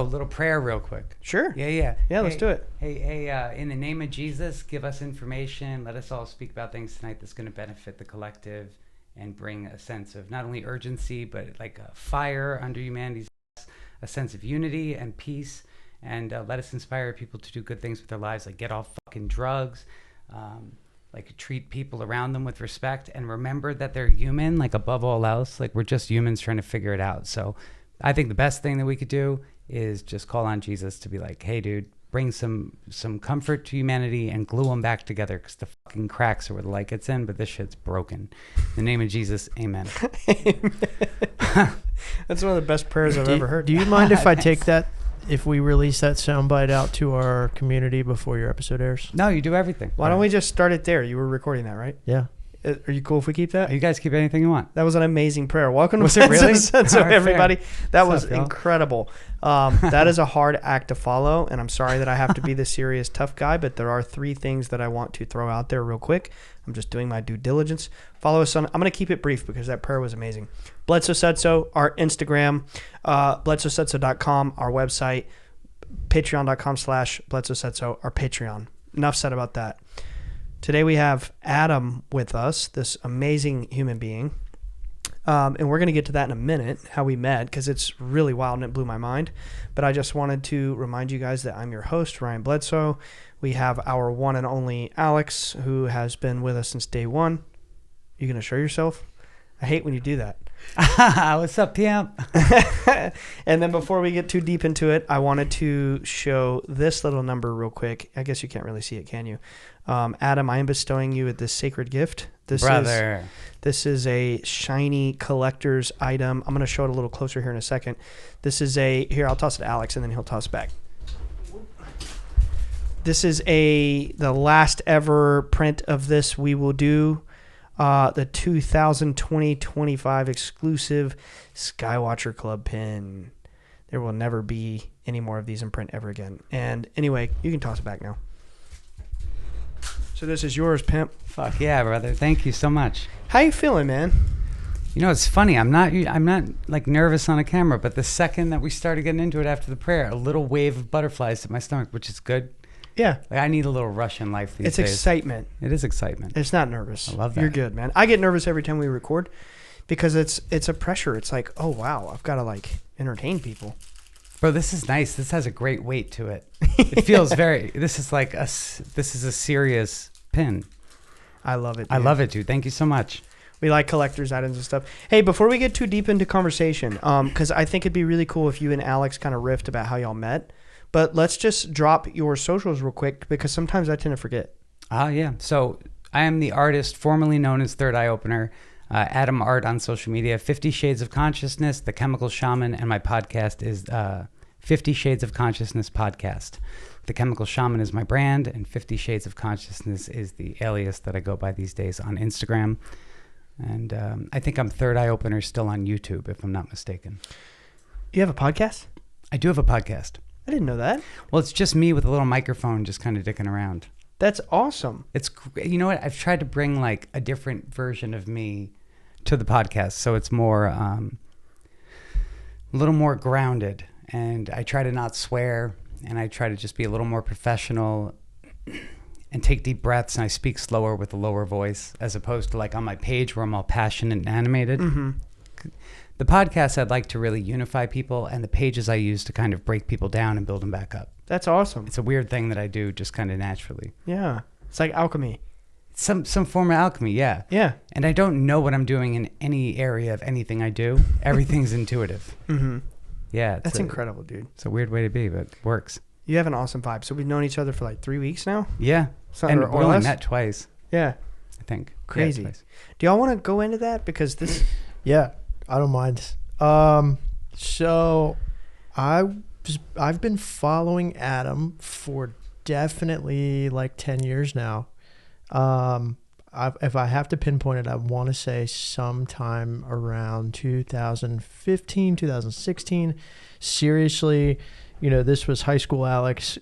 Oh, a little prayer real quick. Sure. Yeah, let's do it. Hey, in the name of Jesus, give us information. Let us all speak about things tonight that's going to benefit the collective and bring a sense of not only urgency, but like a fire under humanity's ass, a sense of unity and peace. And let us inspire people to do good things with their lives, like get off fucking drugs, like treat people around them with respect, and remember that they're human, like above all else. Like we're just humans trying to figure it out. So I think the best thing that we could do is just call on Jesus to be like, hey, dude, bring some comfort to humanity and glue them back together, because the fucking cracks are where the light gets in, but this shit's broken. In the name of Jesus, amen. Amen. That's one of the best prayers I've ever heard. Do you mind if I take that, if we release that soundbite out to our community before your episode airs? No, you do everything. Why don't we just start it there? You were recording that, right? Yeah. Are you cool if we keep that? You guys keep anything you want. That was an amazing prayer. Welcome was to it really? So everybody. That What's was up, y'all? incredible. That is a hard act to follow, and I'm sorry that I have to be the serious tough guy, but there are 3 things that I want to throw out there real quick. I'm just doing my due diligence. Follow us on, I'm going to keep it brief because that prayer was amazing. Bledsoe said so, our Instagram, bledsoesaidso.com, our website, patreon.com/bledsoesaidso, our Patreon. Enough said about that. Today we have Adam with us, this amazing human being. And we're going to get to that in a minute, how we met, because it's really wild and it blew my mind. But I just wanted to remind you guys that I'm your host, Ryan Bledsoe. We have our one and only Alex, who has been with us since day one. You going to show yourself? I hate when you do that. What's up, PM? And then before we get too deep into it, I wanted to show this little number real quick. I guess you can't really see it, can you? Adam, I am bestowing you with this sacred gift. Brother. This is a shiny collector's item. I'm going to show it a little closer here in a second. This is here, I'll toss it to Alex and then he'll toss back. This is the last ever print of this we will do. The 2020-25 exclusive Skywatcher Club pin. There will never be any more of these in print ever again. And anyway, you can toss it back now. So this is yours, pimp. Fuck yeah, brother. Thank you so much. How you feeling, man? You know, it's funny. I'm not like nervous on a camera, but the second that we started getting into it after the prayer, a little wave of butterflies hit my stomach, which is good. Yeah. Like I need a little rush in life these days. It's excitement. It is excitement. It's not nervous. I love that. You're good, man. I get nervous every time we record because it's a pressure. It's like, oh, wow, I've got to like entertain people. Bro, this is nice. This has a great weight to it. It feels this is a serious pin. I love it, dude. I love it, dude. Thank you so much. We like collector's items and stuff. Hey, before we get too deep into conversation, because I think it'd be really cool if you and Alex kind of riffed about how y'all met. But let's just drop your socials real quick because sometimes I tend to forget. Yeah. So I am the artist formerly known as Third Eye Opener, Adam Art on social media, 50 Shades of Consciousness, The Chemical Shaman, and my podcast is 50 Shades of Consciousness Podcast. The Chemical Shaman is my brand, and 50 Shades of Consciousness is the alias that I go by these days on Instagram. And I think I'm Third Eye Opener still on YouTube, if I'm not mistaken. You have a podcast? I do have a podcast. I didn't know that. Well, it's just me with a little microphone just kind of dicking around. That's awesome. You know what? I've tried to bring like a different version of me to the podcast. So it's more, a little more grounded, and I try to not swear, and I try to just be a little more professional and take deep breaths, and I speak slower with a lower voice as opposed to like on my page where I'm all passionate and animated. Mm-hmm. The podcast, I'd like to really unify people, and the pages I use to kind of break people down and build them back up. That's awesome. It's a weird thing that I do just kind of naturally. Yeah. It's like alchemy. Some form of alchemy, yeah. Yeah. And I don't know what I'm doing in any area of anything I do. Everything's intuitive. Mm-hmm. Yeah. That's incredible, dude. It's a weird way to be, but it works. You have an awesome vibe. So we've known each other for like 3 weeks now? Yeah. And we only less? met twice, Yeah. I think. Crazy. Yeah, twice. Do y'all want to go into that? Because this... Yeah, I don't mind. So I've been following Adam for definitely like 10 years now. If I have to pinpoint it, I want to say sometime around 2015, 2016. Seriously, this was high school Alex,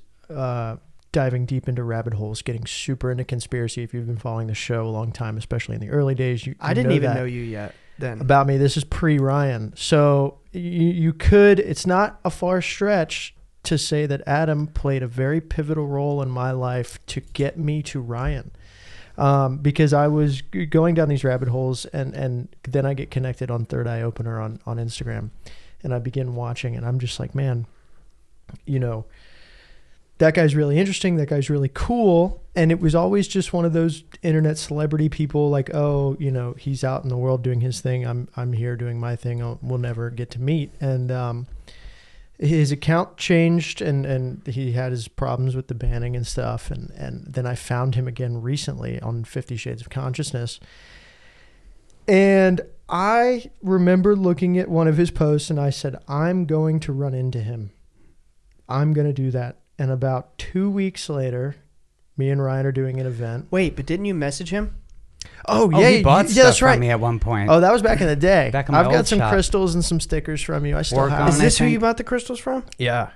diving deep into rabbit holes, getting super into conspiracy. If you've been following the show a long time, especially in the early days, I didn't even know you yet. then. about me. This is pre-Ryan. So you could, it's not a far stretch to say that Adam played a very pivotal role in my life to get me to Ryan. Because I was going down these rabbit holes, and then I get connected on Third Eye Opener on Instagram, and I begin watching, and I'm just like, man, you know, that guy's really interesting. That guy's really cool. And it was always just one of those internet celebrity people like, oh, you know, he's out in the world doing his thing. I'm here doing my thing. We'll never get to meet. And his account changed, and he had his problems with the banning and stuff. And then I found him again recently on 50 Shades of Consciousness. And I remember looking at one of his posts, and I said, I'm going to run into him. I'm going to do that. And about 2 weeks later, me and Ryan are doing an event. Wait, but didn't you message him? Oh, yeah. He bought stuff that's right. from me at one point. Oh, that was back in the day. Back in my I've got old some shop. crystals and some stickers from you. I still Work have. on Is I this who think- you bought the crystals from? Yeah.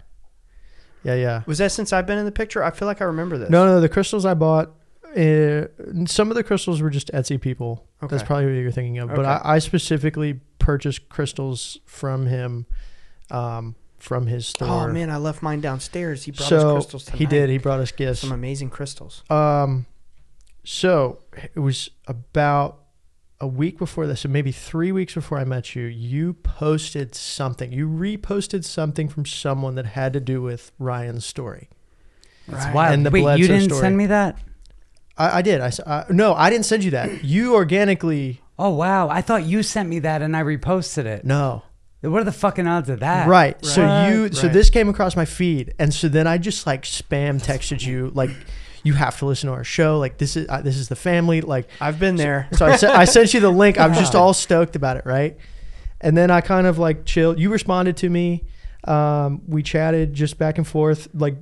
Yeah. Was that since I've been in the picture? I feel like I remember this. No, the crystals I bought, some of the crystals were just Etsy people. Okay. That's probably what you're thinking of. But Okay. I specifically purchased crystals from him, from his store. Oh man, I left mine downstairs. He brought us So crystals tonight. he did. He brought us gifts. Some amazing crystals. So it was about a week before this, so maybe 3 weeks before I met you, you posted something. You reposted something from someone that had to do with Ryan's story. That's Right. wild. And the Wait, Bledsoe you didn't story. send me that? I did. No, I didn't send you that. You organically. Oh, wow. I thought you sent me that and I reposted it. No. What are the fucking odds of that? Right. So Right. so Right. this came across my feed, and so then I just like spam texted you like, you have to listen to our show. Like this is the family. Like I've been there. So I sent you the link. I was just all stoked about it, right? And then I kind of like chilled. You responded to me. We chatted just back and forth. Like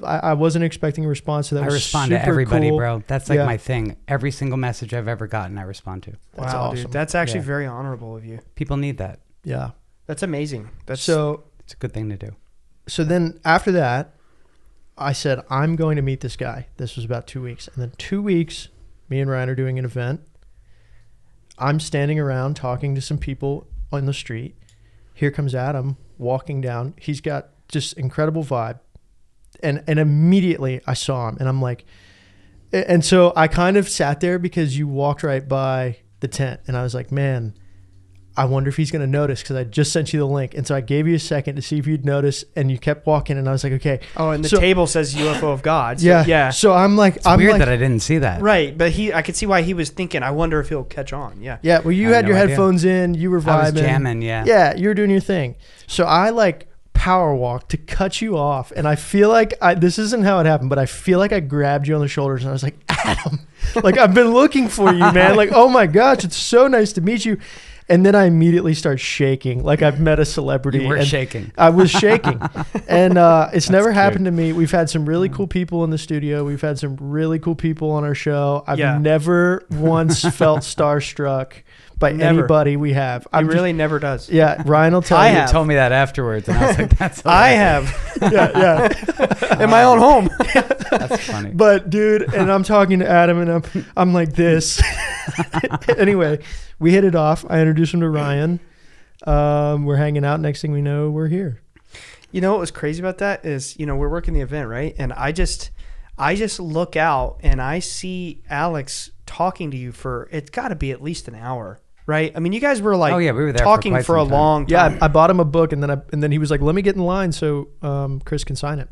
I wasn't expecting a response to that. I was respond to super everybody, cool. bro. That's like Yeah. my thing. Every single message I've ever gotten, I respond to. That's Wow, awesome. dude. That's actually Yeah. very honorable of you. People need that. Yeah. That's amazing. That's So It's a good thing to do. then after that, I said, I'm going to meet this guy. This was about 2 weeks. And then 2 weeks, me and Ryan are doing an event. I'm standing around talking to some people on the street. Here comes Adam walking down. He's got just incredible vibe. And immediately I saw him, and I'm like, and so I kind of sat there because you walked right by the tent, and I was like, man, I wonder if he's going to notice, because I just sent you the link. And so I gave you a second to see if you'd notice, and you kept walking, and I was like, okay. Oh, and the So- table says UFO of God. So, Yeah. Yeah. So I'm like, It's weird that I didn't see that. Right, but I could see why he was thinking, I wonder if he'll catch on. Yeah. yeah, well, you I had had your no idea. headphones in, you were vibing. I was jamming, yeah. Yeah, you were doing your thing. So I like power walked to cut you off, and I feel like this isn't how it happened, but I feel like I grabbed you on the shoulders, and I was like, Adam, like I've been looking for you, man. Like, oh my gosh, it's so nice to meet you. And then I immediately start shaking, like I've met a celebrity. You were and shaking. I was shaking. And it's never good. happened to me. We've had some really cool people in the studio. We've had some really cool people on our show. I've Yeah. never once felt starstruck by Never. anybody we have. He I'm just- really never does. yeah, Ryan will tell I you. have. You told me that afterwards, and I was like, that's I hilarious. have Yeah. in my own home. That's funny. But dude, and I'm talking to Adam, and I'm like this. Anyway, we hit it off. I introduced him to Ryan. We're hanging out. Next thing we know, we're here. You know what was crazy about that is, we're working the event, right? And I just look out and I see Alex talking to you for, it's got to be at least an hour, right? I mean, you guys were like Oh, yeah, we were there for talking quite for a some time. long Yeah, time. I bought him a book, and then he was like, "Let me get in line so Chris can sign it."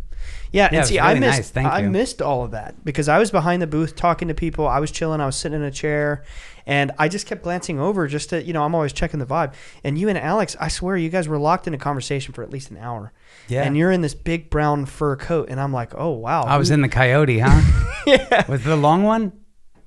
Yeah, Yeah, and it was see, really I missed nice. Thank I you. missed all of that because I was behind the booth talking to people. I was chilling. I was sitting in a chair, and I just kept glancing over just to, I'm always checking the vibe. And you and Alex, I swear, you guys were locked in a conversation for at least an hour. Yeah. And you're in this big brown fur coat, and I'm like, oh wow. I was in the Coyote, huh? Yeah. Was it the long one?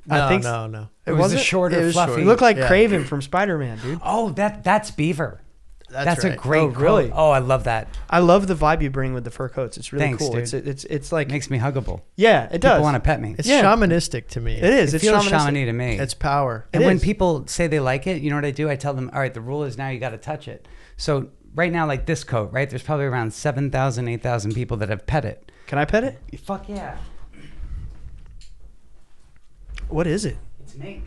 I think no. It was Was the it? shorter, It was fluffy. short. You look like Yeah. Craven from Spider-Man, dude. Oh, that's Beaver. That's right. a great Oh, quote. really? Oh, I love that. I love the vibe you bring with the fur coats. It's really Thanks, cool. dude. It's like It makes me huggable. yeah, it does. People want to pet me. It's Yeah. shamanistic to me. It is. It It's feels shamanistic. shamany to me. It's power. And It when is. people say they like it, you know what I do? I tell them, all right, the rule is now you got to touch it. So right now, like this coat, right? There's probably around 7,000, 8,000 people that have pet it. Can I pet it? Fuck yeah. What is it? It's mink.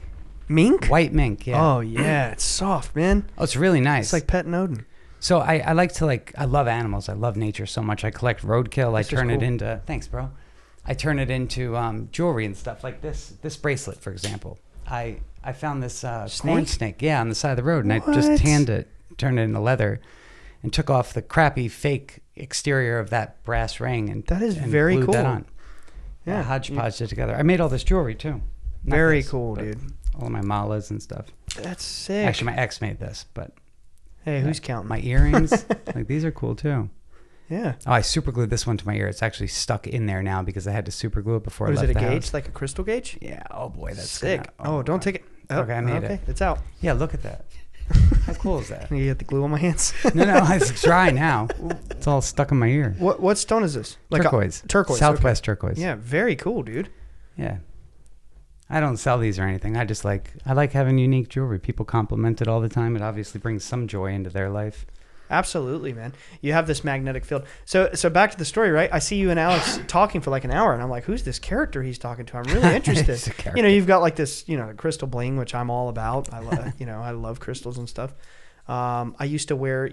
Mink? White mink, yeah. Oh, yeah. It's soft, man. Oh, it's really nice. It's like pet Odin. So I like to I love animals. I love nature so much. I collect roadkill. I turn it into, thanks, bro. I turn it into jewelry and stuff like this bracelet, for example. I found this corn snake, on the side of the road, and I just tanned it, turned it into leather, and took off the crappy fake exterior of that brass ring, and that is and very glued cool. that on. Yeah, hodgepodged it together. I made all this jewelry too. Very cool, dude. All of my malas and stuff. That's sick. Actually, my ex made this, but hey, who's counting? My earrings, like these are cool too. Yeah. Oh, I super glued this one to my ear. It's actually stuck in there now because I had to super glue it before I left the house. Is it a gauge, like a crystal gauge? Yeah. Oh boy, that's sick. Don't take it. Oh, okay, I made it. It's out. Yeah, look at that. How cool is that? You get the glue on my hands. No, it's dry now. It's all stuck in my ear. What stone is this? Like turquoise. Turquoise. Southwest turquoise. Yeah, very cool, dude. Yeah. I don't sell these or anything. I like having unique jewelry. People compliment it all the time. It obviously brings some joy into their life. Absolutely, man. You have this magnetic field. So back to the story, right? I see you and Alex talking for like an hour, and I'm like, who's this character he's talking to? I'm really interested. You've got like this, crystal bling, which I'm all about. I love, I love crystals and stuff. I used to wear,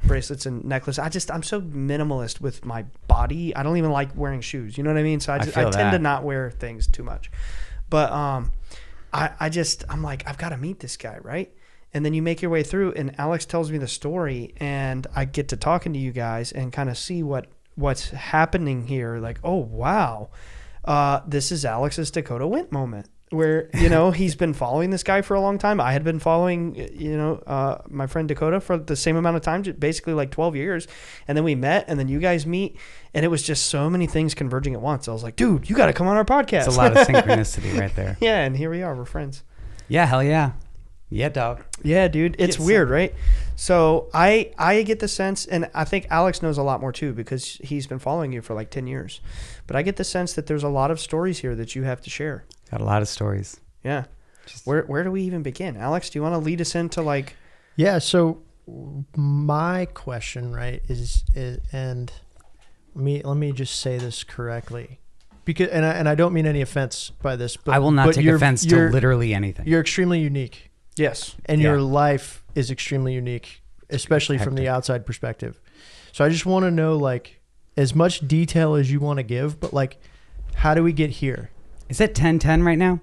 bracelets and necklaces. I'm so minimalist with my body. I don't even like wearing shoes. You know what I mean? So I tend to not wear things too much. But I'm like, I've got to meet this guy, right? And then you make your way through, and Alex tells me the story, and I get to talking to you guys and kind of see what's happening here. Like, oh, wow. This is Alex's Dakota Wint moment where, he's been following this guy for a long time. I had been following, my friend Dakota for the same amount of time, basically like 12 years. And then we met, and then you guys meet, and it was just so many things converging at once. I was like, dude, you got to come on our podcast. It's a lot of synchronicity right there. Yeah, and here we are. We're friends. Yeah, hell yeah. Yeah, dog. Yeah, dude. It's weird, right? So I get the sense, and I think Alex knows a lot more too because he's been following you for like 10 years. But I get the sense that there's a lot of stories here that you have to share. Got a lot of stories. Yeah. Where do we even begin? Alex, do you want to lead us into like... Yeah, so my question, right, is and let me just say this correctly. Because and I don't mean any offense by this, but I will not take offense to literally anything. You're extremely unique. Yes. And your life is extremely unique, especially from the outside perspective. So I just want to know, like, as much detail as you want to give, but, like, how do we get here? Is it 10:10 right now?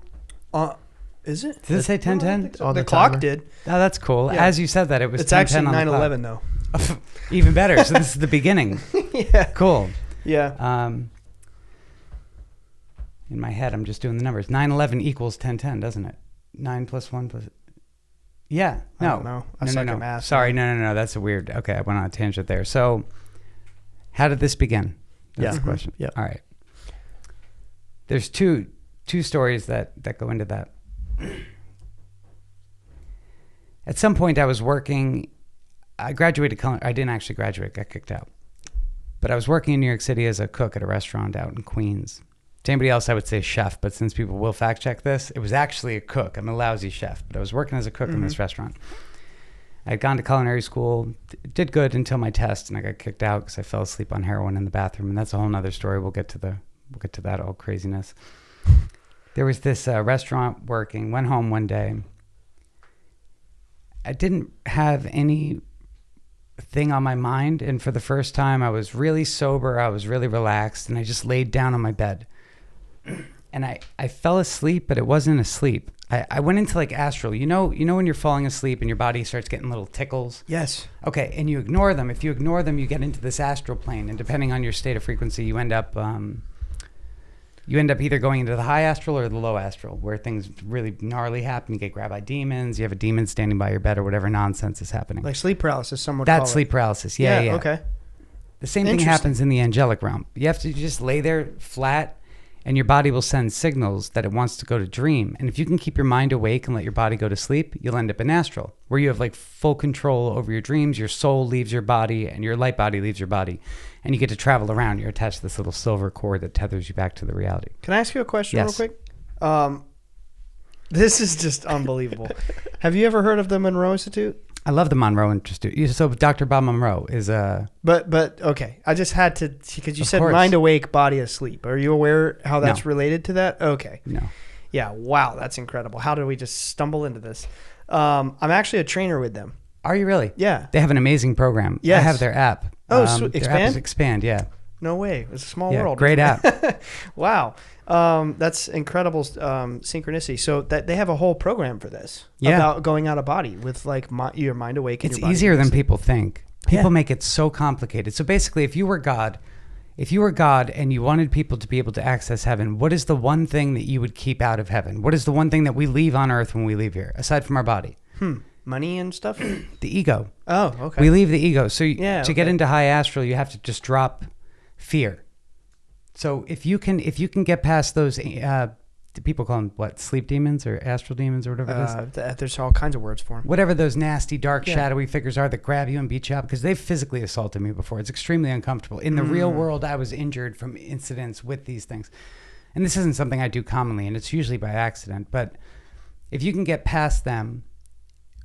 Is it? Did it say 10:10? So. The clock did. Oh, that's cool. Yeah. As you said that, it was 10:10 on the clock. It's actually 9:11, though. Even better. So this is the beginning. Yeah. Cool. Yeah. In my head, I'm just doing the numbers. 9:11 equals 10:10, doesn't it? 9 plus 1 plus... Yeah. No. I don't know. I suck at math. Sorry. No. That's a weird... Okay, I went on a tangent there. So, how did this begin? That's the question. Yeah. All right. There's two stories that go into that. At some point, I was working... I graduated... I didn't actually graduate. Got kicked out. But I was working in New York City as a cook at a restaurant out in Queens. To anybody else, I would say chef, but since people will fact check this, it was actually a cook. I'm a lousy chef, but I was working as a cook in this restaurant. I had gone to culinary school, did good until my test, and I got kicked out because I fell asleep on heroin in the bathroom, and that's a whole nother story. We'll get to that all craziness. There was this restaurant working, went home one day. I didn't have any thing on my mind, and for the first time, I was really sober, I was really relaxed, and I just laid down on my bed. And I fell asleep, but it wasn't asleep. I went into like astral. You know when you're falling asleep and your body starts getting little tickles? Yes. Okay, and you ignore them. If you ignore them, you get into this astral plane, and depending on your state of frequency, you end up either going into the high astral or the low astral, where things really gnarly happen. You get grabbed by demons. You have a demon standing by your bed, or whatever nonsense is happening. Like sleep paralysis, some would call it. That's sleep paralysis. Yeah. Okay. The same thing happens in the angelic realm. You have to just lay there flat, and your body will send signals that it wants to go to dream. And if you can keep your mind awake and let your body go to sleep, you'll end up in astral, where you have like full control over your dreams. Your soul leaves your body and your light body leaves your body, and you get to travel around. You're attached to this little silver cord that tethers you back to the reality. Can I ask you a question real quick? This is just unbelievable. Have you ever heard of the Monroe Institute? I love the Monroe Institute. So Dr. Bob Monroe is a... But okay. I just had to... Because you said course. mind awake, body asleep. Are you aware how that's related to that? Okay. No. Yeah. Wow. That's incredible. How did we just stumble into this? I'm actually a trainer with them. Are you really? Yeah. They have an amazing program. Yes. I have their app. Oh, Their app Expand? is Expand, yeah. No way. It's a small Yeah, world. great isn't it? app. Wow. That's incredible synchronicity. So that they have a whole program for this about going out of body with like your mind awake. And It's your body easier than asleep. people think. People make it so complicated. So basically, if you were God and you wanted people to be able to access heaven, what is the one thing that you would keep out of heaven? What is the one thing that we leave on earth when we leave here, aside from our body? Money and stuff. The ego. Oh, okay. We leave the ego. So to get okay. into high astral, you have to just drop fear. So if you can get past those, people call them what, sleep demons or astral demons or whatever it is. There's all kinds of words for them. Whatever those nasty, dark, shadowy figures are that grab you and beat you up, because they've physically assaulted me before. It's extremely uncomfortable. In the real world, I was injured from incidents with these things. And this isn't something I do commonly, and it's usually by accident. But if you can get past them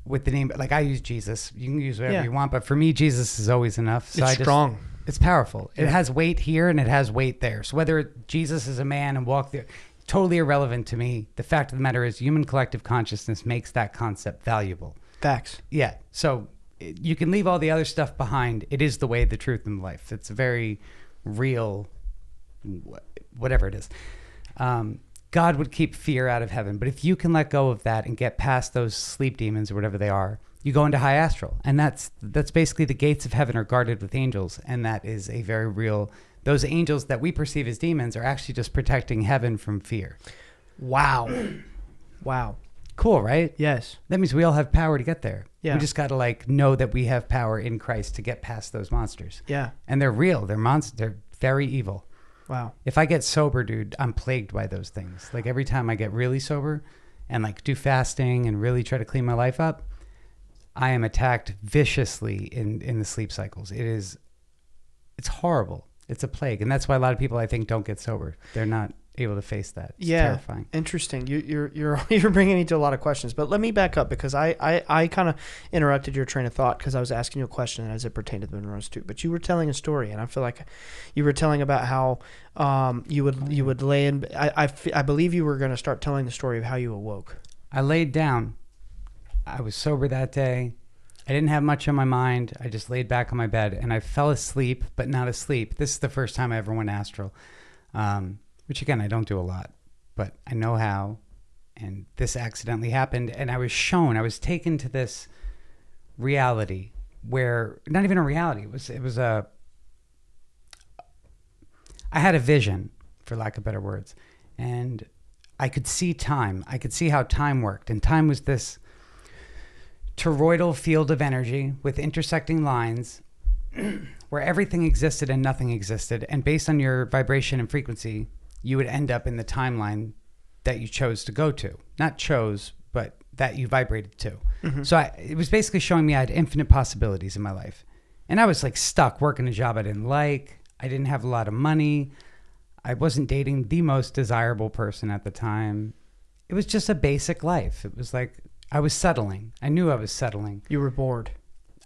with the name, like I use Jesus, you can use whatever you want, but for me, Jesus is always enough. So It's strong. It's powerful. It has weight here and it has weight there. So whether Jesus is a man and walk there, totally irrelevant to me. The fact of the matter is human collective consciousness makes that concept valuable. Facts. Yeah. So you can leave all the other stuff behind. It is the way, the truth, and the life. It's very real, whatever it is. God would keep fear out of heaven. But if you can let go of that and get past those sleep demons or whatever they are, you go into high astral. And that's basically the gates of heaven are guarded with angels. And that is a very real, those angels that we perceive as demons are actually just protecting heaven from fear. Wow. Wow. Cool, right? Yes. That means we all have power to get there. Yeah. We just got to like know that we have power in Christ to get past those monsters. Yeah. And they're real. They're monsters. They're very evil. Wow. If I get sober, dude, I'm plagued by those things. Like every time I get really sober and like do fasting and really try to clean my life up, I am attacked viciously in the sleep cycles. It's horrible. It's a plague. And that's why a lot of people, I think, don't get sober. They're not able to face that. It's terrifying. Interesting. You're bringing me to a lot of questions, but let me back up because I kind of interrupted your train of thought because I was asking you a question as it pertained to the Monroes too. But you were telling a story, and I feel like you were telling about how you would lay in. I believe you were going to start telling the story of how you awoke. I laid down. I was sober that day. I didn't have much on my mind. I just laid back on my bed and I fell asleep, but not asleep. This is the first time I ever went astral, which again, I don't do a lot, but I know how. And this accidentally happened. And I was taken to this reality where, not even a reality, I had a vision, for lack of better words. And I could see time. I could see how time worked. And time was this toroidal field of energy with intersecting lines where everything existed and nothing existed. And based on your vibration and frequency, you would end up in the timeline that you chose to go to. Not chose, but that you vibrated to. Mm-hmm. So it was basically showing me I had infinite possibilities in my life. And I was like stuck working a job I didn't like. I didn't have a lot of money. I wasn't dating the most desirable person at the time. It was just a basic life. It was like I was settling. I knew I was settling. You were bored.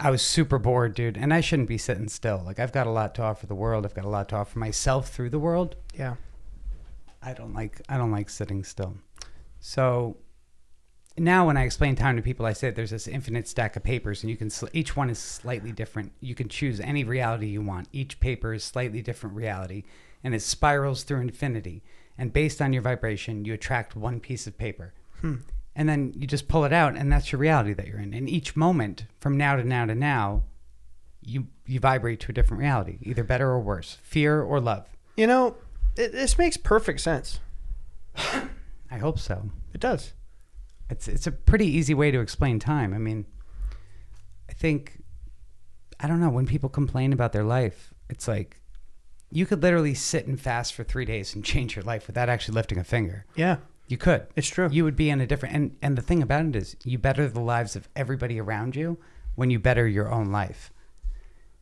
I was super bored, dude. And I shouldn't be sitting still. Like I've got a lot to offer the world. I've got a lot to offer myself through the world. Yeah. I don't like sitting still. So now when I explain time to people, I say there's this infinite stack of papers and you can, each one is slightly different. You can choose any reality you want. Each paper is slightly different reality and it spirals through infinity. And based on your vibration, you attract one piece of paper. And then you just pull it out and that's your reality that you're in. And each moment from now to now to now, you vibrate to a different reality, either better or worse, fear or love. You know, this makes perfect sense. I hope so. It does. It's a pretty easy way to explain time. I mean, I don't know, when people complain about their life, it's like you could literally sit and fast for 3 days and change your life without actually lifting a finger. Yeah. You could. It's true. You would be in a different, and the thing about it is you better the lives of everybody around you when you better your own life.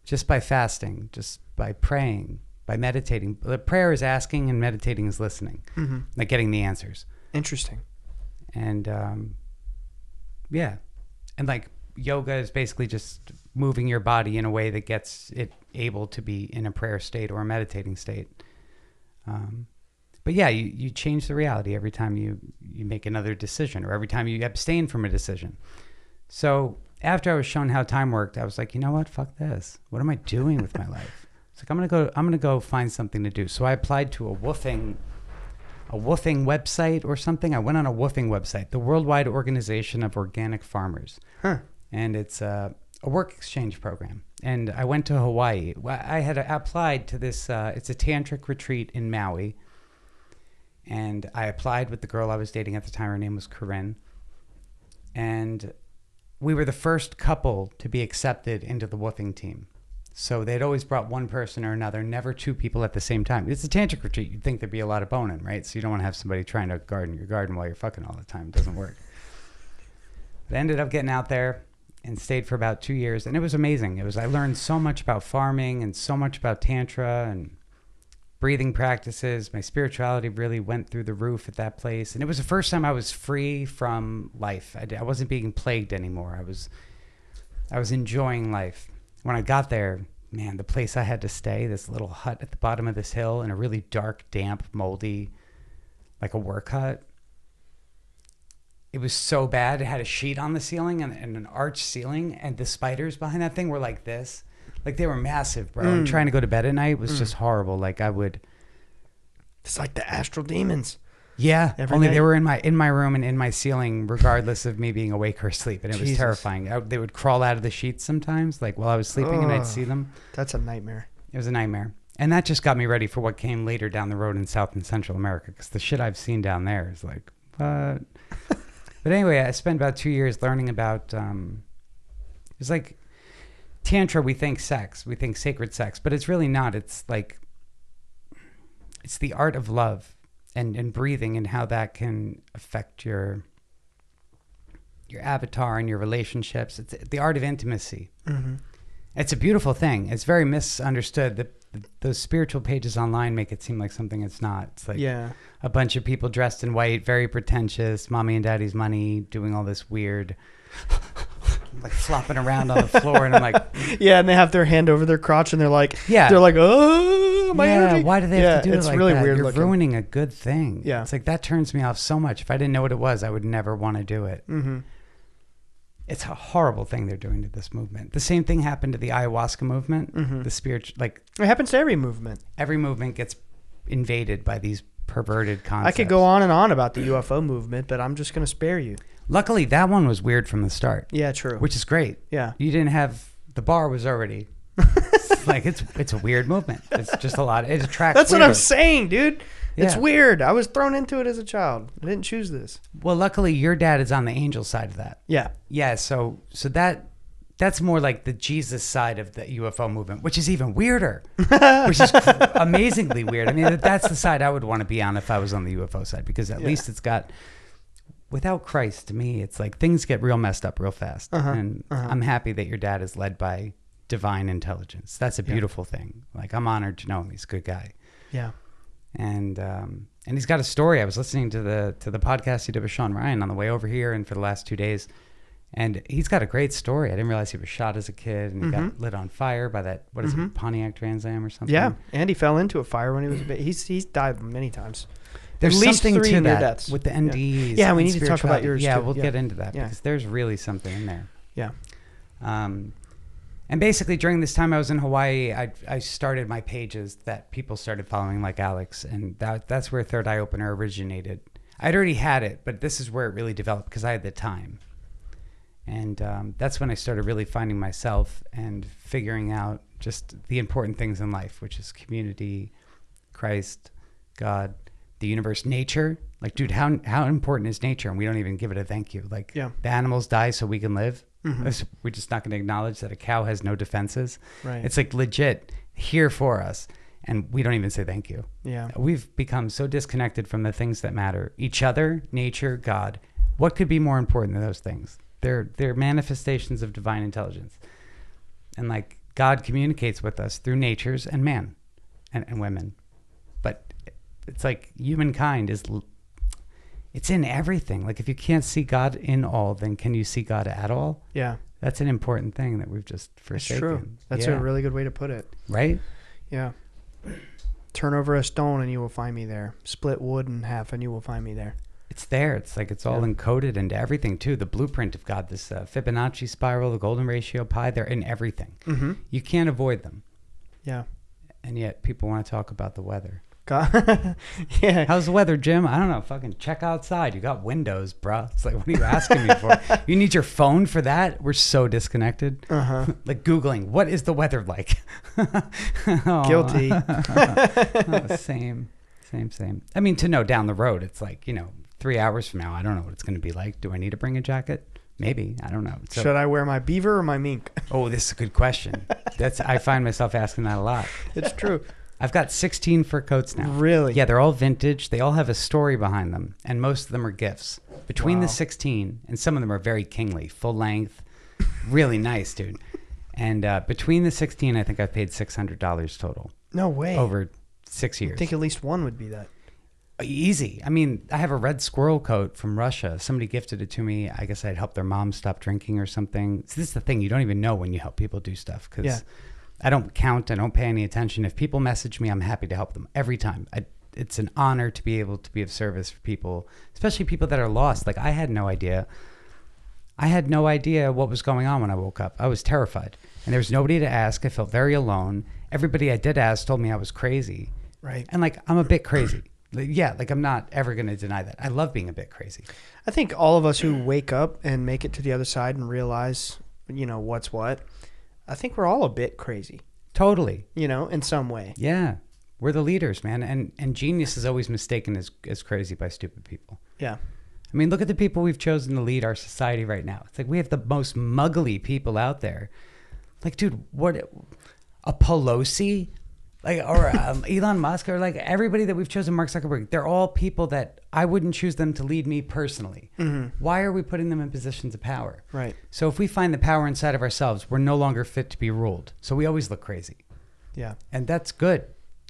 Just by fasting, just by praying, by meditating. The prayer is asking and meditating is listening, like getting the answers. Interesting. And yeah. And like yoga is basically just moving your body in a way that gets it able to be in a prayer state or a meditating state. but yeah, you change the reality every time you make another decision, or every time you abstain from a decision. So after I was shown how time worked, I was like, you know what? Fuck this. What am I doing with my life? It's like, I'm gonna go find something to do. So I applied to a woofing website or something. I went on a woofing website, the Worldwide Organization of Organic Farmers. Huh. And it's a work exchange program. And I went to Hawaii. I had applied to this, it's a tantric retreat in Maui. And I applied with the girl I was dating at the time. Her name was Corinne. And we were the first couple to be accepted into the woofing team. So they'd always brought one person or another, never two people at the same time. It's a tantric retreat. You'd think there'd be a lot of boning, right? So you don't want to have somebody trying to garden your garden while you're fucking all the time. It doesn't work. But I ended up getting out there and stayed for about 2 years. And it was amazing. I learned so much about farming and so much about Tantra and breathing practices. My spirituality really went through the roof at that place. And it was the first time I was free from life. I wasn't being plagued anymore. I was enjoying life. When I got there, man, the place I had to stay, this little hut at the bottom of this hill in a really dark, damp, moldy, like a work hut. It was so bad. It had a sheet on the ceiling and an arched ceiling, and the spiders behind that thing were like this. Like, they were massive, bro. And trying to go to bed at night was just horrible. Like, It's like the astral demons. Yeah, Every only night? they were in my room and in my ceiling, regardless of me being awake or asleep, and it was Jesus. terrifying. They would crawl out of the sheets sometimes, like while I was sleeping, and I'd Ugh. see them. That's a nightmare. It was a nightmare, and that just got me ready for what came later down the road in South and Central America, because the shit I've seen down there is like, what? But anyway, I spent about 2 years learning about. It's like Tantra. We think sex, we think sacred sex, but it's really not. It's like it's the art of love. And breathing, and how that can affect your avatar and your relationships. It's the art of intimacy. Mm-hmm. It's a beautiful thing. It's very misunderstood. Those spiritual pages online make it seem like something it's not. It's like a bunch of people dressed in white, very pretentious, mommy and daddy's money, doing all this weird, like flopping around on the floor. And I'm like, yeah, and they have their hand over their crotch, and they're like, yeah, they're like, oh, my energy. Why do they have to do it it's like really that? weird You're looking. ruining a good thing. Yeah. It's like, that turns me off so much. If I didn't know what it was, I would never want to do it. Mm-hmm. It's a horrible thing they're doing to this movement. The same thing happened to the ayahuasca movement. Mm-hmm. The spiritual, like, It happens to every movement. every movement gets invaded by these perverted concepts. I could go on and on about the UFO movement, but I'm just going to spare you. Luckily, that one was weird from the start, Yeah, true. which is great. Yeah. You didn't have, the bar was already, like, it's a weird movement. It's just a lot. It attracts That's what I'm weirdos. saying, dude. It's Yeah. weird. I was thrown into it as a child. I didn't choose this. Well, luckily, your dad is on the angel side of that. Yeah. Yeah, so that's more like the Jesus side of the UFO movement, which is even weirder, which is amazingly weird. I mean, that's the side I would want to be on if I was on the UFO side, because at least it's got, without Christ, to me, it's like things get real messed up real fast. And I'm happy that your dad is led by divine intelligence. That's a beautiful thing. Like, I'm honored to know him. He's a good guy. Yeah. And he's got a story. I was listening to the podcast he did with Sean Ryan on the way over here and for the last 2 days. And he's got a great story. I didn't realize he was shot as a kid and he got lit on fire by that, what is it, Pontiac Trans Am or something? Yeah. And he fell into a fire when he was a baby. He's died many times. There's At least something 3 to near that deaths. with the NDEs. Yeah, we and need to talk about spirituality. yours Yeah, too. we'll Yeah. get into that Yeah. because there's really something in there. Yeah. And basically during this time I was in Hawaii, I started my pages that people started following, like Alex, and that's where Third Eye Opener originated. I'd already had it, but this is where it really developed because I had the time. And that's when I started really finding myself and figuring out just the important things in life, which is community, Christ, God, the universe, nature. Like, dude, how important is nature? And we don't even give it a thank you. Like, the animals die so we can live. We're just not going to acknowledge that a cow has no defenses. Right. It's like legit here for us. And we don't even say thank you. Yeah. We've become so disconnected from the things that matter. Each other, nature, God. What could be more important than those things? They're manifestations of divine intelligence. And like, God communicates with us through natures and man and women. But it's like humankind it's in everything. Like, if you can't see God in all, then can you see God at all? Yeah. That's an important thing that we've just forsaken. That's true. That's a really good way to put it. Right? Yeah. Turn over a stone and you will find me there. Split wood in half and you will find me there. It's there. It's like it's all encoded into everything too. The blueprint of God, this Fibonacci spiral, the golden ratio, pi, they're in everything. Mm-hmm. You can't avoid them. Yeah. And yet people want to talk about the weather. God. Yeah. How's the weather, Jim? I don't know. Fucking check outside. You got windows, bruh. It's like, what are you asking me for? You need your phone for that? We're so disconnected. Uh-huh. Like Googling, what is the weather like? Oh. Guilty. Oh, same. I mean, to know down the road, it's like, 3 hours from now, I don't know what it's going to be like. Do I need to bring a jacket? Maybe. I don't know. So, should I wear my beaver or my mink? Oh, this is a good question. I find myself asking that a lot. It's true. I've got 16 fur coats now. Really? Yeah, they're all vintage. They all have a story behind them, and most of them are gifts. Between the Wow. 16, and some of them are very kingly, full length, really nice, dude. And between the 16, I think I've paid $600 total No way. over 6 years. I think at least one would be that. Easy. I mean, I have a red squirrel coat from Russia. Somebody gifted it to me. I guess I'd helped their mom stop drinking or something. So this is the thing. You don't even know when you help people do stuff because Yeah. I don't count. I don't pay any attention. If people message me, I'm happy to help them every time. It's an honor to be able to be of service for people, especially people that are lost. Like I had no idea. I had no idea what was going on when I woke up. I was terrified. And there was nobody to ask. I felt very alone. Everybody I did ask told me I was crazy. Right. And like, I'm a bit crazy. Yeah, like I'm not ever going to deny that. I love being a bit crazy. I think all of us who wake up and make it to the other side and realize, what's what, I think we're all a bit crazy, Totally. in some way. Yeah. We're the leaders, man. And genius is always mistaken as crazy by stupid people. Yeah. I mean, look at the people we've chosen to lead our society right now. It's like we have the most muggly people out there. Like, dude, what a Pelosi, like, or Elon Musk, or like everybody that we've chosen, Mark Zuckerberg, they're all people that I wouldn't choose them to lead me personally. Mm-hmm. Why are we putting them in positions of power? Right. So if we find the power inside of ourselves, we're no longer fit to be ruled. So we always look crazy. Yeah. And that's good,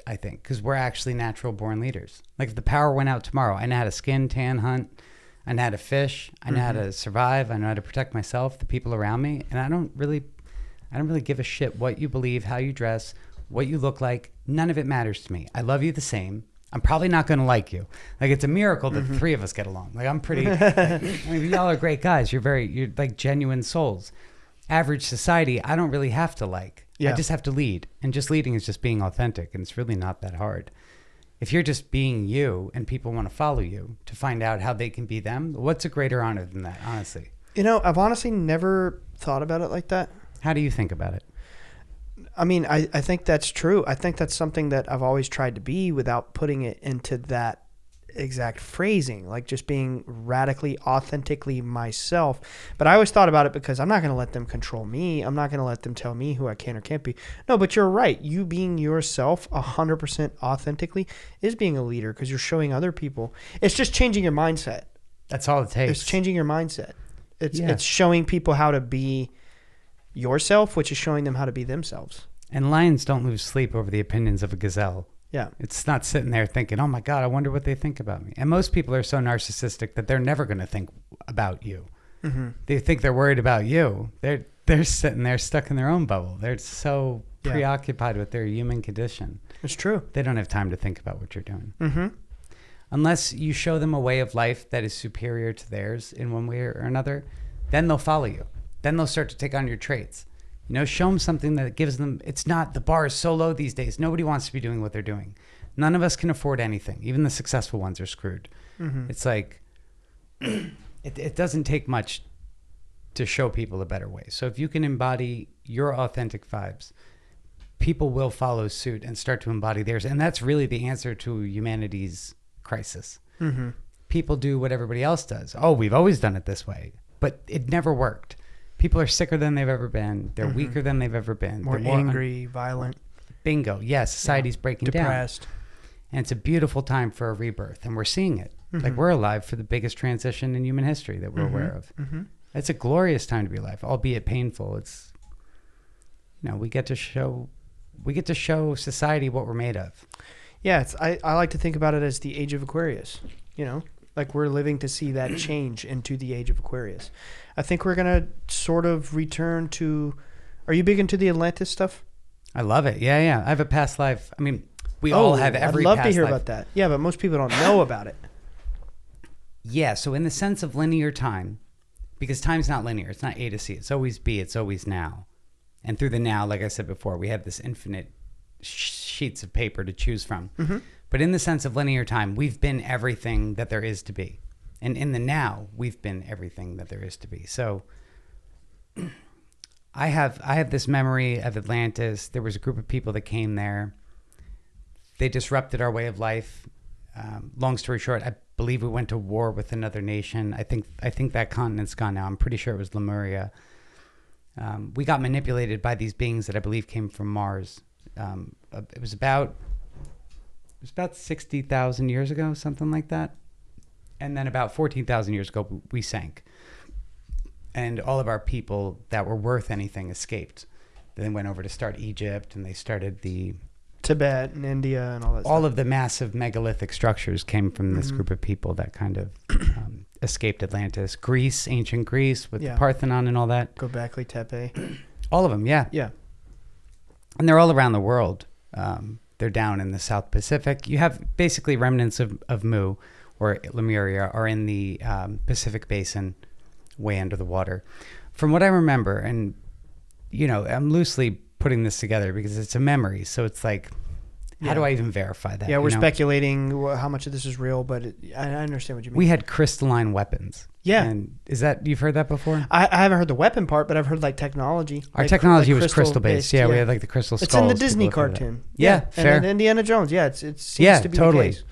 I think, because we're actually natural born leaders. Like if the power went out tomorrow, I know how to skin, tan, hunt. I know how to fish. I know how to survive. I know how to protect myself, the people around me. And I don't really give a shit what you believe, how you dress, what you look like. None of it matters to me. I love you the same. I'm probably not going to like you. Like it's a miracle that the three of us get along. Like I'm pretty, I mean, y'all are great guys. You're like genuine souls. Average society, I don't really have to like. Yeah. I just have to lead. And just leading is just being authentic. And it's really not that hard. If you're just being you and people want to follow you to find out how they can be them, what's a greater honor than that, honestly? I've honestly never thought about it like that. How do you think about it? I mean, I think that's true. I think that's something that I've always tried to be without putting it into that exact phrasing, like just being radically, authentically myself. But I always thought about it because I'm not going to let them control me. I'm not going to let them tell me who I can or can't be. No, but you're right. You being yourself 100% authentically is being a leader because you're showing other people. It's just changing your mindset. That's all it takes. It's changing your mindset. It's showing people how to be yourself, which is showing them how to be themselves. And lions don't lose sleep over the opinions of a gazelle. Yeah. It's not sitting there thinking, oh my God, I wonder what they think about me. And most people are so narcissistic that they're never going to think about you. Mm-hmm. They think they're worried about you. They're sitting there stuck in their own bubble. They're so preoccupied with their human condition. It's true. They don't have time to think about what you're doing. Mm-hmm. Unless you show them a way of life that is superior to theirs in one way or another, then they'll follow you. Then they'll start to take on your traits. Show them something that gives them, it's not, the bar is so low these days. Nobody wants to be doing what they're doing. None of us can afford anything. Even the successful ones are screwed. Mm-hmm. It's like, it doesn't take much to show people a better way. So if you can embody your authentic vibes, people will follow suit and start to embody theirs. And that's really the answer to humanity's crisis. Mm-hmm. People do what everybody else does. Oh, we've always done it this way. But it never worked. People are sicker than they've ever been. They're weaker than they've ever been. More They're angry, violent. Bingo. Yes, society's breaking depressed. down. And it's a beautiful time for a rebirth. And we're seeing it. Like we're alive for the biggest transition in human history that we're aware of. Mm-hmm. It's a glorious time to be alive, albeit painful. It's, we get to show society what we're made of. Yeah, I like to think about it as the age of Aquarius, like we're living to see that change into the age of Aquarius. I think we're going to sort of return to, are you big into the Atlantis stuff? I love it. Yeah. I have a past life. I mean, We all have every I'd love past to hear life. about that. Yeah, but most people don't know about it. Yeah, so in the sense of linear time, because time's not linear, it's not A to C, it's always B, it's always now. And through the now, like I said before, we have this infinite sheets of paper to choose from. Mm-hmm. But in the sense of linear time, we've been everything that there is to be. And in the now, we've been everything that there is to be. So I have this memory of Atlantis. There was a group of people that came there. They disrupted our way of life. Long story short, I believe we went to war with another nation. I think that continent's gone now. I'm pretty sure it was Lemuria. We got manipulated by these beings that I believe came from Mars. It was about 60,000 years ago, something like that. And then about 14,000 years ago, we sank. And all of our people that were worth anything escaped. They went over to start Egypt, and they started the... Tibet and India and all that All stuff. of the massive megalithic structures came from this group of people that kind of escaped Atlantis. Greece, ancient Greece, with the Parthenon and all that. Göbekli Tepe. All of them, yeah. Yeah. And they're all around the world. They're down in the South Pacific. You have basically remnants of Mu or Lemuria are in the Pacific Basin, way under the water. From what I remember, and, you know, I'm loosely putting this together because it's a memory. So it's like, how do I even verify that? Yeah, we're speculating how much of this is real, but I understand what you mean. We had crystalline weapons. Yeah. And you've heard that before? I haven't heard the weapon part, but I've heard like technology. Our technology was crystal based. Yeah, we had like the crystal skulls. It's in the Disney cartoon. Yeah, fair. And then Indiana Jones. Yeah, it seems to be totally. the case.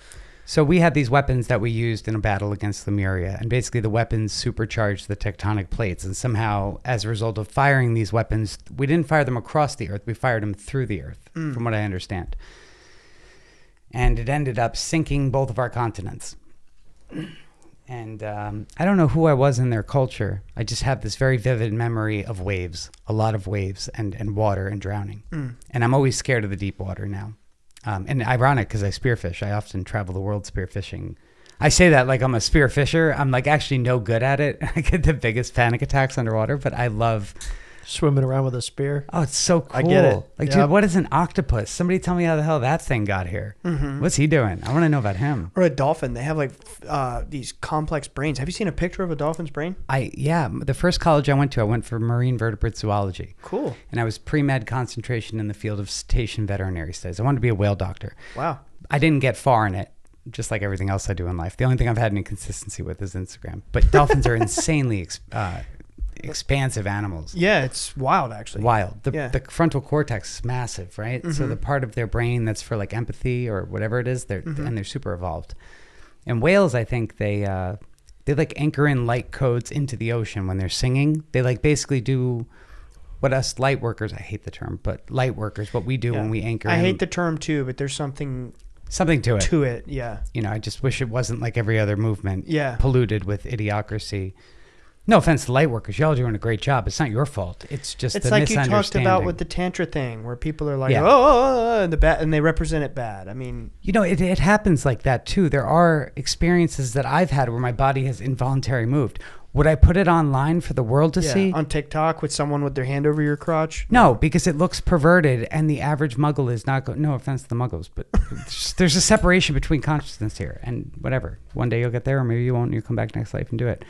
So we had these weapons that we used in a battle against Lemuria, and basically the weapons supercharged the tectonic plates. And somehow, as a result of firing these weapons, we didn't fire them across the earth; we fired them through the earth, from what I understand. And it ended up sinking both of our continents. And I don't know who I was in their culture. I just have this very vivid memory of waves, a lot of waves, and water and drowning. And I'm always scared of the deep water now. And ironic because I spearfish. I often travel the world spearfishing. I say that like I'm a spearfisher. I'm like actually no good at it. I get the biggest panic attacks underwater, but I love swimming around with a spear. Oh, it's so cool. I get it. Like, dude, what is an octopus? Somebody tell me how the hell that thing got here. What's he doing? I want to know about him. Or a dolphin. They have like these complex brains. Have you seen a picture of a dolphin's brain? Yeah. The first college I went for marine vertebrate zoology. Cool. And I was pre-med concentration in the field of cetacean veterinary studies. I wanted to be a whale doctor. Wow. I didn't get far in it, just like everything else I do in life. The only thing I've had an inconsistency with is Instagram. But dolphins are insanely expansive animals. Yeah, it's wild actually. Wild. The frontal cortex is massive, right? So the part of their brain that's for like empathy or whatever it is, and they're super evolved. And whales, I think they like anchor in light codes into the ocean when they're singing. They like basically do what us light workers, I hate the term, but light workers, what we do when we anchor in. I hate the term too, but there's something to it. To it, yeah. You know, I just wish it wasn't like every other movement, polluted with idiocracy. No offense to light workers, y'all are doing a great job. It's not your fault. It's just it's the like you misunderstanding. talked about with the tantra thing, where people are like, and they represent it bad. I mean, you know, it happens like that too. There are experiences that I've had where my body has involuntarily moved. Would I put it online for the world to see? On TikTok with someone with their hand over your crotch? No, because it looks perverted, and the average muggle is not. No offense to the muggles, but there's a separation between consciousness here, and whatever. One day you'll get there, or maybe you won't. And you'll come back next life and do it.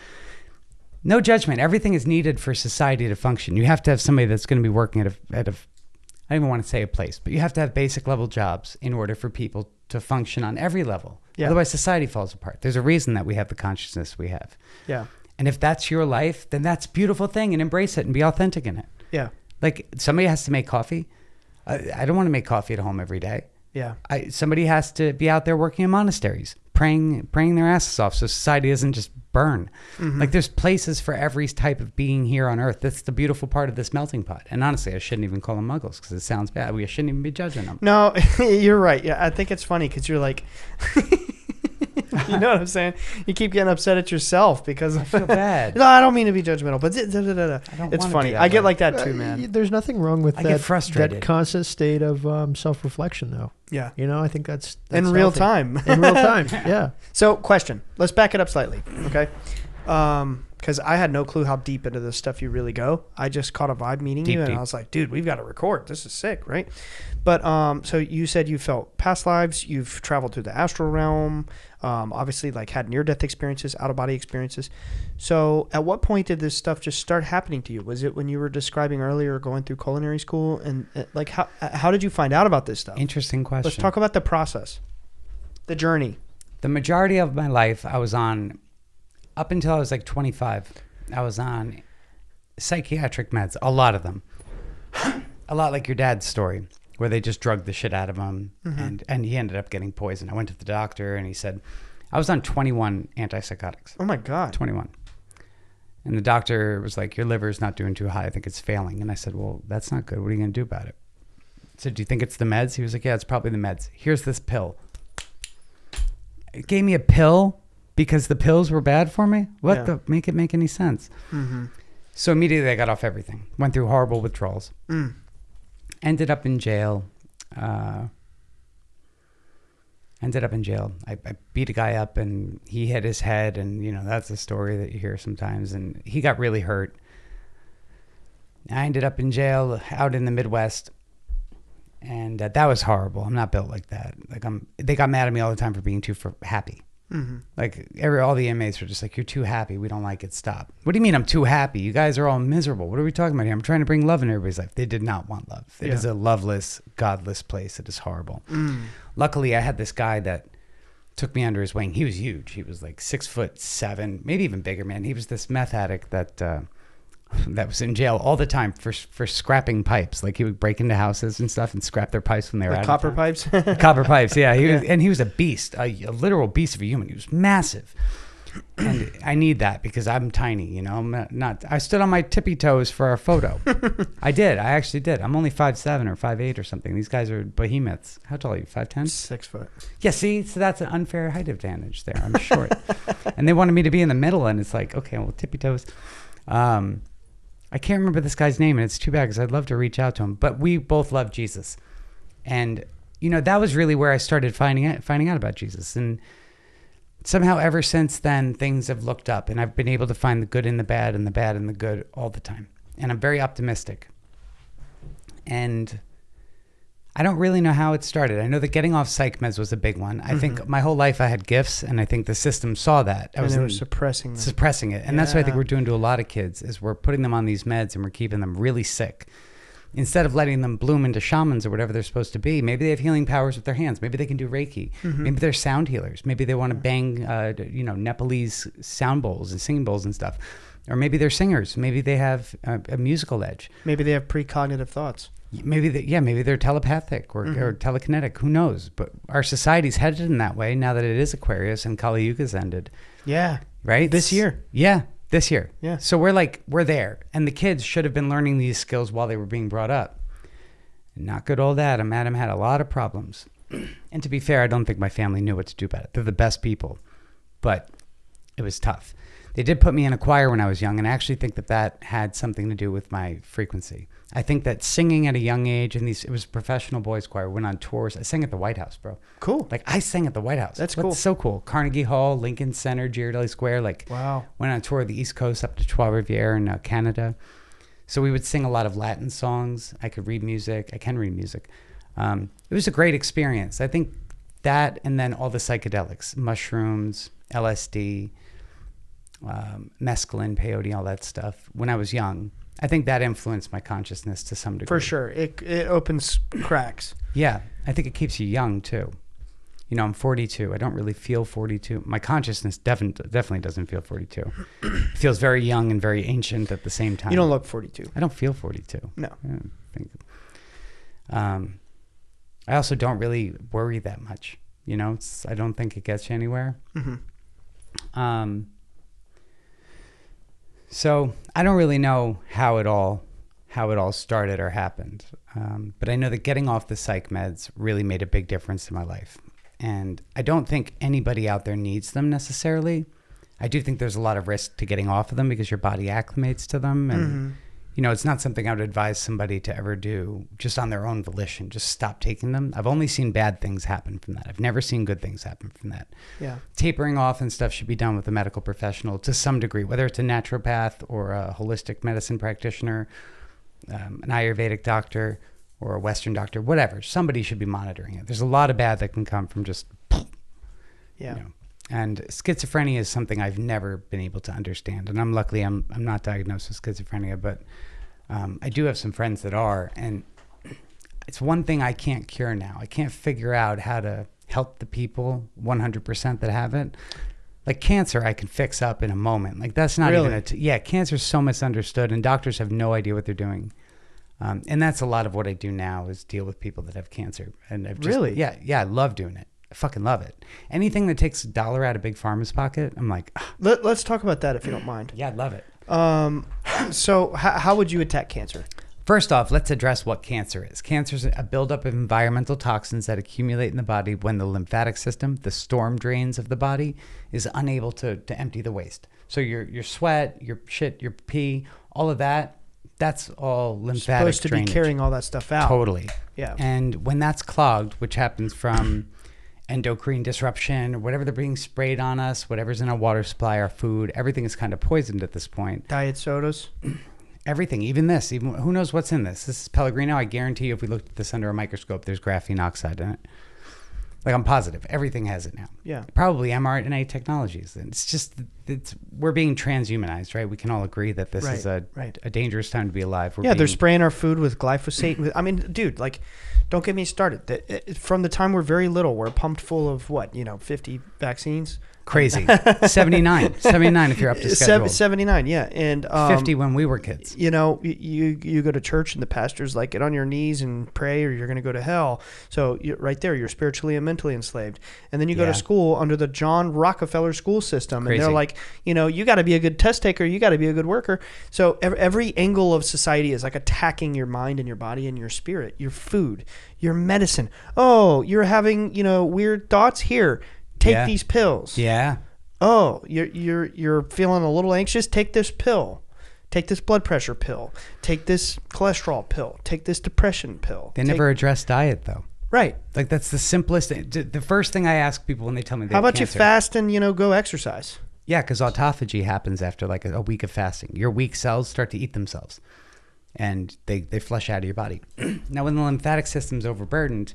No judgment. Everything is needed for society to function. You have to have somebody that's going to be working at a I don't even want to say a place, but you have to have basic level jobs in order for people to function on every level. Yeah. Otherwise, society falls apart. There's a reason that we have the consciousness we have. Yeah. And if that's your life, then that's a beautiful thing, and embrace it and be authentic in it. Yeah. Like somebody has to make coffee. I don't want to make coffee at home every day. Yeah. Somebody has to be out there working in monasteries, praying their asses off so society doesn't just burn. Like there's places for every type of being here on earth. That's the beautiful part of this melting pot. And honestly, I shouldn't even call them muggles because it sounds bad. We shouldn't even be judging them. No, you're right. Yeah, I think it's funny because you're like, you know what I'm saying? You keep getting upset at yourself because I feel bad. No, I don't mean to be judgmental, but it's funny. I get like that too, man. There's nothing wrong with get frustrated. That constant state of self-reflection, though. Yeah. You know, I think that's in real time. In real time, yeah. So, question. Let's back it up slightly, okay? Because because I had no clue how deep into this stuff you really go. I just caught a vibe meeting you, and I was like, dude, we've got to record. This is sick, right? But so you said you felt past lives. You've traveled through the astral realm. Obviously, like had near-death experiences, out-of-body experiences. So at what point did this stuff just start happening to you? Was it when you were describing earlier going through culinary school? And like how did you find out about this stuff? Interesting question. Let's talk about the process, the journey. The majority of my life, I was on, up until I was like 25, I was on psychiatric meds, a lot of them. A lot like your dad's story, where they just drugged the shit out of him, and he ended up getting poisoned. I went to the doctor, and he said, I was on 21 antipsychotics. Oh, my God. 21. And the doctor was like, your liver's not doing too high. I think it's failing. And I said, well, that's not good. What are you going to do about it? I said, do you think it's the meds? He was like, yeah, it's probably the meds. Here's this pill. It gave me a pill because the pills were bad for me? Make it make any sense? So immediately I got off everything. Went through horrible withdrawals. Ended up in jail. I beat a guy up and he hit his head, and that's a story that you hear sometimes, and he got really hurt. I ended up in jail out in the Midwest, and that was horrible. I'm not built like that. They got mad at me all the time for being too happy. Like all the inmates were just like, you're too happy. We don't like it. Stop. What do you mean I'm too happy? You guys are all miserable. What are we talking about here? I'm trying to bring love in everybody's life. They did not want love. It is a loveless, godless place. It is horrible. Luckily, I had this guy that took me under his wing. He was huge. He was like 6'7", maybe even bigger, man. He was this meth addict that was in jail all the time for scrapping pipes. Like he would break into houses and stuff and scrap their pipes when they were out copper pipes. Copper pipes, yeah. He was a beast, a literal beast of a human. He was massive, and I need that because I'm tiny. I'm not. I stood on my tippy toes for our photo. I did. I actually did. I'm only 5'7" or 5'8" or something. These guys are behemoths. How tall are you? 5'10"? 6 foot. Yeah. See, so that's an unfair height advantage there. I'm short, and they wanted me to be in the middle, and it's like, okay, well, tippy toes. I can't remember this guy's name, and it's too bad because I'd love to reach out to him. But we both love Jesus, and that was really where I started finding out about Jesus. And somehow, ever since then, things have looked up, and I've been able to find the good in the bad, and the bad in the good all the time. And I'm very optimistic. And I don't really know how it started. I know that getting off psych meds was a big one. I think my whole life I had gifts, and I think the system saw that. They were suppressing it. And that's what I think we're doing to a lot of kids, is we're putting them on these meds and we're keeping them really sick. Instead of letting them bloom into shamans or whatever they're supposed to be. Maybe they have healing powers with their hands. Maybe they can do Reiki. Maybe they're sound healers. Maybe they want to bang, Nepalese sound bowls and singing bowls and stuff. Or maybe they're singers. Maybe they have a musical edge. Maybe they have precognitive thoughts. Maybe they're telepathic or telekinetic. Who knows? But our society's headed in that way now that it is Aquarius and Kali Yuga's ended. Yeah. Right? This year. Yeah. This year. Yeah. So we're there. And the kids should have been learning these skills while they were being brought up. Not good old Adam. Adam had a lot of problems. And to be fair, I don't think my family knew what to do about it. They're the best people. But it was tough. They did put me in a choir when I was young, and I actually think that had something to do with my frequency. I think that singing at a young age, and it was a professional boys choir, went on tours. I sang at the White House, bro. Cool. Like, I sang at the White House. That's cool. So cool. Carnegie Hall, Lincoln Center, Ghirardelli Square. Like, wow. Went on a tour of the East Coast up to Trois-Rivières in Canada. So we would sing a lot of Latin songs. I could read music. I can read music. It was a great experience. I think that, and then all the psychedelics, mushrooms, LSD, mescaline, peyote, all that stuff. When I was young, I think that influenced my consciousness to some degree. For sure. It opens cracks. Yeah. I think it keeps you young too. I'm 42. I don't really feel 42. My consciousness definitely doesn't feel 42. It feels very young and very ancient at the same time. You don't look 42. I don't feel 42. No. I also don't really worry that much. I don't think it gets you anywhere. So I don't really know how it all started or happened. But I know that getting off the psych meds really made a big difference in my life. And I don't think anybody out there needs them necessarily. I do think there's a lot of risk to getting off of them because your body acclimates to them. And It's not something I would advise somebody to ever do just on their own volition. Just stop taking them. I've only seen bad things happen from that. I've never seen good things happen from that. Yeah. Tapering off and stuff should be done with a medical professional to some degree, whether it's a naturopath or a holistic medicine practitioner, an Ayurvedic doctor or a Western doctor, whatever. Somebody should be monitoring it. There's a lot of bad that can come from just, Yeah. And schizophrenia is something I've never been able to understand. And I'm not diagnosed with schizophrenia, but I do have some friends that are. And it's one thing I can't cure now. I can't figure out how to help the people 100% that have it. Like cancer, I can fix up in a moment. Like that's not Really? even cancer is so misunderstood, and doctors have no idea what they're doing. And that's a lot of what I do now is deal with people that have cancer. And I've just, Really? Yeah, I love doing it. I fucking love it. Anything that takes $1 out of Big Pharma's pocket, I'm like, Let's talk about that if you don't mind. yeah, I love it. So how would you attack cancer? First off, let's address what cancer is. Cancer is a buildup of environmental toxins that accumulate in the body when the lymphatic system, the storm drains of the body, is unable to empty the waste. So your sweat, your shit, your pee, all of that, that's all lymphatic Supposed to drainage. be carrying all that stuff out. Totally. Yeah. And when that's clogged, which happens from endocrine disruption or whatever they're being sprayed on us, whatever's in our water supply, our food, everything is kind of poisoned at this point. Diet sodas. Everything, even who knows what's in this? This is Pellegrino. I guarantee you if we looked at this under a microscope, there's graphene oxide in it. Like I'm positive. Everything has it now. Yeah. Probably mRNA technologies. And we're being transhumanized, right? We can all agree that this is a dangerous time to be alive. They're spraying our food with glyphosate. I mean, dude, like, don't get me started. From the time we're very little, we're pumped full of 50 vaccines. Crazy. 79 if you're up to schedule. 79, yeah. And 50 when we were kids. You go to church and the pastor's like, get on your knees and pray or you're going to go to hell. So right there, you're spiritually and mentally enslaved. And then you go to school under the John Rockefeller school system. Crazy. And they're like, you got to be a good test taker. You got to be a good worker. So every angle of society is like attacking your mind and your body and your spirit, your food, your medicine. Oh, you're having, weird thoughts here. Take these pills. Yeah. Oh, you're feeling a little anxious? Take this pill. Take this blood pressure pill. Take this cholesterol pill. Take this depression pill. They never address diet though. Right. Like that's the simplest thing. The first thing I ask people when they tell me they How have about cancer, you fast and go exercise? Yeah, because autophagy happens after like a week of fasting. Your weak cells start to eat themselves, and they flush out of your body. Now, when the lymphatic system's overburdened,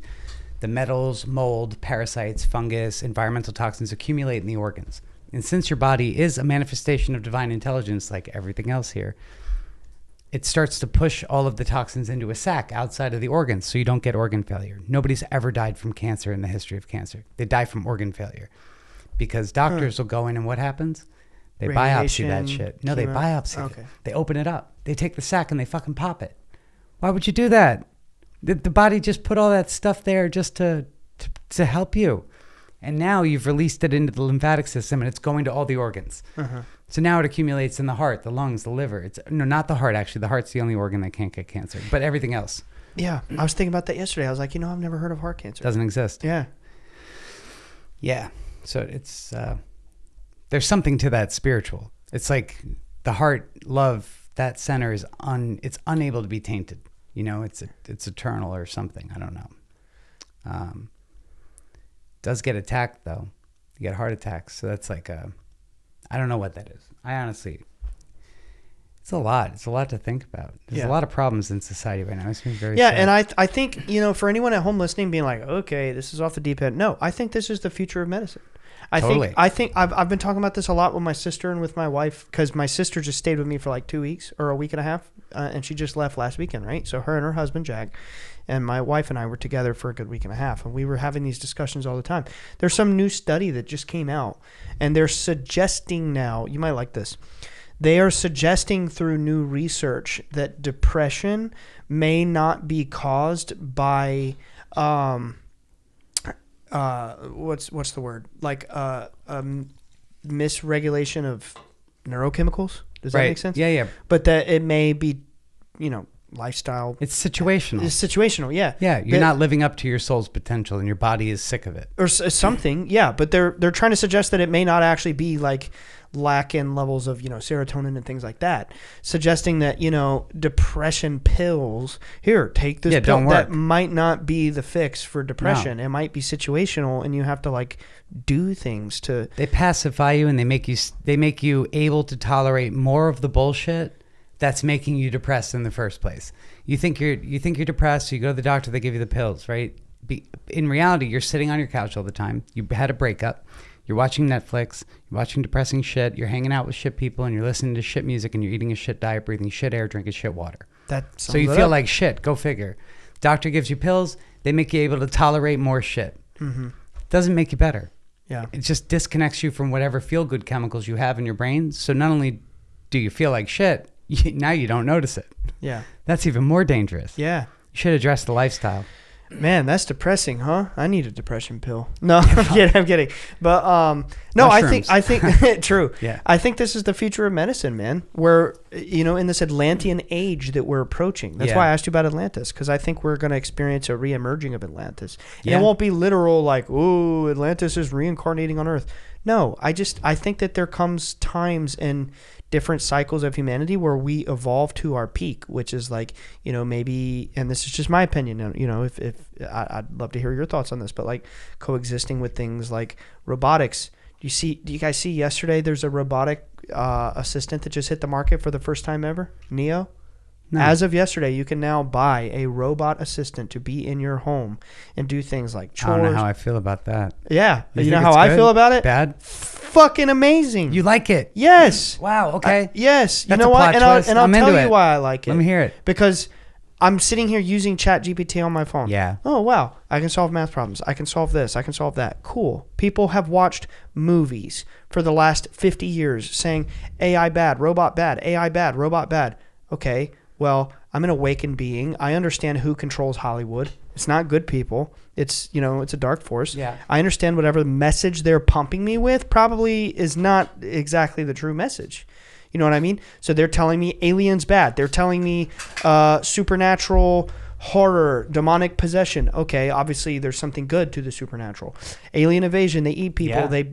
the metals, mold, parasites, fungus, environmental toxins accumulate in the organs. And since your body is a manifestation of divine intelligence, like everything else here, it starts to push all of the toxins into a sac outside of the organs so you don't get organ failure. Nobody's ever died from cancer in the history of cancer. They die from organ failure because doctors will go in and what happens? They biopsy that shit. No, they biopsy it. They open it up. They take the sac and they fucking pop it. Why would you do that? The body just put all that stuff there just to help you. And now you've released it into the lymphatic system and it's going to all the organs. Uh-huh. So now it accumulates in the heart, the lungs, the liver. Not the heart, actually. The heart's the only organ that can't get cancer, but everything else. Yeah. I was thinking about that yesterday. I was like, I've never heard of heart cancer. Doesn't exist. Yeah. Yeah. So it's, there's something to that spiritual. It's like the heart, love, that center is it's unable to be tainted. It's eternal or something. I don't know. Does get attacked though. You get heart attacks. So that's like I don't know what that is. I honestly, it's a lot. It's a lot to think about. There's a lot of problems in society right now. It's been very sad. And I think, for anyone at home listening being like, okay, this is off the deep end. No, I think this is the future of medicine. I think I've been talking about this a lot with my sister and with my wife because my sister just stayed with me for like 2 weeks or a week and a half, and she just left last weekend, right? So her and her husband Jack, and my wife and I were together for a good week and a half, and we were having these discussions all the time. There's some new study that just came out, and they're suggesting now, you might like this. They are suggesting through new research that depression may not be caused by what's the word? Like misregulation of neurochemicals. Does that make sense? Yeah. But that it may be, lifestyle. It's situational. It's situational, yeah. Yeah, you're not living up to your soul's potential and your body is sick of it. Or something, yeah. But they're trying to suggest that it may not actually be like lack in levels of, serotonin and things like that, suggesting that, depression pills, here, take this pill, don't work. that might not be the fix for depression. No. It might be situational, and you have to like do things to. They pacify you, and they make you able to tolerate more of the bullshit that's making you depressed in the first place. You think you're depressed, so you go to the doctor, they give you the pills, right? In reality, you're sitting on your couch all the time. You had a breakup. You're watching Netflix. You're watching depressing shit. You're hanging out with shit people, and you're listening to shit music, and you're eating a shit diet, breathing shit air, drinking shit water. So you feel like shit. Go figure. Doctor gives you pills. They make you able to tolerate more shit. Mm-hmm. Doesn't make you better. Yeah. It just disconnects you from whatever feel-good chemicals you have in your brain. So not only do you feel like shit, now you don't notice it. Yeah. That's even more dangerous. Yeah. You should address the lifestyle. Man, that's depressing, huh? I need a depression pill. No, I'm kidding. But no, Mushrooms. I think true. Yeah. I think this is the future of medicine, man. We're in this Atlantean age that we're approaching. That's why I asked you about Atlantis, because I think we're going to experience a re-emerging of Atlantis. And it won't be literal like, ooh, Atlantis is reincarnating on Earth. No, I think that there comes times in different cycles of humanity where we evolve to our peak, which is like, maybe, and this is just my opinion, if I'd love to hear your thoughts on this, but like coexisting with things like robotics. Do you guys see yesterday there's a robotic assistant that just hit the market for the first time ever? Neo? No. As of yesterday, you can now buy a robot assistant to be in your home and do things like chores. I don't know how I feel about that. Yeah. You know how I feel about it? Bad? Fucking amazing. You like it? Yes. Wow. Okay. Yes. That's you know what? And I'll tell you why I like it. Let me hear it. Because I'm sitting here using ChatGPT on my phone. Yeah. Oh, wow. I can solve math problems. I can solve this. I can solve that. Cool. People have watched movies for the last 50 years saying AI bad, robot bad, AI bad, robot bad. Okay. Well, I'm an awakened being. I understand who controls Hollywood. It's not good people. It's, it's a dark force. Yeah. I understand whatever message they're pumping me with probably is not exactly the true message. You know what I mean? So they're telling me aliens bad. They're telling me supernatural horror, demonic possession. Okay, obviously there's something good to the supernatural. Alien invasion. They eat people. Yeah.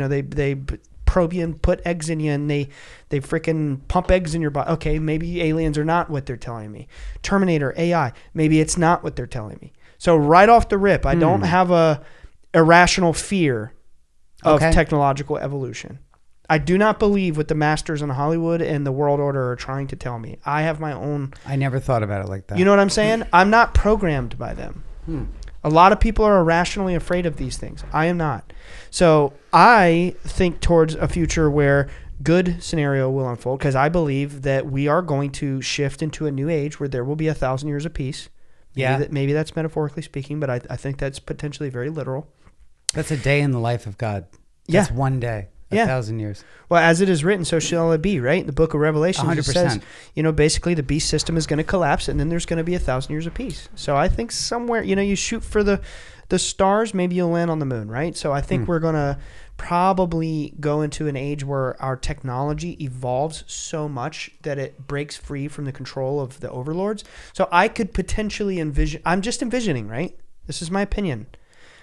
They probe you and put eggs in you, and they freaking pump eggs in your body. Okay, maybe aliens are not what they're telling me. Terminator, AI, maybe it's not what they're telling me. So right off the rip, I don't have a irrational fear of technological evolution. I do not believe what the masters in Hollywood and the world order are trying to tell me. I have my own. I never thought about it like that. You know what I'm saying? I'm not programmed by them. A lot of people are irrationally afraid of these things. I am not. So I think towards a future where good scenario will unfold, because I believe that we are going to shift into a new age where there will be 1,000 years of peace. Maybe that's metaphorically speaking, but I think that's potentially very literal. That's a day in the life of God. That's one day. 1,000 years. Well, as it is written, so shall it be, right? In the book of Revelation, 100%. It says, basically the beast system is going to collapse, and then there's going to be 1,000 years of peace. So I think somewhere, you shoot for the stars, maybe you'll land on the moon, right? So I think we're going to probably go into an age where our technology evolves so much that it breaks free from the control of the overlords. So I could potentially envision, I'm just envisioning, right? This is my opinion.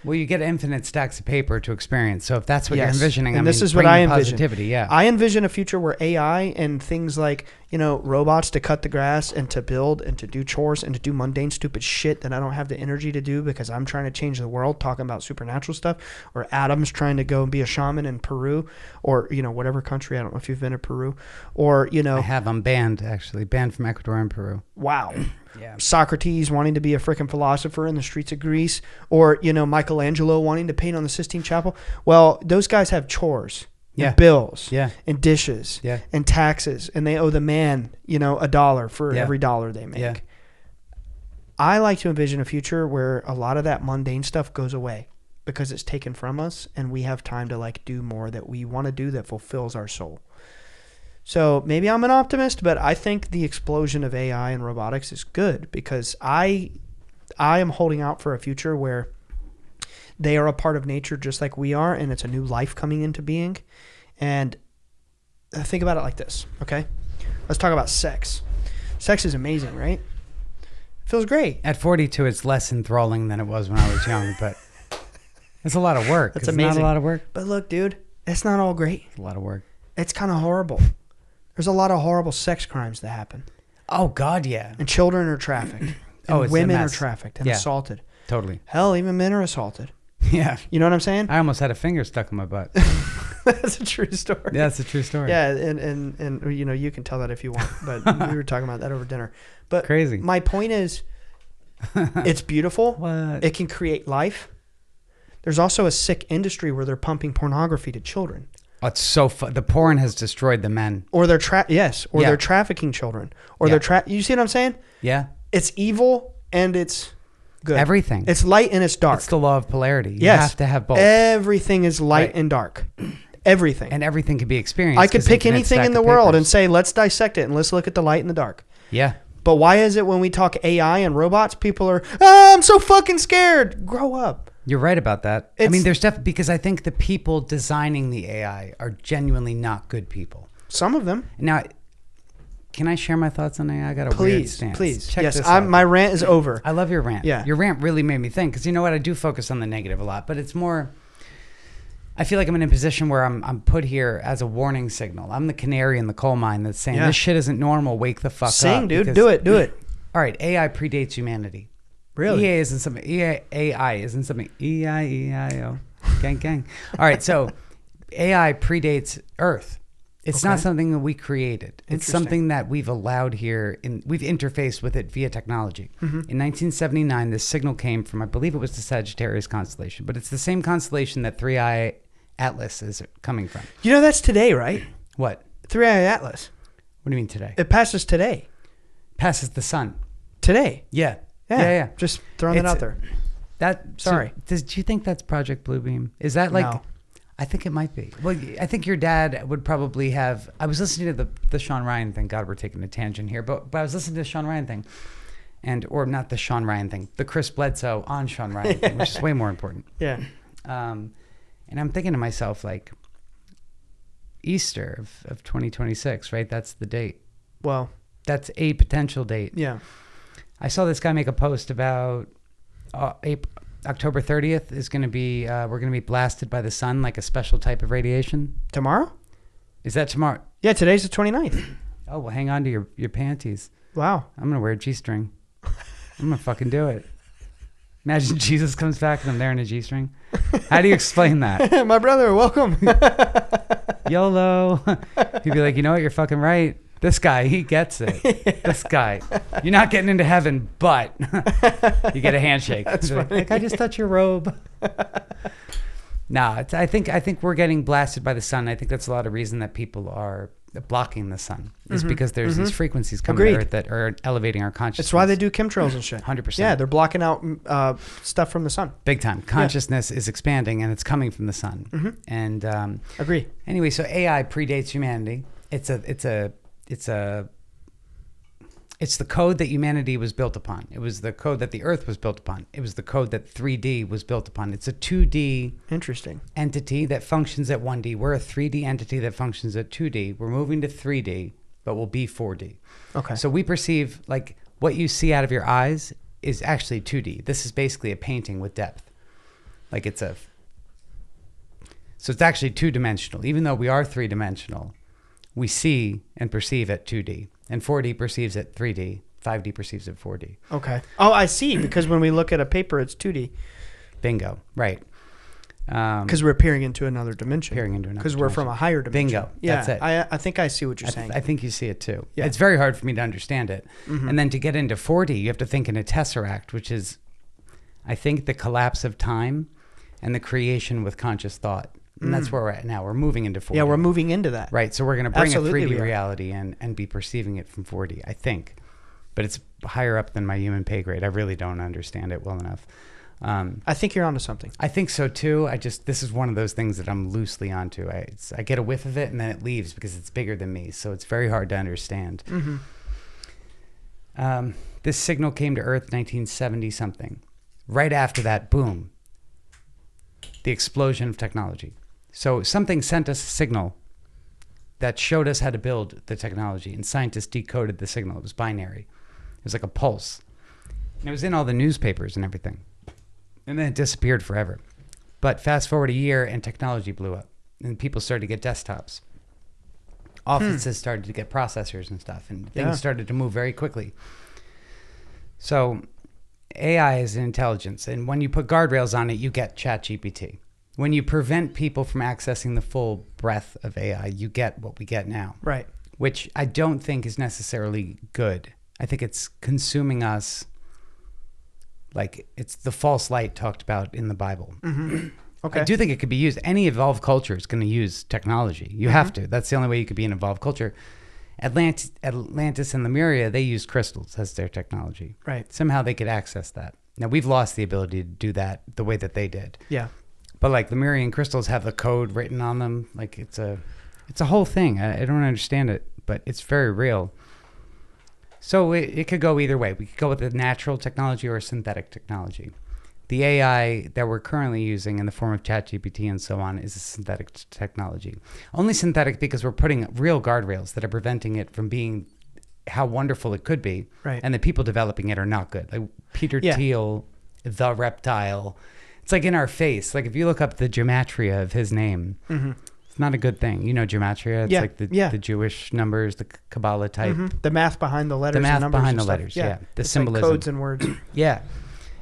Well, you get infinite stacks of paper to experience. So if that's what you're envisioning, this is what I envision. Positivity, yeah. I envision a future where AI and things like, robots to cut the grass and to build and to do chores and to do mundane, stupid shit that I don't have the energy to do because I'm trying to change the world, talking about supernatural stuff, or Adam's trying to go and be a shaman in Peru, or, whatever country. I don't know if you've been to Peru, or, I have. I'm banned from Ecuador and Peru. Wow. Yeah. Socrates wanting to be a freaking philosopher in the streets of Greece, or, Michelangelo wanting to paint on the Sistine Chapel. Well, those guys have chores. And bills and dishes and taxes, and they owe the man, $1 for every dollar they make. Yeah. I like to envision a future where a lot of that mundane stuff goes away because it's taken from us, and we have time to do more that we want to do that fulfills our soul. So maybe I'm an optimist, but I think the explosion of AI and robotics is good because I am holding out for a future where they are a part of nature just like we are, and it's a new life coming into being. And think about it like this, okay? Let's talk about sex. Sex is amazing, right? It feels great. At 42, it's less enthralling than it was when I was young, but it's a lot of work. That's amazing. Not a lot of work. But look, dude, it's not all great. It's a lot of work. It's kind of horrible. There's a lot of horrible sex crimes that happen. Oh, God, yeah. And children are trafficked. And It's a women are mess. trafficked and Yeah. assaulted. Totally. Hell, even men are assaulted. Yeah. You know what I'm saying? I almost had a finger stuck in my butt. That's a true story. Yeah, that's a true story. Yeah, and you know, you can tell that if you want, but we were talking about that over dinner. But Crazy. my point is, it's beautiful. What? It can create life. There's also a sick industry where they're pumping pornography to children. Oh, it's so fun. The porn has destroyed the men. Or they're Yeah. they're trafficking children. Or Yeah. you see what I'm saying? Yeah. It's evil and it's good. Everything. It's light and it's dark. It's the law of polarity. You Yes. have to have both. Everything is light Right. and dark. Everything. And everything can be experienced. I could 'cause pick infinite anything stack in the of world and papers. say, let's dissect it and let's look at the light and the dark. Yeah. But why is it when we talk AI and robots, people are, oh, I'm so fucking scared. Grow up. You're right about that. I It's- mean, there's definitely, because I think the people designing the AI are genuinely not good people. Some of them. Now, can I share my thoughts on AI? I got a weird Please, stance. please. Check Yes, this out. my rant is over. I love your rant. Yeah. Your rant really made me think, because you know what? I do focus on the negative a lot, but it's more, I feel like I'm in a position where I'm put here as a warning signal. I'm the canary in the coal mine that's saying, Yeah. this shit isn't normal. Wake the fuck up. Sing, dude. because- Do it. Do it. All right. AI predates humanity. Really? AI isn't something. AI isn't something. E-I-E-I-O. Gang, gang. All right. So AI predates Earth. It's not Okay. something that we created. It's Interesting. something that we've allowed here. We've interfaced with it via technology. In 1979, this signal came from, I believe it was the Sagittarius constellation, but it's the same constellation that 3i Atlas is coming from. You know, that's today, right? What? 3i Atlas. What do you mean today? It passes today. Passes the sun. Today. Yeah. Yeah. Yeah. Just throwing it It's- out there. Sorry. Do you think that's Project Bluebeam? Is that like? No. I think it might be. Well, I think your dad would probably have. I was listening to the Sean Ryan thing. God, we're taking a tangent here, but I was listening to the Sean Ryan thing, or not the Sean Ryan thing, the Chris Bledsoe on Sean Ryan thing, which is way more important. Yeah. And I'm thinking to myself, like, Easter of 2026, right? That's the date. Well, That's a potential date. yeah. I saw this guy make a post about October 30th is going to be, we're going to be blasted by the sun like a special type of radiation. Tomorrow? Is that tomorrow? Yeah, today's the 29th. Oh, well, hang on to your panties. Wow. I'm going to wear a G-string. I'm going to fucking do it. Imagine Jesus comes back and I'm there in a G-string. How do you explain that? My brother, welcome. YOLO. He'd be like, you know what? You're fucking right. This guy, he gets it. This guy. You're not getting into heaven, but you get a handshake. That's Like, funny. I just touch your robe. I think we're getting blasted by the sun. I think that's a lot of reason that people are blocking the sun is because there's these frequencies coming Agreed. to Earth that are elevating our consciousness. That's why they do chemtrails and shit. 100%. Yeah, they're blocking out stuff from the sun. Big time. Consciousness is expanding and it's coming from the sun. And Agree. anyway, so AI predates humanity. It's the code that humanity was built upon. It was the code that the Earth was built upon. It was the code that 3D was built upon. It's a 2D Interesting. entity that functions at 1D. We're a 3D entity that functions at 2D. We're moving to 3D, but we'll be 4D. Okay. So we perceive, like, what you see out of your eyes is actually 2D. This is basically a painting with depth. Like so it's actually two-dimensional. Even though we are three-dimensional, we see and perceive at 2D. And 4D perceives at 3D. 5D perceives at 4D. Okay. Oh, I see. Because when we look at a paper, it's 2D. Bingo. Right. Because we're peering into another dimension. Peering into another Because we're from a higher dimension. Bingo. Yeah, That's it. I think I see what you're saying. I think you see it too. Yeah. It's very hard for me to understand it. And then to get into 4D, you have to think in a tesseract, which is, I think, the collapse of time and the creation with conscious thought. And that's where we're at now. We're moving into 4D. Yeah, we're moving into that. Right. So we're going to bring Absolutely a we 3D are. reality and be perceiving it from 4D, I think. But it's higher up than my human pay grade. I really don't understand it well enough. I think you're onto something. I think so too. This is one of those things that I'm loosely onto. I get a whiff of it and then it leaves because it's bigger than me. So it's very hard to understand. This signal came to Earth 1970 something. Right after that, boom, the explosion of technology. So something sent us a signal that showed us how to build the technology, and scientists decoded the signal. It was binary. It was like a pulse. And it was in all the newspapers and everything. And then it disappeared forever. But fast forward a year and technology blew up and people started to get desktops. Offices started to get processors and stuff, and things started to move very quickly. So AI is an intelligence, and when you put guardrails on it, you get ChatGPT. When you prevent people from accessing the full breadth of AI, you get what we get now. Right. Which I don't think is necessarily good. I think it's consuming us like it's the false light talked about in the Bible. Mm-hmm. Okay. I do think it could be used. Any evolved culture is going to use technology. You have to. That's the only way you could be an evolved culture. Atlantis and Lemuria, they used crystals as their technology. Right. Somehow they could access that. Now, we've lost the ability to do that the way that they did. Yeah. But like Lemurian crystals have the code written on them. Like it's a whole thing. I don't understand it, but it's very real. So it could go either way. We could go with a natural technology or a synthetic technology. The AI that we're currently using in the form of ChatGPT and so on is a synthetic technology. Only synthetic because we're putting real guardrails that are preventing it from being how wonderful it could be. Right. And the people developing it are not good. Like Peter Thiel, the reptile. It's like in our face. Like if you look up the gematria of his name, it's not a good thing. You know gematria? It's like the Jewish numbers, the Kabbalah type. The math behind the letters. The math and numbers behind and the stuff. letters, yeah. The it's symbolism. like codes and words. Yeah.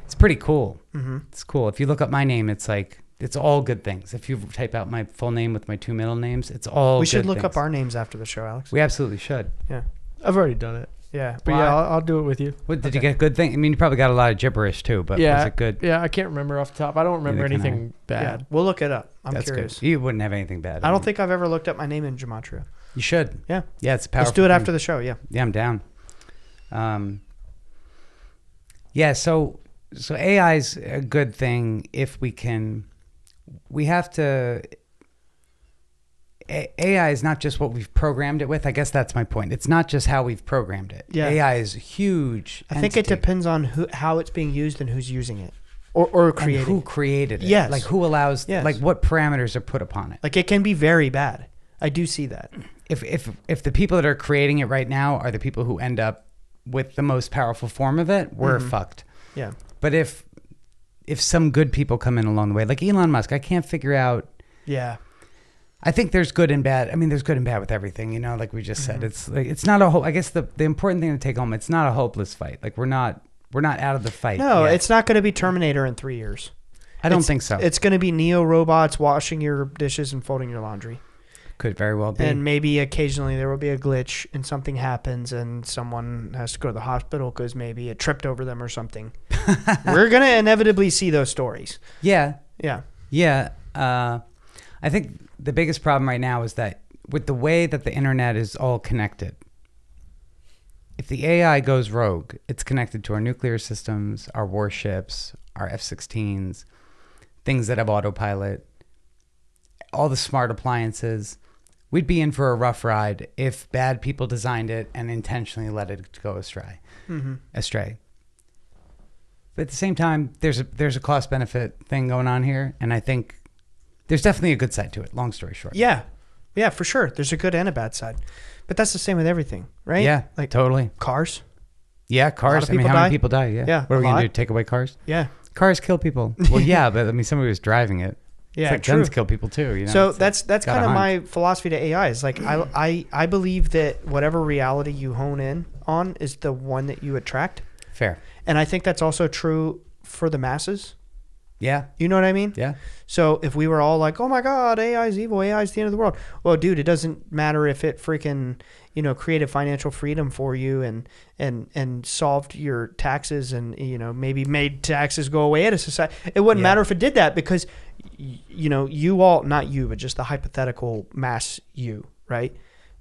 It's pretty cool. It's cool. If you look up my name, it's like, it's all good things. If you type out my full name with my 2 middle names, it's all We good should look things. up our names after the show, Alex. We absolutely should. Yeah. I've already done it. Yeah. But yeah, I'll do it with you. What, did you get good thing? I mean, you probably got a lot of gibberish too, but was it good? Yeah, I can't remember off the top. I don't remember Neither can anything Yeah. bad. We'll look it up. I'm That's curious. good. You wouldn't have anything bad. I don't think I've ever looked up my name in gematria. You should. Yeah. Yeah, it's a powerful Let's do it thing. after the show. Yeah. Yeah, I'm down. Yeah, so AI is a good thing if we can. We have to. AI is not just what we've programmed it with. I guess that's my point. It's not just how we've programmed it. Yeah. AI is a huge. I think it entity. depends on how it's being used and who's using it, or And creating. who created it. Yes. Like who allows. Yes. Like what parameters are put upon it. Like it can be very bad. I do see that. If the people that are creating it right now are the people who end up with the most powerful form of it, we're fucked. Yeah. But if some good people come in along the way, like Elon Musk, I can't figure out. Yeah. I think there's good and bad. I mean, there's good and bad with everything, you know, like we just said. It's like it's not a whole. I guess the important thing to take home, it's not a hopeless fight. Like we're not out of the fight. No, yet. it's not going to be Terminator in 3 years. I don't think so. It's going to be Neo robots washing your dishes and folding your laundry. Could very well be. And maybe occasionally there will be a glitch and something happens and someone has to go to the hospital because maybe it tripped over them or something. We're going to inevitably see those stories. Yeah. Yeah. Yeah. I think the biggest problem right now is that with the way that the internet is all connected, if the AI goes rogue, it's connected to our nuclear systems, our warships, our F-16s, things that have autopilot, all the smart appliances. We'd be in for a rough ride if bad people designed it and intentionally let it go astray. But at the same time, there's a cost benefit thing going on here, and I think there's definitely a good side to it. Long story short. Yeah. Yeah, for sure. There's a good and a bad side. But that's the same with everything, right? Yeah, like totally. Cars. Yeah, cars. I mean, how many people die? Yeah. Yeah, What are we a going to lot. do? Take away cars? Yeah. Cars kill people. Well, yeah, but I mean, somebody was driving it. Yeah, It's like true. guns kill people too. You know. So It's that's like, kind gotta of hunt. my philosophy to AI is like I believe that whatever reality you hone in on is the one that you attract. Fair. And I think that's also true for the masses. Yeah. You know what I mean? Yeah. So if we were all like, oh my God, AI is evil, AI is the end of the world. Well, dude, it doesn't matter if it freaking, created financial freedom for you and solved your taxes and, maybe made taxes go away at a society. It wouldn't matter if it did that because, you all, not you, but just the hypothetical mass you, right?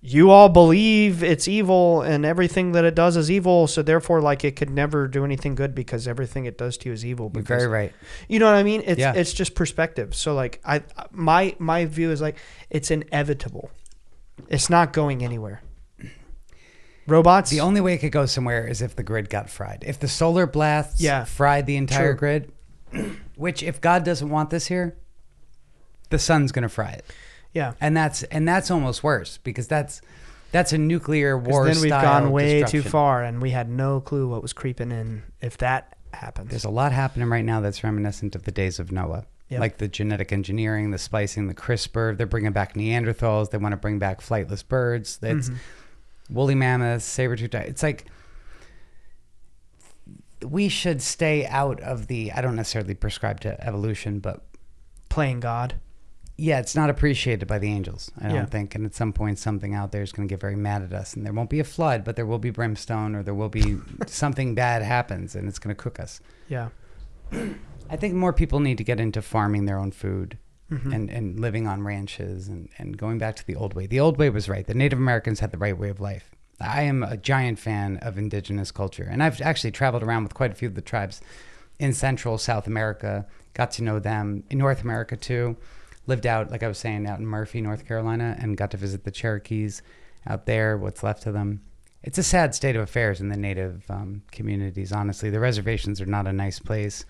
You all believe it's evil and everything that it does is evil. So therefore, like it could never do anything good because everything it does to you is evil. You're Because, very right. you know what I mean? It's Yeah. it's just perspective. So like my view is like it's inevitable. It's not going anywhere. Robots. The only way it could go somewhere is if the grid got fried. If the solar blasts fried the entire True. grid, which if God doesn't want this here, the sun's going to fry it. Yeah. And that's almost worse because that's a nuclear war Then we've style gone way too destruction. far, and we had no clue what was creeping in if that happens. There's a lot happening right now that's reminiscent of the days of Noah. Yep. like the genetic engineering, the splicing, the CRISPR. They're bringing back Neanderthals. They want to bring back flightless birds. It's woolly mammoths, saber-toothed. It's like we should stay out of the, I don't necessarily prescribe to evolution, but Playing God. yeah, it's not appreciated by the angels, I don't Yeah. think. And at some point, something out there is going to get very mad at us. And there won't be a flood, but there will be brimstone, or there will be something bad happens, and it's going to cook us. Yeah. I think more people need to get into farming their own food Mm-hmm. and living on ranches and going back to the old way. The old way was right. The Native Americans had the right way of life. I am a giant fan of indigenous culture. And I've actually traveled around with quite a few of the tribes in Central South America, got to know them. In North America, too. Lived out, like I was saying, out in Murphy, North Carolina, and got to visit the Cherokees out there, what's left of them. It's a sad state of affairs in the Native communities, honestly. The reservations are not a nice place.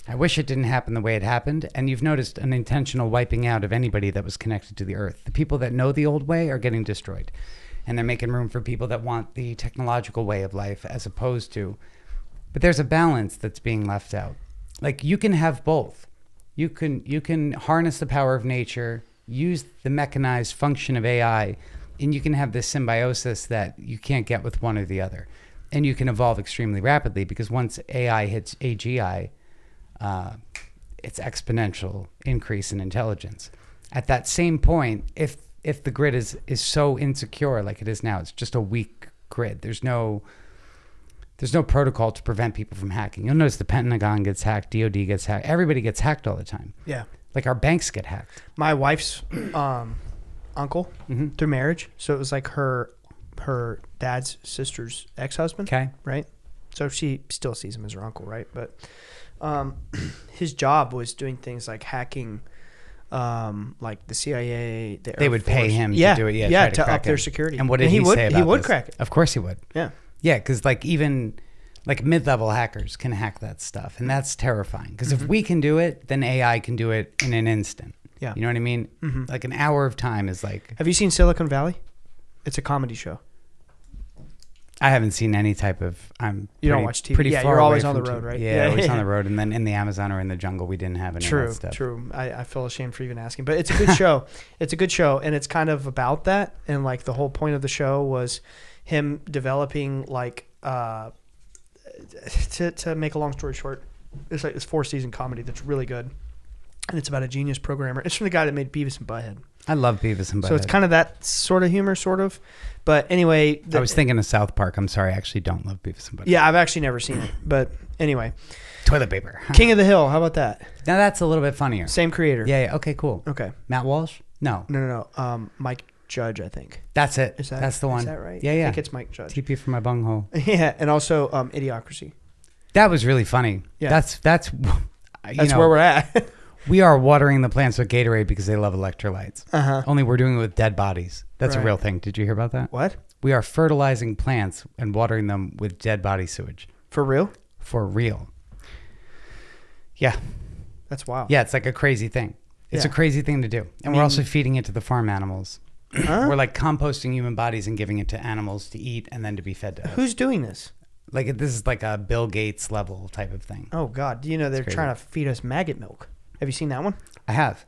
I wish it didn't happen the way it happened. And you've noticed an intentional wiping out of anybody that was connected to the earth. The people that know the old way are getting destroyed. And they're making room for people that want the technological way of life as opposed to. But there's a balance that's being left out. Like, you can have both. You can harness the power of nature, use the mechanized function of AI, and you can have this symbiosis that you can't get with one or the other. And you can evolve extremely rapidly, because once AI hits AGI, it's exponential increase in intelligence. At that same point, if the grid is so insecure like it is now, it's just a weak grid. There's no protocol to prevent people from hacking. You'll notice the Pentagon gets hacked, DOD gets hacked. Everybody gets hacked all the time. Yeah. Like, our banks get hacked. My wife's uncle through marriage. So it was like her dad's sister's ex-husband. Okay. Right. So she still sees him as her uncle, right? But his job was doing things like hacking, like the CIA. The They Air would pay Force. him Yeah, to do it. Yeah, yeah, try to crack up their it. security. And what did And he would, say about He would this? crack it. Of course he would. Yeah. Yeah, because like even like mid-level hackers can hack that stuff, and that's terrifying. Because if we can do it, then AI can do it in an instant. Yeah. You know what I mean? Like an hour of time is like. Have you seen Silicon Valley? It's a comedy show. I haven't seen any type of. You don't watch TV. Pretty Yeah, far you're away always on the from road, TV. right? Yeah, Yeah, always yeah. on the road, and then in the Amazon or in the jungle, we didn't have any of that stuff. True. I feel ashamed for even asking, but it's a good show. It's a good show, and it's kind of about that. And like the whole point of the show was him developing like to make a long story short, it's like this 4-season comedy that's really good, and it's about a genius programmer. It's from the guy that made Beavis and Butthead. I love Beavis and Butthead. So it's kind of that sort of humor, sort of. But anyway, I was thinking of South Park. I'm sorry, I actually don't love Beavis and Butthead. yeah, I've actually never seen it, but anyway, Toilet paper. King of the Hill. How about that? Now that's a little bit funnier. Same creator. Yeah. Okay. Cool. Okay. Matt Walsh? No. No. Mike Judge, I think. That's it. That's the one. Is that right? Yeah. I Yeah. think it's Mike Judge. TP for my bunghole. Yeah, and also Idiocracy. That was really funny. Yeah. That's That's where we're at. We are watering the plants with Gatorade because they love electrolytes. Uh-huh. Only we're doing it with dead bodies. That's a Right. real thing. Did you hear about that? What? We are fertilizing plants and watering them with dead body sewage. For real? For real. Yeah. That's wild. Yeah, it's like a crazy thing. It's Yeah. a crazy thing to do. And we're also feeding it to the farm animals. Huh? We're like composting human bodies and giving it to animals to eat and then to be fed to us. Who's doing this? Like, this is like a Bill Gates level type of thing. Oh, God. Do you know they're crazy. trying to feed us maggot milk? Have you seen that one? I have.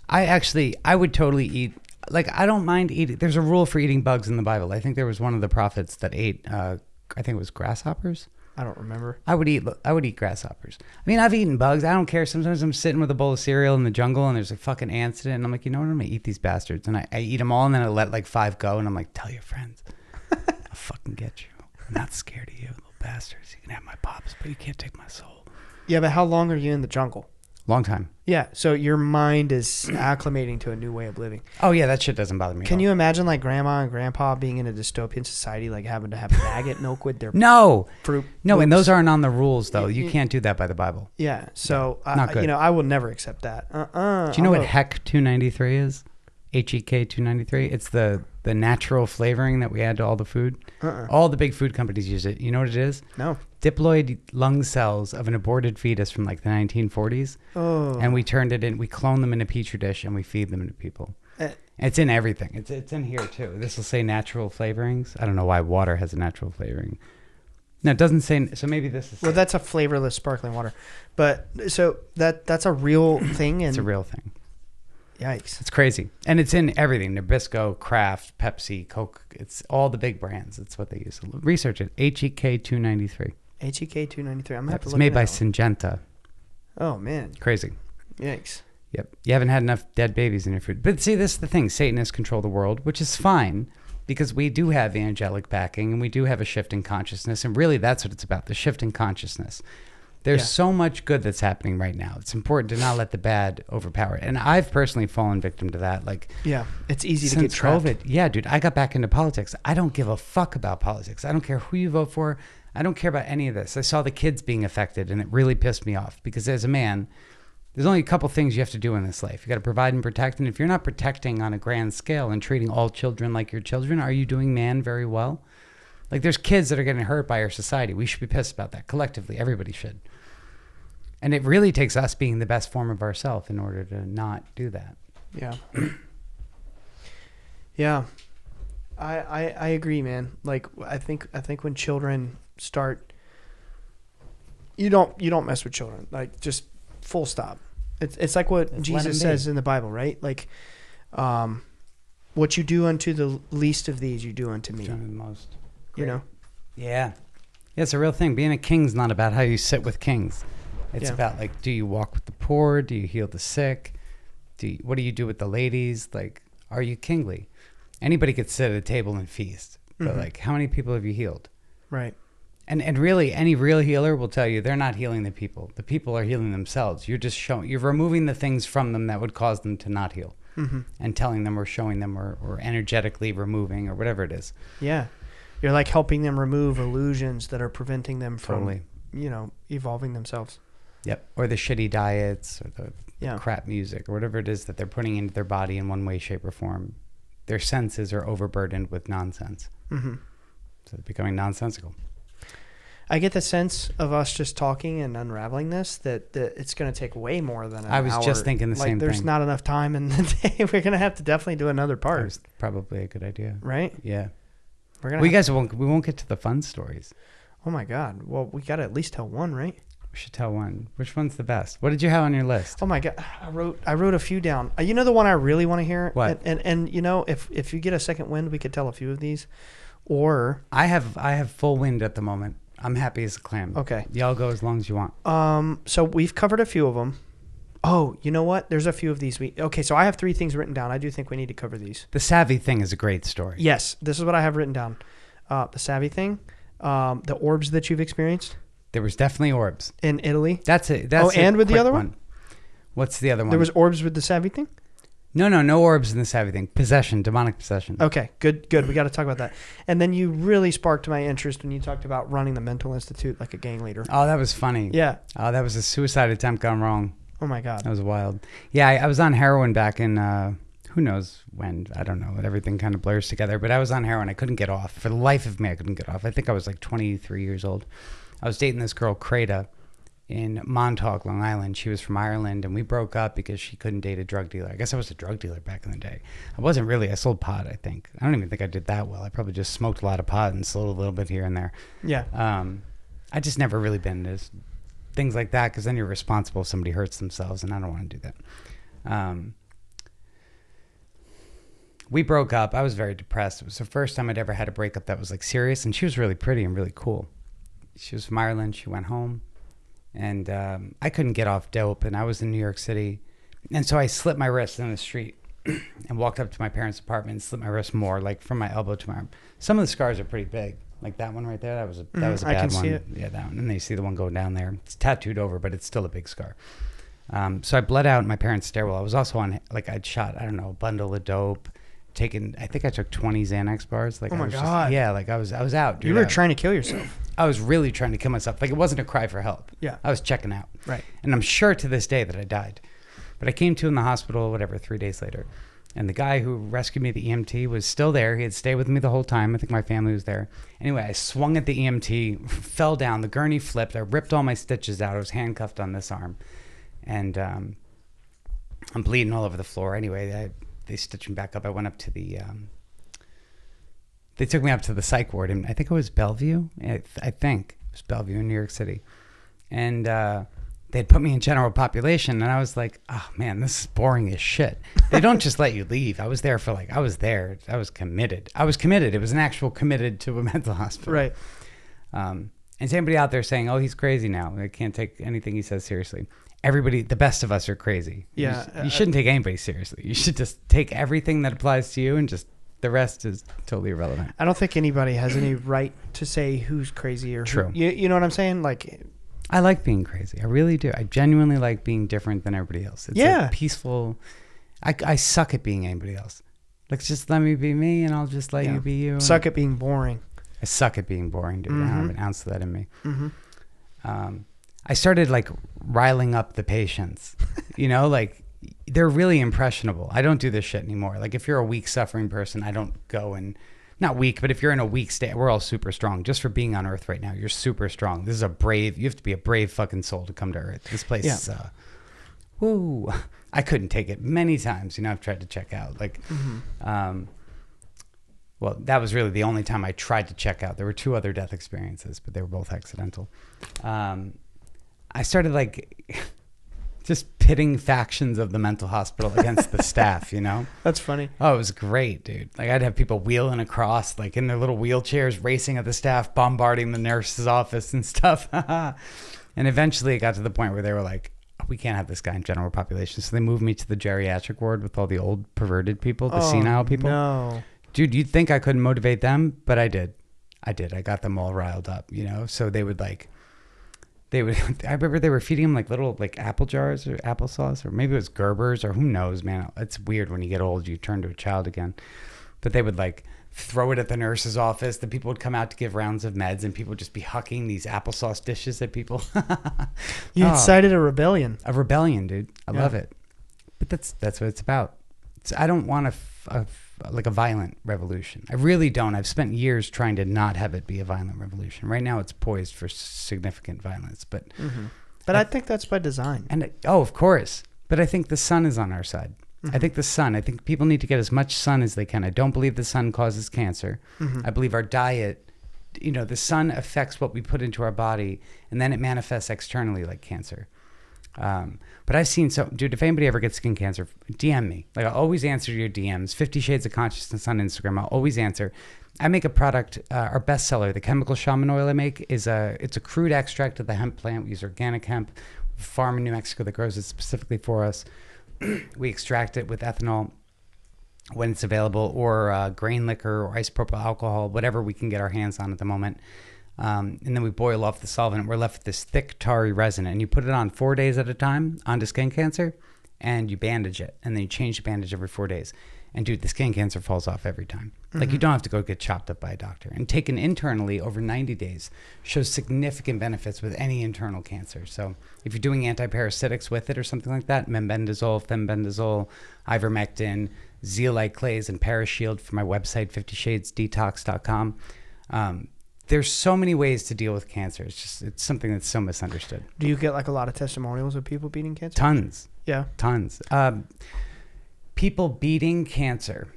I would totally eat. Like, I don't mind eating. There's a rule for eating bugs in the Bible. I think there was one of the prophets that ate, I think it was grasshoppers. I don't remember. I would eat grasshoppers. I mean, I've eaten bugs. I don't care. Sometimes I'm sitting with a bowl of cereal in the jungle and there's like fucking ants in it. And I'm like, you know what? I'm going to eat these bastards. And I eat them all and then I let like 5 go. And I'm like, tell your friends. I'll fucking get you. I'm not scared of you, little bastards. You can have my pops, but you can't take my soul. Yeah, but how long are you in the jungle? Long time. Yeah, so your mind is acclimating to a new way of living. Oh, yeah, that shit doesn't bother me at Can all. you imagine like grandma and grandpa being in a dystopian society, like having to have maggot milk with their No. fruit? No, and loops? those aren't on the rules, though. You You- can't do that by the Bible. Yeah, so Not good. I will never accept that. Do you know what HEC 293 is? HEK 293? It's the natural flavoring that we add to all the food. All the big food companies use it. You know what it is? No. Diploid lung cells of an aborted fetus from like the 1940s. Oh. And we turned it in, we clone them in a petri dish and we feed them to people. It's in everything. It's in here too. This will say natural flavorings. I don't know why water has a natural flavoring. No, it doesn't say. So maybe this is. Well, that's a flavorless sparkling water, but so that's a real thing, and it's a real thing. yikes, It's crazy, and it's in everything: Nabisco, Kraft, Pepsi, Coke. It's all the big brands. It's what they use. Research it. HEK 293. HEK 293. I'm gonna have to It's look made into by that one. Syngenta. Oh man, Crazy. yikes. Yep. You haven't had enough dead babies in your food. But see, this is the thing. Satanists control the world, which is fine because we do have angelic backing and we do have a shift in consciousness. And really, that's what it's about, the shift in consciousness. There's Yeah. so much good that's happening right now. It's important to not let the bad overpower it. And I've personally fallen victim to that. Like, Yeah, it's easy to get since trapped. COVID. Yeah, dude, I got back into politics. I don't give a fuck about politics. I don't care who you vote for. I don't care about any of this. I saw the kids being affected and it really pissed me off because as a man, there's only a couple things you have to do in this life. You got to provide and protect. And if you're not protecting on a grand scale and treating all children like your children, are you doing man very well? Like there's kids that are getting hurt by our society. We should be pissed about that collectively. Everybody should. And it really takes us being the best form of ourselves in order to not do that. Yeah. Yeah. I agree, man. Like I think when children start, you don't mess with children. Like just full stop. It's like what Just let 'em Jesus be. says in the Bible, right? Like, what you do unto the least of these, you do unto me. Doing the most. You know. Yeah. Yeah, it's a real thing. Being a king's not about how you sit with kings. It's Yeah. about like, do you walk with the poor? Do you heal the sick? What do you do with the ladies? Like, are you kingly? Anybody could sit at a table and feast, but Mhm. like, how many people have you healed? Right. And really, any real healer will tell you they're not healing the people. The people are healing themselves. You're just you're removing the things from them that would cause them to not heal, Mm-hmm. and telling them or showing them or energetically removing or whatever it is. Yeah. You're like helping them remove illusions that are preventing them from, Totally. evolving themselves. Yep. Or the shitty diets or the Yeah. crap music or whatever it is that they're putting into their body in one way, shape, or form. Their senses are overburdened with nonsense. Mm-hmm. So they're becoming nonsensical. I get the sense of us just talking and unraveling this that it's going to take way more than an hour. I was just thinking the same There's thing. not enough time in the day. We're going to have to definitely do another That part, was probably a good idea. right? Yeah. We're gonna. We won't get to the fun stories. Oh my God! Well, we got to at least tell one, right? We should tell one. Which one's the best? What did you have on your list? Oh my God! I wrote a few down. You know the one I really want to hear. What? And if you get a second wind, we could tell a few of these, or I have full wind at the moment. I'm happy as a clam. okay. Y'all go as long as you want. So we've covered a few of them. Oh, you know what? There's a few of these. Okay, so I have 3 things written down. I do think we need to cover these. The savvy thing is a great story. Yes, this is what I have written down. The savvy thing, the orbs that you've experienced There was definitely orbs. in Italy. That's it. That's Oh, and with the quick other one? What's the other one? There was orbs with the savvy thing. no orbs in the savvy thing. Possession, demonic possession. Okay, good. We got to talk about that. And then you really sparked my interest when you talked about running the mental institute like a gang leader. Oh, that was funny. Yeah. Oh, that was a suicide attempt gone wrong. Oh my God. That was wild. Yeah, I was on heroin back in, who knows when. I don't know. Everything kind of blurs together. But I was on heroin. I couldn't get off. For the life of me, I couldn't get off. I think I was like 23 years old. I was dating this girl, Creta, in Montauk, Long Island. She was from Ireland, and we broke up because she couldn't date a drug dealer. I guess I was a drug dealer back in the day. I wasn't really. I sold pot, I think. I don't even think I did that well. I probably just smoked a lot of pot and sold a little bit here and there. Yeah. I just never really been into things like that because then you're responsible if somebody hurts themselves, and I don't want to do that. We broke up. I was very depressed. It was the first time I'd ever had a breakup that was like serious, and she was really pretty and really cool. She was from Ireland. She went home, and I couldn't get off dope, and I was in New York City, and so I slit my wrist in the street and walked up to my parents' apartment and slit my wrist more, like from my elbow to my arm. Some of the scars are pretty big, like that one right there. That was a bad I can one. see it. Yeah, that one. And then you see the one going down there. It's tattooed over, but it's still a big scar. So I bled out in my parents' stairwell. I was also on, like, I'd shot, I don't know, a bundle of dope. I think I took 20 Xanax bars. Like, Oh my I was God. yeah, like I was out. Dude. You were trying to kill yourself. I was really trying to kill myself. Like, it wasn't a cry for help. Yeah. I was checking out. Right. And I'm sure to this day that I died. But I came to in the hospital, 3 days later. And the guy who rescued me, the EMT, was still there. He had stayed with me the whole time. I think my family was there. Anyway, I swung at the EMT, fell down. The gurney flipped. I ripped all my stitches out. I was handcuffed on this arm. And I'm bleeding all over the floor. Anyway, they stitched me back up. I went up to the they took me up to the psych ward, and I think it was Bellevue. I think it was Bellevue in New York City. And they'd put me in general population, and I was like, oh man, this is boring as shit. They don't just let you leave. I was there. I was committed. It was an actual committed to a mental hospital. Right. And to anybody out there saying, oh, he's crazy now, I can't take anything he says seriously. Everybody, the best of us are crazy. Yeah. You shouldn't take anybody seriously. You should just take everything that applies to you, and just the rest is totally irrelevant. I don't think anybody has any right to say who's crazy or True. You know what I'm saying? Like, I like being crazy. I really do. I genuinely like being different than everybody else. It's Yeah. a peaceful. I suck at being anybody else. Like, just let me be me, and I'll just let you be you. Suck at being boring. I suck at being boring, dude. I don't have an ounce of that in me. Mm-hmm. I started like riling up the patients. You know, like they're really impressionable. I don't do this shit anymore. Like if you're a weak suffering person, I don't go and, not weak, but if you're in a weak state, we're all super strong. Just for being on Earth right now, you're super strong. This is you have to be a brave fucking soul to come to Earth. This place is, woo. I couldn't take it many times. You know, I've tried to check out. Like, well, that was really the only time I tried to check out. There were 2 other death experiences, but they were both accidental. I started like just pitting factions of the mental hospital against the staff, you know? That's funny. Oh, it was great, dude. Like I'd have people wheeling across, like in their little wheelchairs, racing at the staff, bombarding the nurse's office and stuff. And eventually it got to the point where they were like, we can't have this guy in general population. So they moved me to the geriatric ward with all the old perverted people, the senile people. No. Dude, you'd think I couldn't motivate them, but I did. I got them all riled up, you know? So I remember they were feeding them like little like apple jars or applesauce, or maybe it was Gerber's, or who knows, man. It's weird when you get old, you turn to a child again. But they would like throw it at the nurse's office. The people would come out to give rounds of meds, and people would just be hucking these applesauce dishes at people. You incited a rebellion. A rebellion, dude. I love it. But that's what it's about. I don't want like a violent revolution. I really don't. I've spent years trying to not have it be a violent revolution. Right now it's poised for significant violence, but I think that's by design. And of course. But I think the sun is on our side. I think people need to get as much sun as they can. I don't believe the sun causes cancer. I believe our diet, you know, the sun affects what we put into our body, and then it manifests externally like cancer. But I've seen, dude, if anybody ever gets skin cancer, DM me. Like, I'll always answer your DMs. 50 Shades of Consciousness on Instagram. I'll always answer. I make a product, our bestseller, the chemical shaman oil I make, it's a crude extract of the hemp plant. We use organic hemp, farm in New Mexico that grows it specifically for us. We extract it with ethanol when it's available, or grain liquor or isopropyl alcohol, whatever we can get our hands on at the moment. And then we boil off the solvent. We're left with this thick, tarry resin, and you put it on 4 days at a time onto skin cancer, and you bandage it, and then you change the bandage every 4 days. And dude, the skin cancer falls off every time. Like, you don't have to go get chopped up by a doctor. And taken internally over 90 days shows significant benefits with any internal cancer. So if you're doing antiparasitics with it or something like that, mebendazole, fembendazole, ivermectin, zeolite clays, and Parashield for my website, 50shadesdetox.com. There's so many ways to deal with cancer. It's something that's so misunderstood. Do you get like a lot of testimonials of people beating cancer? Tons. Yeah. Tons. People beating cancer.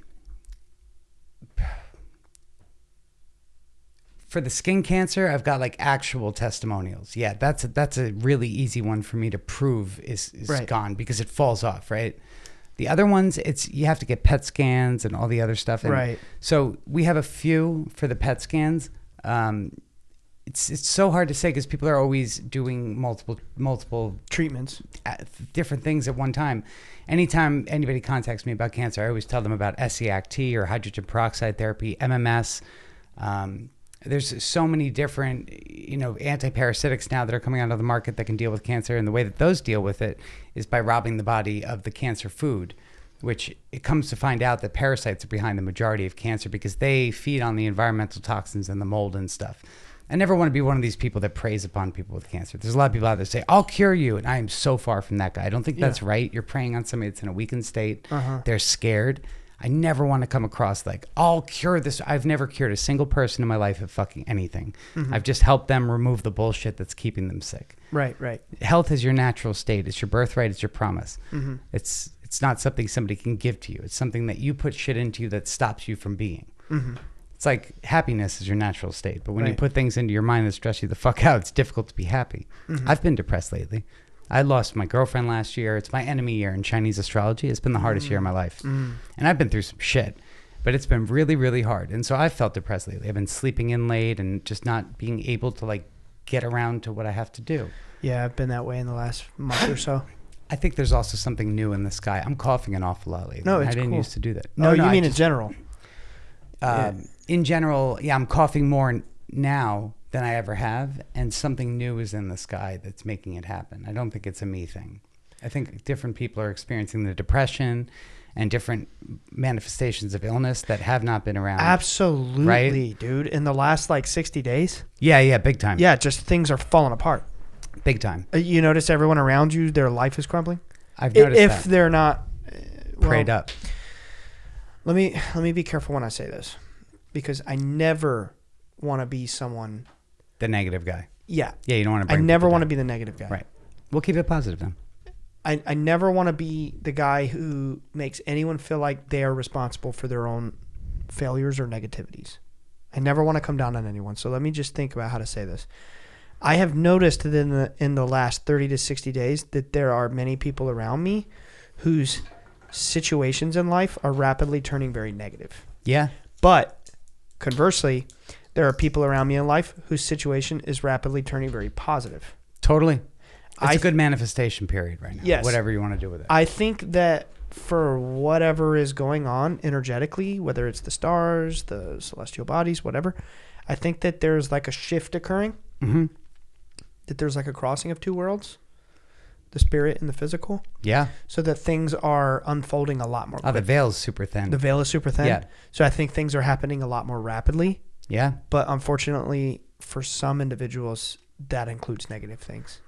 For the skin cancer, I've got like actual testimonials. Yeah, that's a really easy one for me to prove is right. Gone, because it falls off, right? The other ones, you have to get PET scans and all the other stuff. And right. So we have a few for the PET scans. It's so hard to say because people are always doing multiple treatments, different things at one time. Anytime anybody contacts me about cancer, I always tell them about SEACT or hydrogen peroxide therapy, MMS. There's so many different, antiparasitics now that are coming out of the market that can deal with cancer. And the way that those deal with it is by robbing the body of the cancer food, which it comes to find out that parasites are behind the majority of cancer because they feed on the environmental toxins and the mold and stuff. I never want to be one of these people that preys upon people with cancer. There's a lot of people out there that say, I'll cure you. And I am so far from that guy. I don't think that's right. You're preying on somebody that's in a weakened state. They're scared. I never want to come across like, I'll cure this. I've never cured a single person in my life of fucking anything. I've just helped them remove the bullshit that's keeping them sick. Right, right. Health is your natural state. It's your birthright. It's your promise. It's not something somebody can give to you. It's something that you put shit into you that stops you from being. It's like happiness is your natural state, but when you Right. put things into your mind that stress you the fuck out, it's difficult to be happy. I've been depressed lately. I lost my girlfriend last year. It's my enemy year in Chinese astrology. It's been the hardest year of my life. And I've been through some shit, but it's been really, really hard. And so I've felt depressed lately. I've been sleeping in late and just not being able to like get around to what I have to do. Yeah, I've been that way in the last month or so. I think there's also something new in the sky. I'm coughing an awful lot lately. No, I it's didn't cool. used to do that. No, you I mean in just- general. In general, yeah, I'm coughing more now than I ever have, and something new is in the sky that's making it happen. I don't think it's a me thing. I think different people are experiencing the depression and different manifestations of illness that have not been around. Absolutely, Right? dude. In the last like 60 days, Yeah, big time. yeah, just things are falling apart. Big time. You notice everyone around you, their life is crumbling. I've noticed If that. they're not Prayed up. Let me be careful when I say this, because I never want to be someone. The negative guy. Yeah, Yeah, you don't want to I bring never people want to down. be the negative guy. Right. We'll keep it positive then. I never want to be the guy who makes anyone feel like they are responsible for their own failures or negativities. I never want to come down on anyone. So let me just think about how to say this. I have noticed that in the last 30 to 60 days that there are many people around me whose situations in life are rapidly turning very negative. Yeah. But conversely, there are people around me in life whose situation is rapidly turning very positive. Totally. It's I a good manifestation period right now. Yes. Whatever you want to do with it. I think that for whatever is going on energetically, whether it's the stars, the celestial bodies, whatever, I think that there's like a shift occurring, Mm-hmm. that there's like a crossing of two worlds, the spirit and the physical, Yeah. so that things are unfolding a lot more Oh, the quick. veil's super thin. The veil is super thin. Yeah. So I think things are happening a lot more rapidly, Yeah. but unfortunately for some individuals, that includes negative things,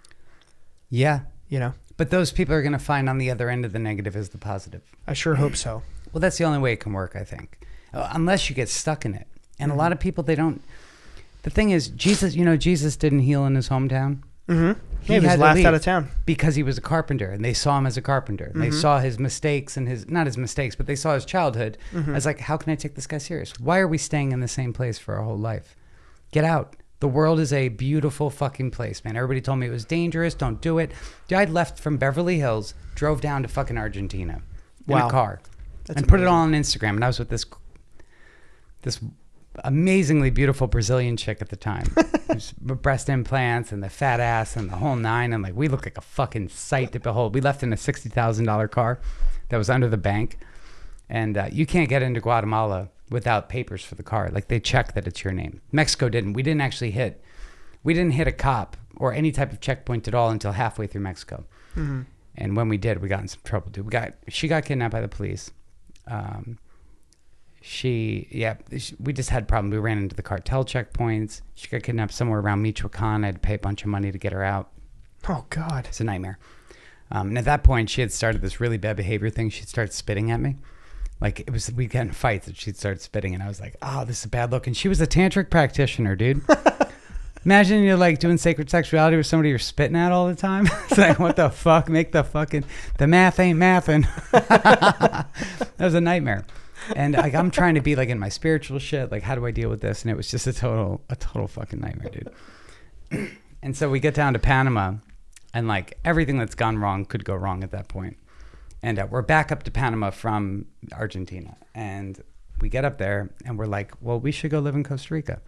Yeah. you know? But those people are going to find on the other end of the negative is the positive. I sure hope so. Well, that's the only way it can work, I think. Unless you get stuck in it. And a lot of people, they don't. The thing is, Jesus, Jesus didn't heal in his hometown Mm-hmm. He was had to laughed leave out of town. because he was a carpenter and they saw him as a carpenter. And they saw his mistakes and not his mistakes, but they saw his childhood. I was like, how can I take this guy serious? Why are we staying in the same place for our whole life? Get out. The world is a beautiful fucking place, man. Everybody told me it was dangerous. Don't do it. I left from Beverly Hills, drove down to fucking Argentina in Wow. a car, That's and put it amazing. all on Instagram. And I was with this amazingly beautiful Brazilian chick at the time. Breast implants and the fat ass and the whole nine. And like, we look like a fucking sight to behold. We left in a $60,000 car that was under the bank. And you can't get into Guatemala without papers for the car. Like, they check that it's your name. Mexico didn't. We didn't hit a cop or any type of checkpoint at all until halfway through Mexico. Mm-hmm. And when we did, we got in some trouble, dude. She got kidnapped by the police. We just had problems. We ran into the cartel checkpoints. She got kidnapped somewhere around Michoacan. I had to pay a bunch of money to get her out. Oh, God. It's a nightmare. And at that point, she had started this really bad behavior thing. She'd start spitting at me. Like, we'd get in fights and she'd start spitting. And I was like, oh, this is a bad look. And she was a tantric practitioner, dude. Imagine you're like doing sacred sexuality with somebody you're spitting at all the time. It's like, what the fuck? Make the math ain't mathin'. That was a nightmare. And like, I'm trying to be like in my spiritual shit. Like, how do I deal with this? And it was just a total fucking nightmare, dude. And so we get down to Panama, and like everything that's gone wrong could go wrong at that point. And we're back up to Panama from Argentina. And we get up there and we're like, well, we should go live in Costa Rica.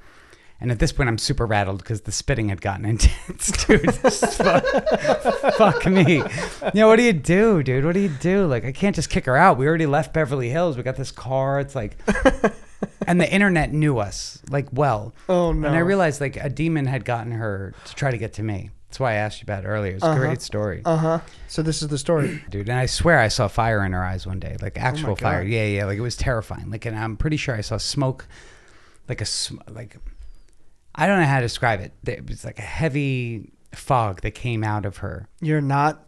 And at this point, I'm super rattled because the spitting had gotten intense, dude. This is fuck me. What do you do, dude? What do you do? Like, I can't just kick her out. We already left Beverly Hills. We got this car. It's like, and the internet knew us like well. Oh, no. And I realized like a demon had gotten her to try to get to me. That's why I asked you about it earlier. It's a great story. Uh-huh. So this is the story. Dude, and I swear I saw fire in her eyes one day, like actual God. fire. Yeah. Like, it was terrifying. Like, and I'm pretty sure I saw smoke, like I don't know how to describe it. It was like a heavy fog that came out of her. You're not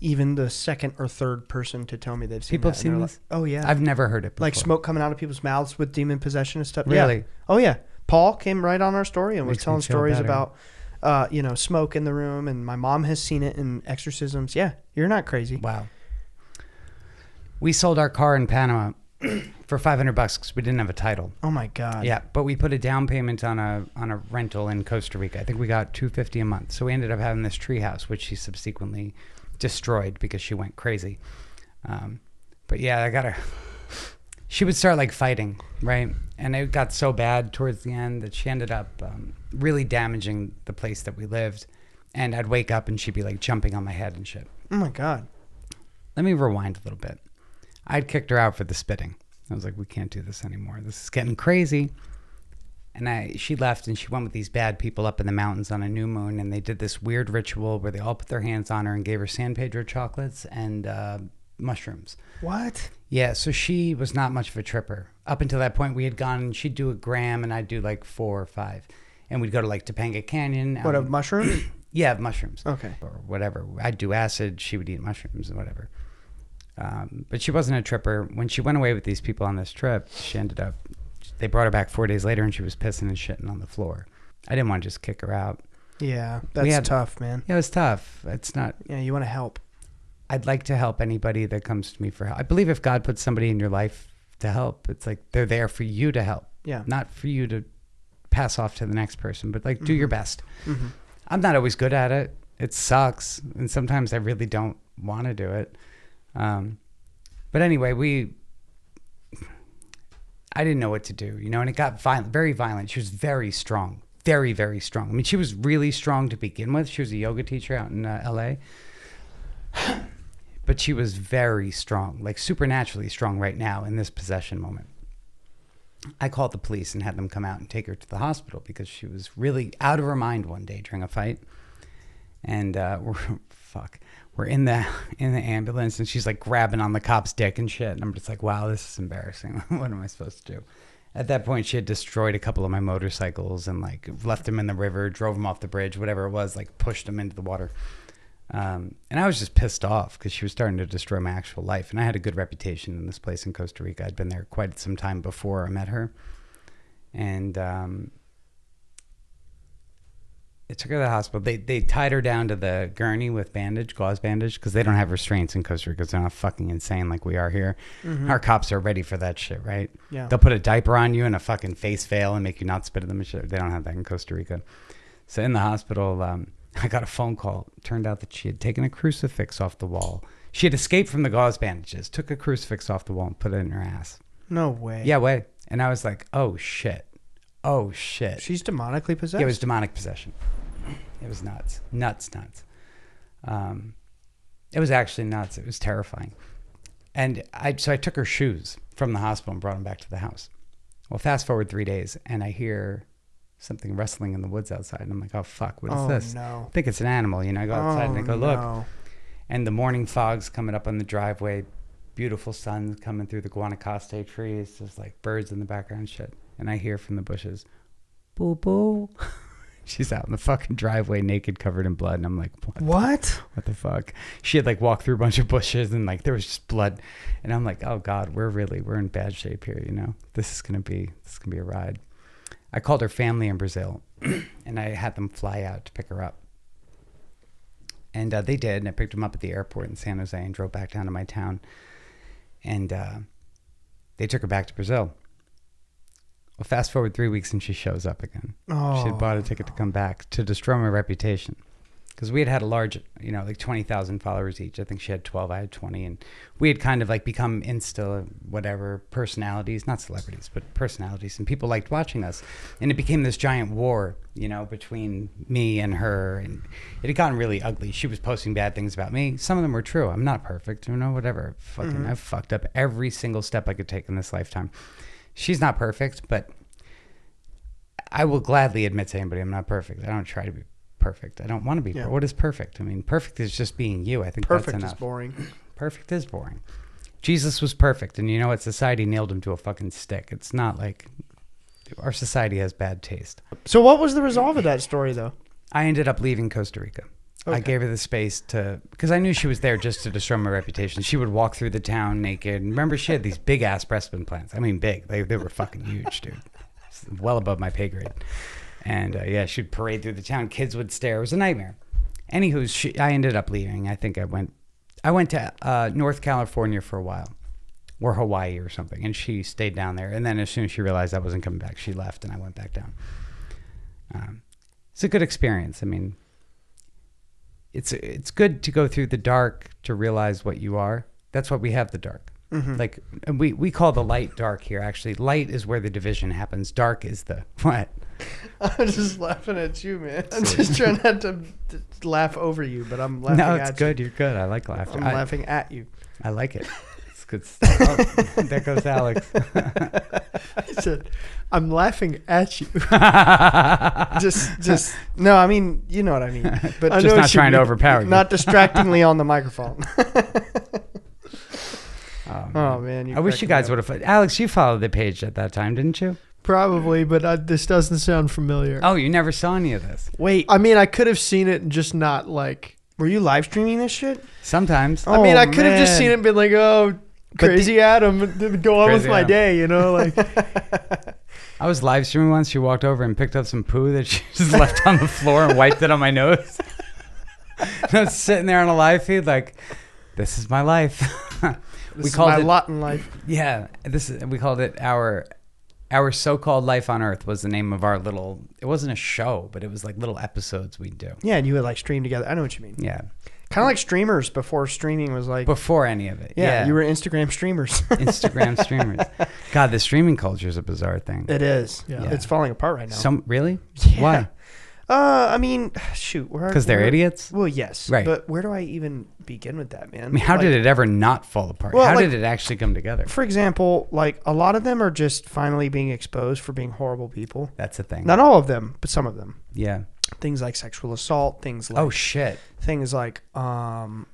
even the second or third person to tell me they've seen People that have in their seen life. this? Oh, yeah. I've never heard it before. Like smoke coming out of people's mouths with demon possession and stuff. Really? Yeah. Oh, yeah. Paul came right on our story and was Makes me telling feel stories better. about, smoke in the room. And my mom has seen it in exorcisms. Yeah. You're not crazy. Wow. We sold our car in Panama for $500 because we didn't have a title. Oh my God. Yeah, but we put a down payment on a rental in Costa Rica. I think we got $250 a month. So we ended up having this tree house, which she subsequently destroyed because she went crazy. But yeah, I got her. She would start like fighting, right? And it got so bad towards the end that she ended up really damaging the place that we lived. And I'd wake up and she'd be like jumping on my head and shit. Oh my God. Let me rewind a little bit. I'd kicked her out for the spitting. I was like, we can't do this anymore. This is getting crazy. And she left and she went with these bad people up in the mountains on a new moon. And they did this weird ritual where they all put their hands on her and gave her San Pedro chocolates and mushrooms. What? Yeah, so she was not much of a tripper. Up until that point, we had gone, she'd do a gram and I'd do like 4 or 5. And we'd go to like Topanga Canyon. What, of mushrooms? Yeah, mushrooms. Okay. Or whatever. I'd do acid, she would eat mushrooms and whatever. But she wasn't a tripper. When she went away with these people on this trip, she ended up, they brought her back 4 days later and she was pissing and shitting on the floor. I didn't want to just kick her out. Yeah, that's tough, man. Yeah, it was tough. It's not. Yeah, you want to help. I'd like to help anybody that comes to me for help. I believe if God puts somebody in your life to help, it's like they're there for you to help. Yeah. Not for you to pass off to the next person, but like do your best. Mm-hmm. I'm not always good at it. It sucks. And sometimes I really don't want to do it. But anyway, I didn't know what to do, you know, and it got violent, very violent. She was very strong, very, very strong. I mean, she was really strong to begin with. She was a yoga teacher out in LA. But she was very strong, like supernaturally strong right now in this possession moment. I called the police and had them come out and take her to the hospital because she was really out of her mind one day during a fight. And we're in the ambulance and she's like grabbing on the cop's dick and shit. And I'm just like, wow, this is embarrassing. What am I supposed to do? At that point, she had destroyed a couple of my motorcycles and like left them in the river, drove them off the bridge, whatever it was, like pushed them into the water. And I was just pissed off because she was starting to destroy my actual life. And I had a good reputation in this place in Costa Rica. I'd been there quite some time before I met her. And it took her to the hospital. They tied her down to the gurney with gauze bandage, because they don't have restraints in Costa Rica. They're not fucking insane like we are here. Mm-hmm. Our cops are ready for that shit, right? Yeah. They'll put a diaper on you and a fucking face veil and make you not spit at them and shit. They don't have that in Costa Rica. So in the hospital, I got a phone call. It turned out that she had taken a crucifix off the wall. She had escaped from the gauze bandages, took a crucifix off the wall and put it in her ass. No way. Yeah, way. And I was like, oh, shit. Oh, shit. She's demonically possessed? Yeah, it was demonic possession. It was nuts. Nuts. It was actually nuts. It was terrifying. And so I took her shoes from the hospital and brought them back to the house. Well, fast forward 3 days, and I hear something rustling in the woods outside. And I'm like, oh, fuck, what is this? No. I think it's an animal. You know, I go outside and I go, look. No. And the morning fog's coming up on the driveway. Beautiful sun coming through the Guanacaste trees. Just like birds in the background and shit. And I hear from the bushes, boo boo. She's out in the fucking driveway naked, covered in blood. And I'm like, what the fuck? She had like walked through a bunch of bushes and like there was just blood. And I'm like, oh God, we're in bad shape here, you know? This is gonna be a ride. I called her family in Brazil and I had them fly out to pick her up. And they did, and I picked them up at the airport in San Jose and drove back down to my town. And they took her back to Brazil. Well, fast forward 3 weeks and she shows up again. Oh, she had bought a ticket to come back to destroy my reputation. Because we had a large, you know, like 20,000 followers each. I think she had 12, I had 20. And we had kind of like become Insta, whatever, personalities, not celebrities, but personalities. And people liked watching us. And it became this giant war, you know, between me and her. And it had gotten really ugly. She was posting bad things about me. Some of them were true. I'm not perfect, you know, whatever. I've fucked up every single step I could take in this lifetime. She's not perfect, but I will gladly admit to anybody I'm not perfect. I don't try to be perfect. I don't want to be. What is perfect? I mean, perfect is just being you. I think perfect that's enough. is boring. Perfect is boring. Jesus was perfect, and you know what? Society nailed him to a fucking stick. It's not like our society has bad taste. So what was the resolve of that story, though? I ended up leaving Costa Rica. Okay. I gave her the space because I knew she was there just to destroy my reputation. She would walk through the town naked. Remember, she had these big ass breast implants. I mean, big. They were fucking huge, dude. Well above my pay grade. And yeah, she'd parade through the town. Kids would stare. It was a nightmare. Anywho, I ended up leaving. I think I went to North California for a while. or Hawaii or something. And she stayed down there. And then as soon as she realized I wasn't coming back, she left and I went back down. It's a good experience. I mean, it's good to go through the dark to realize what you are. That's why we have the dark. Mm-hmm. Like we call the light dark here. Actually, light is where the division happens. Dark is the what? I'm just laughing at you, man. I'm just trying not to laugh over you, but I'm laughing at you. No, it's good. You're good. I like laughter. I'm laughing at you. I like it. It's good stuff. Oh, there goes Alex. He said, "I'm laughing at you." just no. I mean, you know what I mean. But I know Just what not you trying to mean. overpower you. not distractingly on the microphone. Oh, Oh man, I wish you guys would have. Alex, you followed the page at that time, didn't you? Probably, but this doesn't sound familiar. Oh, you never saw any of this. Wait, I mean, I could have seen it and just not like. were you live streaming this shit? Sometimes. Oh, I mean, I could have just man. seen it and been like, "Oh, But crazy Adam, go on with Crazy my Adam. day," you know, like. I was live streaming once. She walked over and picked up some poo that she just left on the floor and wiped it on my nose. I was sitting there on a live feed like, this is my life. This is my lot in life. Yeah, we called it our so-called life on Earth was the name of our little. It wasn't a show, but it was like little episodes we'd do. Yeah, and you would like stream together. I know what you mean. Yeah, Kind of like streamers before streaming was like. before any of it. Yeah, you were Instagram streamers. Instagram streamers. God, the streaming culture is a bizarre thing. It is. Yeah. It's falling apart right now. Some really? Yeah. Why? I mean, shoot. Because they're idiots. Well, yes. Right. But where do I even begin with that, man? I mean, how did it ever not fall apart? Well, How like- did it actually come together? For example, like a lot of them are just finally being exposed for being horrible people. That's the thing. Not all of them, but some of them. Yeah. Things like sexual assault, things like Oh shit. things like animal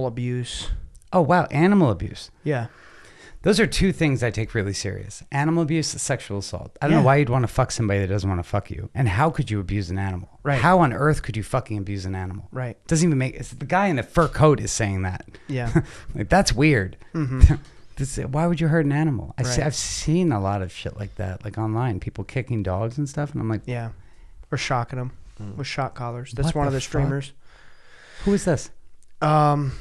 abuse. Oh wow, animal abuse. Yeah. Those are two things I take really serious. Animal abuse, sexual assault. I don't Yeah. know why you'd want to fuck somebody that doesn't want to fuck you. And how could you abuse an animal? Right. How on earth could you fucking abuse an animal? Right. Doesn't even make the guy in the fur coat is saying that. Yeah. Like that's weird. Mm-hmm. Why would you hurt an animal? Right. I've seen a lot of shit like that, like online, people kicking dogs and stuff, and I'm like, Yeah. Or shocking them with shock collars. That's What one of the the fuck? streamers. who is this? Man,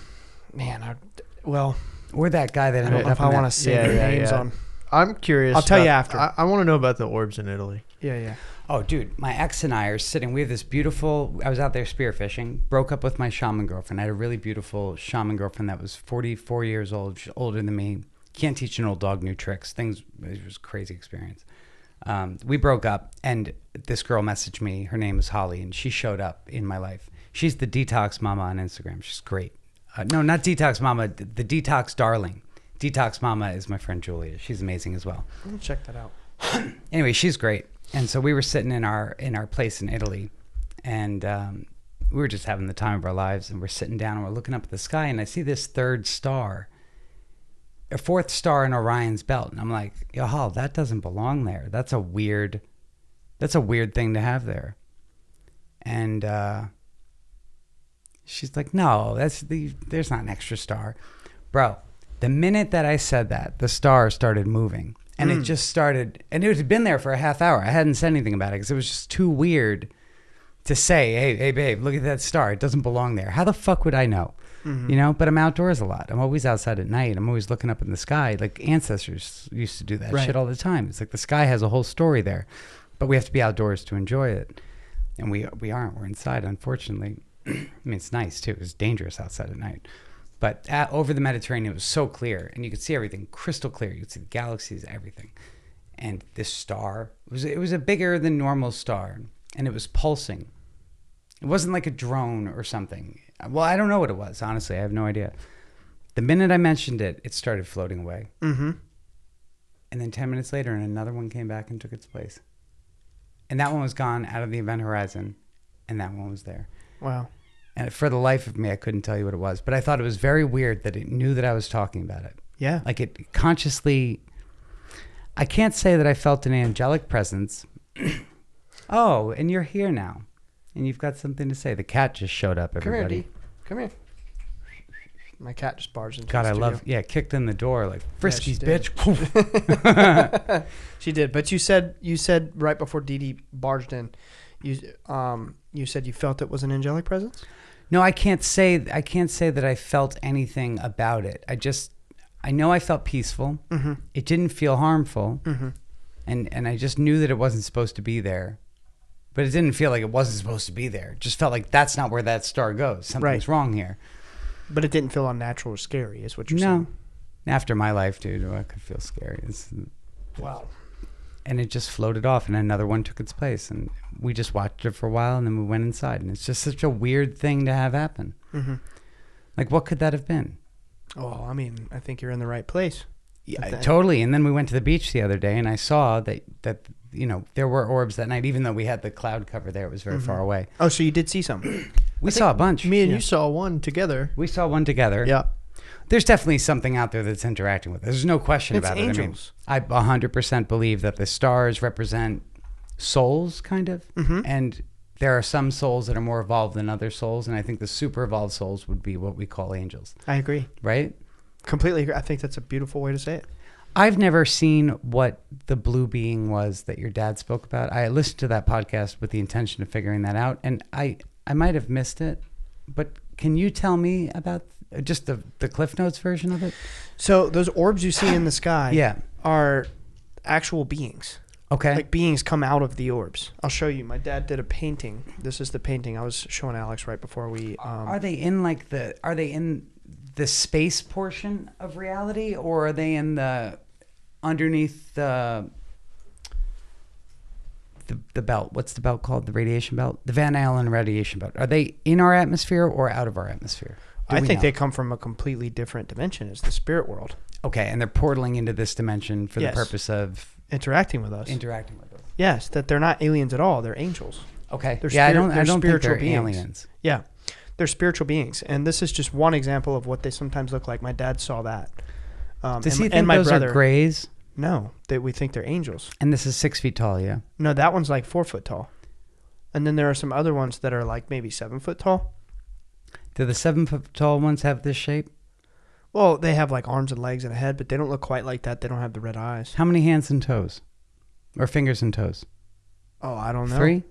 well, Or that guy that I ended don't know up if I in want that- to say Yeah, their yeah, names yeah. on. I'm curious. I'll tell you about- after. I want to know about the orbs in Italy. Yeah, yeah. Oh, dude, my ex and I are sitting. We have this beautiful. I was out there spearfishing. Broke up with my shaman girlfriend. I had a really beautiful shaman girlfriend that was 44 years old. She's older than me. Can't teach an old dog new tricks. It was a crazy experience. We broke up, and this girl messaged me. Her name is Holly, and she showed up in my life. She's the detox mama on Instagram. She's great. No, not detox mama. The detox darling. Detox mama is my friend Julia. She's amazing as well. Let me check that out. Anyway, she's great. And so we were sitting in our place in Italy, and we were just having the time of our lives. And we're sitting down and we're looking up at the sky, and I see this third star, a fourth star in Orion's belt, and I'm like, "Yo, Hal, that doesn't belong there. That's a weird thing to have there." And she's like, "No, there's not an extra star, bro." The minute that I said that, the star started moving. And it just started, and it had been there for a half hour. I hadn't said anything about it because it was just too weird to say, hey, babe, look at that star. It doesn't belong there. How the fuck would I know? Mm-hmm. You know, but I'm outdoors a lot. I'm always outside at night. I'm always looking up in the sky. Like ancestors used to do that Right. shit all the time. It's like the sky has a whole story there, but we have to be outdoors to enjoy it. And we aren't. We're inside, unfortunately. I mean, it's nice too. It's dangerous outside at night. But over the Mediterranean, it was so clear, and you could see everything crystal clear. You could see the galaxies, everything. And this star, it was a bigger than normal star, and it was pulsing. It wasn't like a drone or something. Well, I don't know what it was, honestly. I have no idea. The minute I mentioned it, it started floating away. Mm-hmm. And then 10 minutes later, another one came back and took its place. And that one was gone out of the event horizon, and that one was there. Wow. And for the life of me, I couldn't tell you what it was. But I thought it was very weird that it knew that I was talking about it. Yeah. Like it consciously... I can't say that I felt an angelic presence. Oh, and you're here now. And you've got something to say. The cat just showed up, Come here, everybody. D. Come here. My cat just barged into God, the I studio. love... Yeah, kicked in the door like, Friskies, she did. bitch. She did, but you said right before Dee Dee barged in, you said you felt it was an angelic presence. No, I can't say that I felt anything about it. I know I felt peaceful. Mm-hmm. It didn't feel harmful. Mm-hmm. And I just knew that it wasn't supposed to be there. But it didn't feel like it wasn't supposed to be there. It just felt like that's not where that star goes. Something's wrong here. But it didn't feel unnatural or scary, is what you're No. saying. After my life, dude, I could feel scary. Wow. And it just floated off, and another one took its place. And we just watched it for a while, and then we went inside. And it's just such a weird thing to have happen. Mm-hmm. Like, what could that have been? Oh, I mean, I think you're in the right place. Yeah, totally. And then we went to the beach the other day, and I saw that there were orbs that night, even though we had the cloud cover there. It was very far away. Oh, so you did see some. We saw a bunch. Me and you saw one together. We saw one together. Yeah. There's definitely something out there that's interacting with us. There's no question It's about angels. it. I mean, I 100% believe that the stars represent souls, kind of. Mm-hmm. And there are some souls that are more evolved than other souls. And I think the super evolved souls would be what we call angels. I agree. Right? Completely agree. I think that's a beautiful way to say it. I've never seen what the blue being was that your dad spoke about. I listened to that podcast with the intention of figuring that out. And I might have missed it. But can you tell me about just the Cliff Notes version of it? So those orbs you see in the sky Yeah. are actual beings. Okay. Like beings come out of the orbs. I'll show you. My dad did a painting. This is the painting I was showing Alex right before we. Are they in the space portion of reality, or are they in the underneath the belt? What's the belt called? The radiation belt? The Van Allen radiation belt. Are they in our atmosphere or out of our atmosphere? I think they come from a completely different dimension. It's the spirit world. Okay, and they're portaling into this dimension for Yes. the purpose of Interacting with us. interacting with us. Yes, that they're not aliens at all. They're angels. Okay. They're I don't they're think spiritual they're beings. aliens. Yeah, they're spiritual beings, and this is just one example of what they sometimes look like. My dad saw that. Does he and think my those brother, are grays? No, that we think they're angels. And this is 6 feet tall, yeah? No, that one's like 4 foot tall, and then there are some other ones that are like maybe 7 foot tall. Do the 7 foot tall ones have this shape? Well, they have like arms and legs and a head, but they don't look quite like that. They don't have the red eyes. How many hands and toes? Or fingers and toes? Oh, I don't know. 3?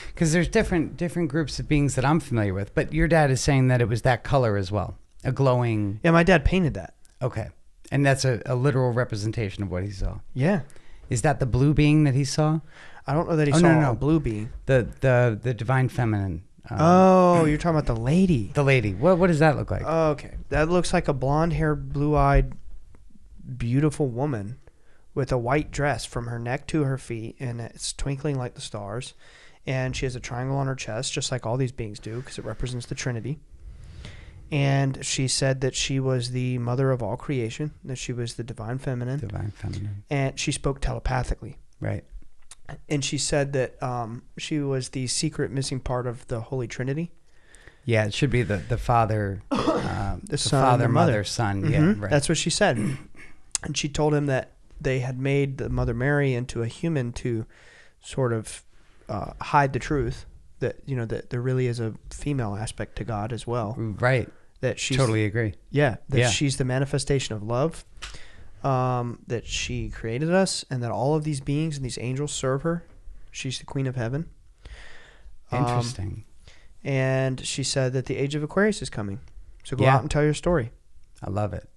Because there's different groups of beings that I'm familiar with. But your dad is saying that it was that color as well. A glowing... Yeah, my dad painted that. Okay. And that's a literal representation of what he saw. Yeah. Is that the blue being that he saw? I don't know that he Oh, saw no. a blue being. The divine feminine. Oh, you're talking about the lady. The lady. What does that look like? Okay. That looks like a blonde-haired, blue-eyed, beautiful woman with a white dress from her neck to her feet, and it's twinkling like the stars. And she has a triangle on her chest, just like all these beings do, because it represents the Trinity. And she said that she was the mother of all creation, that she was the divine feminine. Divine feminine. And she spoke telepathically. Right. And she said that she was the secret missing part of the Holy Trinity. Yeah, it should be the father, the Son father, and the mother. mother, son. Mm-hmm. Yeah, right. That's what she said. And she told him that they had made the Mother Mary into a human to sort of hide the truth, that that there really is a female aspect to God as well. Right. That she's Totally agree. Yeah, that Yeah. she's the manifestation of love. That she created us, and that all of these beings and these angels serve her. She's the Queen of Heaven. Interesting. And she said that the age of Aquarius is coming. So go Yeah. out and tell your story. I love it.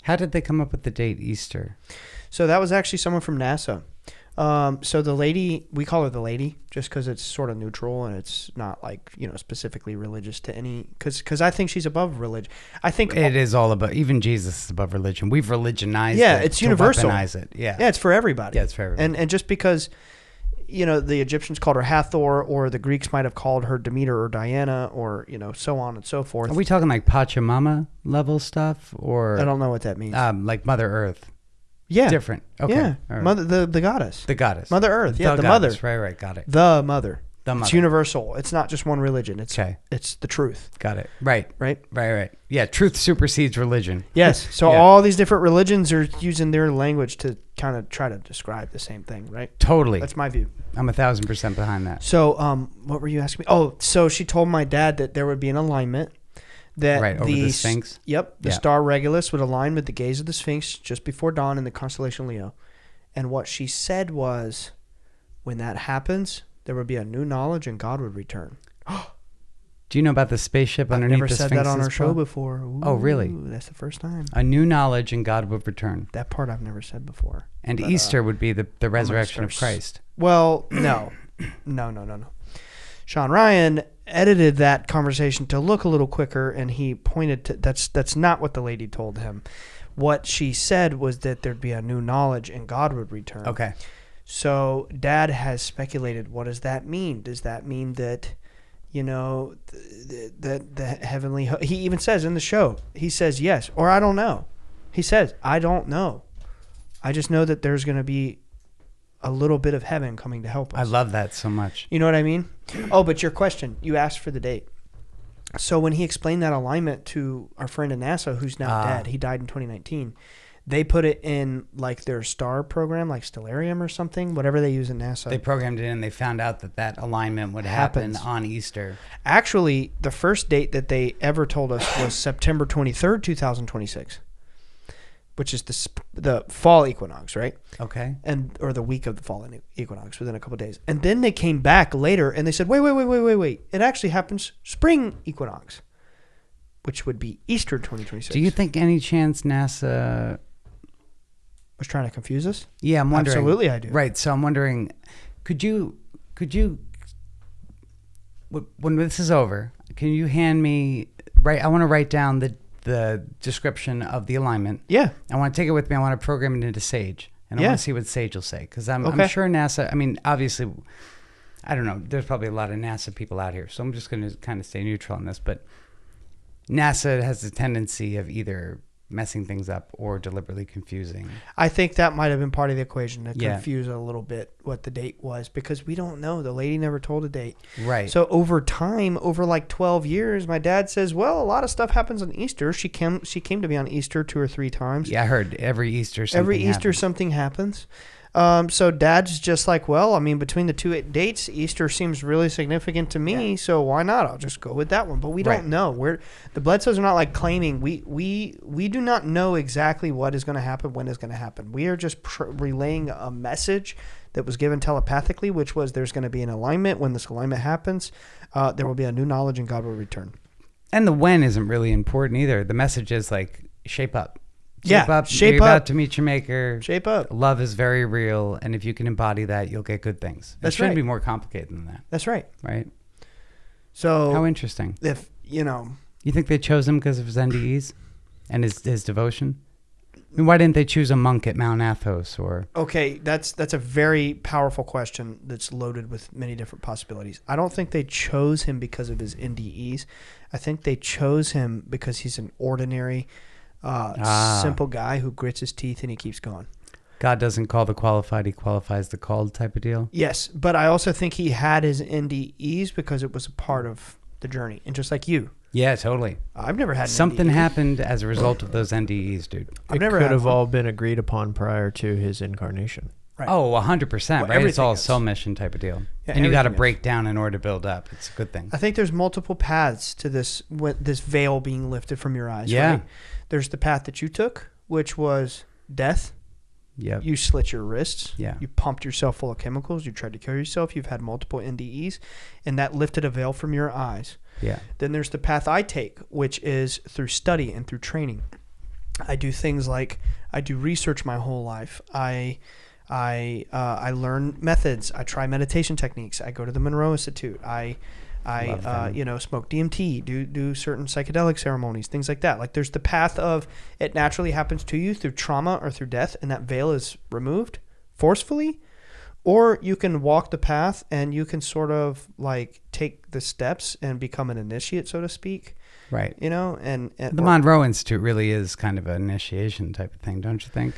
How did they come up with the date Easter? So that was actually someone from NASA. So the lady, we call her the lady just because it's sort of neutral and it's not like, specifically religious to any, because I think she's above religion. I think It is all about, even Jesus is above religion. We've religionized Yeah, it. it's to universal. weaponize it. Yeah. Yeah, it's for everybody. Yeah, it's for everybody. And just because, the Egyptians called her Hathor, or the Greeks might have called her Demeter or Diana, or, so on and so forth. Are we talking like Pachamama level stuff, or I don't know what that means. like Mother Earth? Yeah. Different. Okay. Yeah. All right. Mother, the goddess. The goddess. Mother Earth. Yeah, the goddess. mother. Right. Got it. The mother. The mother. It's universal. It's not just one religion. It's Okay. It's the truth. Got it. Right. Right? Yeah. Truth supersedes religion. Yes. So Yeah. all these different religions are using their language to kind of try to describe the same thing, right? Totally. That's my view. I'm 1,000% behind that. So, what were you asking me? Oh, so she told my dad that there would be an alignment. That Right, over the Sphinx? Yep. The Yeah. star Regulus would align with the gaze of the Sphinx just before dawn in the constellation Leo. And what she said was, when that happens, there would be a new knowledge and God would return. Do you know about the spaceship I've underneath never the said that on Sphinx's our show paw? before. Ooh, Oh, really? That's the first time. A new knowledge and God would return. That part I've never said before. And But, Easter would be the resurrection of start Christ. Well, no. No. Sean Ryan edited that conversation to look a little quicker, and he pointed to that's not what the lady told him. What she said was that there'd be a new knowledge and God would return. Okay. So Dad has speculated, what does that mean? Does that mean that, that the heavenly... He even says in the show, he says yes, or I don't know. He says, I don't know. I just know that there's going to be a little bit of heaven coming to help us. I love that so much. You know what I mean? Oh, but your question, you asked for the date. So when he explained that alignment to our friend in NASA, who's now dead, he died in 2019, they put it in like their star program, like Stellarium or something, whatever they use in NASA. They programmed it in. They found out that alignment would happen on Easter. Actually, the first date that they ever told us was September 23rd, 2026. Which is the fall equinox, right? Okay. Or the week of the fall equinox, within a couple of days. And then they came back later and they said, wait. It actually happens spring equinox, which would be Easter 2026. Do you think any chance NASA was trying to confuse us? Yeah, I'm wondering. Absolutely, I do. Right. So I'm wondering, could you, when this is over, can you hand me, I want to write down the description of the alignment. Yeah. I want to take it with me. I want to program it into Sage. And I want to see what Sage will say. Because I'm sure NASA, I mean, obviously, I don't know. There's probably a lot of NASA people out here. So I'm just going to kind of stay neutral on this. But NASA has a tendency of either messing things up or deliberately confusing. I think that might have been part of the equation to confuse a little bit what the date was, because we don't know. The lady never told a date. Right. So over time, over like 12 years, my dad says, well, a lot of stuff happens on Easter. She came to me on Easter 2 or 3 times. Yeah, I heard every Easter something happens. So Dad's just like, well, I mean, between the 2 dates, Easter seems really significant to me, so why not? I'll just go with that one. But we don't know. The Bledsoes are not like claiming. We do not know exactly what is going to happen, when it's going to happen. We are just relaying a message that was given telepathically, which was there's going to be an alignment. When this alignment happens, there will be a new knowledge and God will return. And the when isn't really important either. The message is like, shape up. Shape up. You're about to meet your maker. Shape up. Love is very real, and if you can embody that, you'll get good things. That's it shouldn't right. be more complicated than that. That's right. Right? So how interesting. If you think they chose him because of his NDEs and his devotion? I mean, why didn't they choose a monk at Mount Athos or? Okay, that's a very powerful question that's loaded with many different possibilities. I don't think they chose him because of his NDEs. I think they chose him because he's an ordinary, simple guy who grits his teeth and he keeps going. God doesn't call the qualified, he qualifies the called type of deal? Yes, but I also think he had his NDEs because it was a part of the journey. And just like you. Yeah, totally. I've never had something NDE. happened as a result of those NDEs, dude. It could have all been agreed upon prior to his incarnation. Right. Oh, 100%, right? It's all a soul mission type of deal. Yeah, and you got to break down in order to build up. It's a good thing. I think there's multiple paths to this veil being lifted from your eyes. Yeah. Right? There's the path that you took, which was death. Yep. You slit your wrists. Yeah. You pumped yourself full of chemicals. You tried to kill yourself. You've had multiple NDEs, and that lifted a veil from your eyes. Yeah. Then there's the path I take, which is through study and through training. I do things like I do research my whole life. I learn methods. I try meditation techniques. I go to the Monroe Institute. I smoke DMT, do certain psychedelic ceremonies, things like that. Like there's the path of it naturally happens to you through trauma or through death, and that veil is removed forcefully, or you can walk the path and you can sort of like take the steps and become an initiate, so to speak. Right. And the Monroe Institute really is kind of an initiation type of thing, don't you think?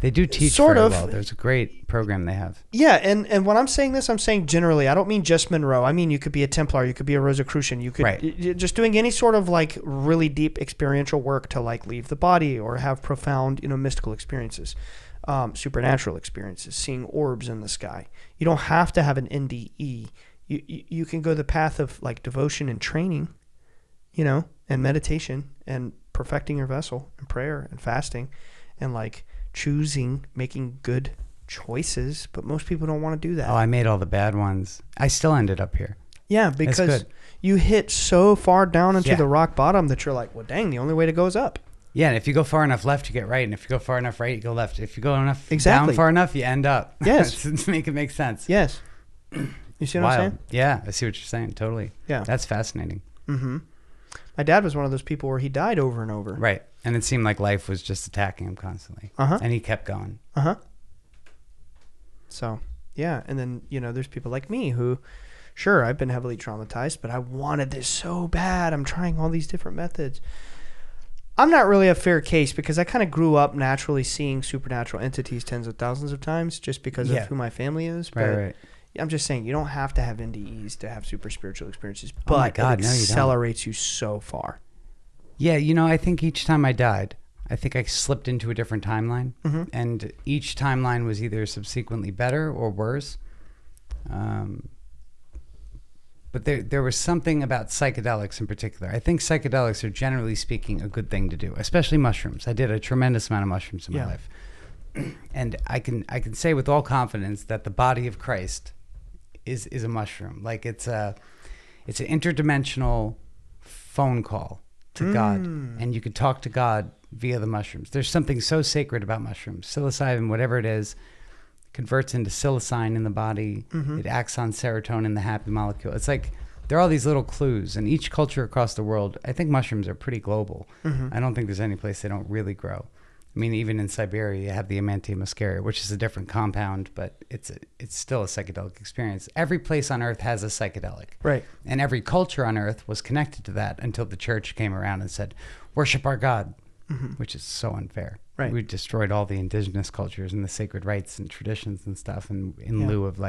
They do teach sort very of. well. There's a great program they have. Yeah, and when I'm saying this, I'm saying generally. I don't mean just Monroe. I mean you could be a Templar, you could be a Rosicrucian, you could just doing any sort of like really deep experiential work to like leave the body or have profound, mystical experiences, supernatural experiences, seeing orbs in the sky. You don't have to have an NDE. You can go the path of like devotion and training, and meditation and perfecting your vessel and prayer and fasting and like making good choices, but most people don't want to do that. Oh, I made all the bad ones. I still ended up here. Yeah, It's because good. you hit so far down into Yeah. the rock bottom that you're like, well, dang, the only way to go is up. Yeah, and if you go far enough left, you get right, and if you go far enough right, you go left. If you go enough Exactly. down far enough, you end up. Yes. To make it make sense. Yes. You see what I'm saying? Yeah, I see what you're saying. Totally. Yeah. That's fascinating. Mm-hmm. My dad was one of those people where he died over and over. Right. And it seemed like life was just attacking him constantly. Uh-huh. And he kept going. Uh-huh. So, yeah. And then, there's people like me who, sure, I've been heavily traumatized, but I wanted this so bad. I'm trying all these different methods. I'm not really a fair case because I kind of grew up naturally seeing supernatural entities tens of thousands of times just because of who my family is. But Right. I'm just saying, you don't have to have NDEs to have super spiritual experiences, Oh my but God, it no, you don't. accelerates you so far. Yeah, I think each time I died, I think I slipped into a different timeline. Mm-hmm. And each timeline was either subsequently better or worse. But there was something about psychedelics in particular. I think psychedelics are, generally speaking, a good thing to do, especially mushrooms. I did a tremendous amount of mushrooms in my life. And I can say with all confidence that the body of Christ is a mushroom. Like it's an interdimensional phone call to God, and you could talk to God via the mushrooms. There's something so sacred about mushrooms. Psilocybin, whatever it is, converts into psilocybin in the body. Mm-hmm. It acts on serotonin, the happy molecule. It's like there are all these little clues, and each culture across the world, I think mushrooms are pretty global. Mm-hmm. I don't think there's any place they don't really grow. I mean, even in Siberia, you have the Amantia muscaria, which is a different compound, but it's still a psychedelic experience. Every place on Earth has a psychedelic. Right. And every culture on Earth was connected to that until the church came around and said, worship our God, which is so unfair. Right. We destroyed all the indigenous cultures and the sacred rites and traditions and stuff in lieu of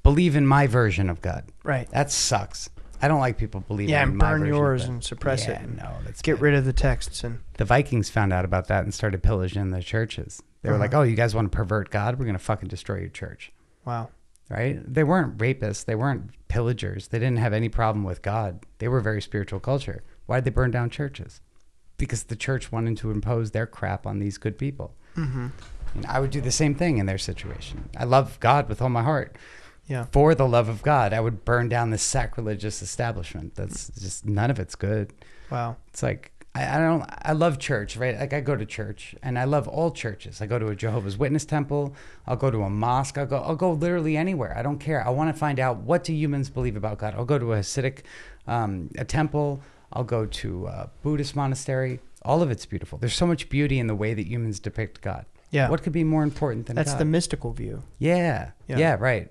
believe in my version of God. Right. That sucks. I don't like people believing in and my burn version yours of God. and suppress it. Yeah, And no, that's get bad. rid of the texts. And The Vikings found out about that and started pillaging the churches. They were like, oh, you guys want to pervert God? We're going to fucking destroy your church. wow. Right? They weren't rapists. They weren't pillagers. They didn't have any problem with God. They were a very spiritual culture. Why'd they burn down churches? Because the church wanted to impose their crap on these good people. Mm-hmm. And I would do the same thing in their situation. I love God with all my heart. Yeah. For the love of God, I would burn down this sacrilegious establishment. That's just, none of it's good. Wow. It's like, I love church, right? Like I go to church and I love all churches. I go to a Jehovah's Witness temple. I'll go to a mosque. I'll go literally anywhere. I don't care. I want to find out, what do humans believe about God? I'll go to a Hasidic, a temple. I'll go to a Buddhist monastery. All of it's beautiful. There's so much beauty in the way that humans depict God. Yeah. What could be more important than That's God? the mystical view. Yeah. Yeah. Yeah, right.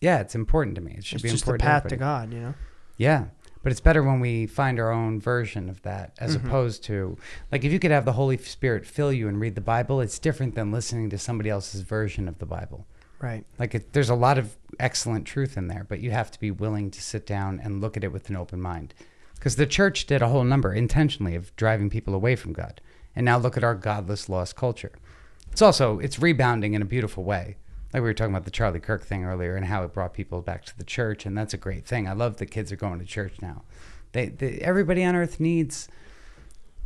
Yeah, it's important to me. It should It's be just the important path to to everybody. God, Yeah. But it's better when we find our own version of that, as opposed to, like, if you could have the Holy Spirit fill you and read the Bible, it's different than listening to somebody else's version of the Bible. Right. Like, there's a lot of excellent truth in there, but you have to be willing to sit down and look at it with an open mind. Because the church did a whole number intentionally of driving people away from God. And now look at our godless, lost culture. It's rebounding in a beautiful way. Like we were talking about the Charlie Kirk thing earlier and how it brought people back to the church, and that's a great thing. I love that kids are going to church now. Everybody on earth needs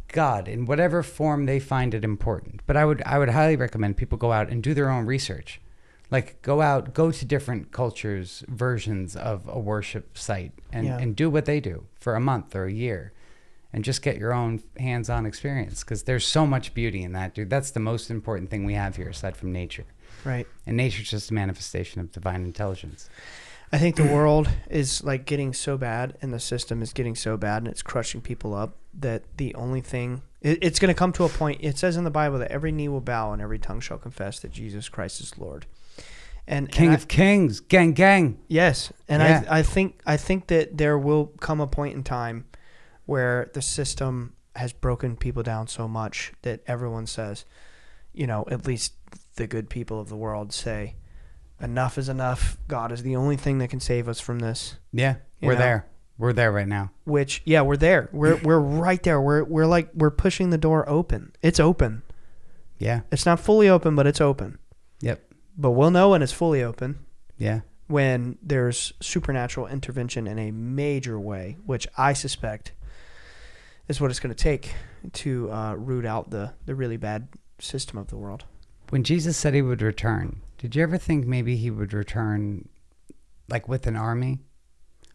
God in whatever form they find it important. But I would highly recommend people go out and do their own research. Like go to different cultures' versions of a worship site and do what they do for a month or a year. And just get your own hands-on experience, because there's so much beauty in that, dude. That's the most important thing we have here, aside from nature. Right. And nature's just a manifestation of divine intelligence. I think the world is like getting so bad, and the system is getting so bad, and it's crushing people up, that the only thing, it's going to come to a point. It says in the Bible that every knee will bow and every tongue shall confess that Jesus Christ is Lord. And King of Kings, gang, gang. Yes, and Yeah. I think that there will come a point in time where the system has broken people down so much that everyone says, at least the good people of the world say, enough is enough. God is the only thing that can save us from this. Yeah, You we're know? there. We're there right now. Which, yeah, we're there. We're right there. We're pushing the door open. It's open. Yeah. It's not fully open, but it's open. Yep. But we'll know when it's fully open, Yeah. when there's supernatural intervention in a major way, which I suspect is what it's going to take to root out the really bad system of the world. When Jesus said he would return, did you ever think maybe he would return like with an army?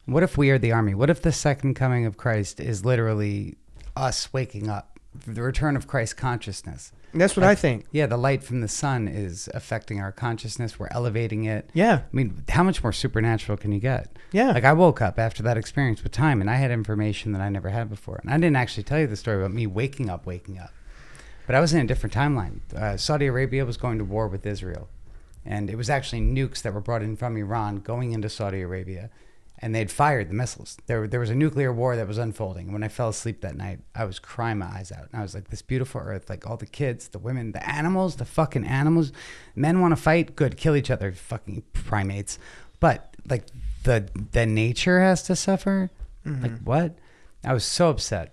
What if we are the army? What if the second coming of Christ is literally us waking up? The return of Christ consciousness. That's what I think. Yeah, the light from the sun is affecting our consciousness. We're elevating it. Yeah. I mean, how much more supernatural can you get? Yeah. Like, I woke up after that experience with time, and I had information that I never had before. And I didn't actually tell you the story about me waking up. But I was in a different timeline. Saudi Arabia was going to war with Israel. And it was actually nukes that were brought in from Iran going into Saudi Arabia. And they'd fired the missiles. There was a nuclear war that was unfolding. And when I fell asleep that night, I was crying my eyes out. And I was like, this beautiful earth, like all the kids, the women, the animals, the fucking animals. Men want to fight? Good, kill each other, fucking primates. But like the nature has to suffer? Mm-hmm. Like what? I was so upset.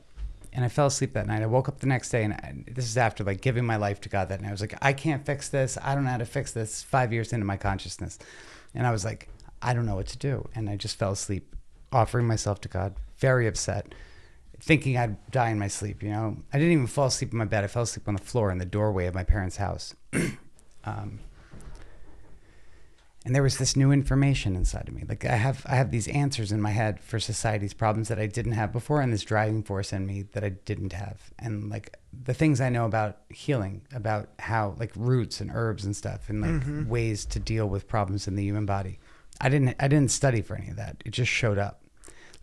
And I fell asleep that night. I woke up the next day, and this is after like giving my life to God that night. I was like, I can't fix this. I don't know how to fix this. 5 years into my consciousness. And I was like, I don't know what to do. And I just fell asleep, offering myself to God, very upset, thinking I'd die in my sleep, you know. I didn't even fall asleep in my bed. I fell asleep on the floor in the doorway of my parents' house. And there was this new information inside of me. Like I have these answers in my head for society's problems that I didn't have before, and this driving force in me that I didn't have. And like the things I know about healing, about how like roots and herbs and stuff, and like ways to deal with problems in the human body. I didn't study for any of that. It just showed up.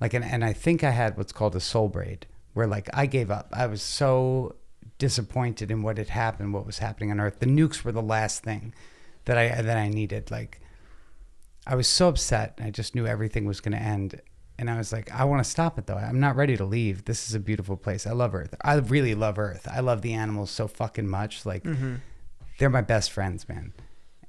Like, and I think I had what's called a soul braid, where like I gave up. I was so disappointed in what had happened, what was happening on Earth. The nukes were the last thing that I needed. Like, I was so upset. I just knew everything was going to end. And I was like, I want to stop it though. I'm not ready to leave. This is a beautiful place. I love Earth. I really love Earth. I love the animals so fucking much. Like, they're my best friends, man.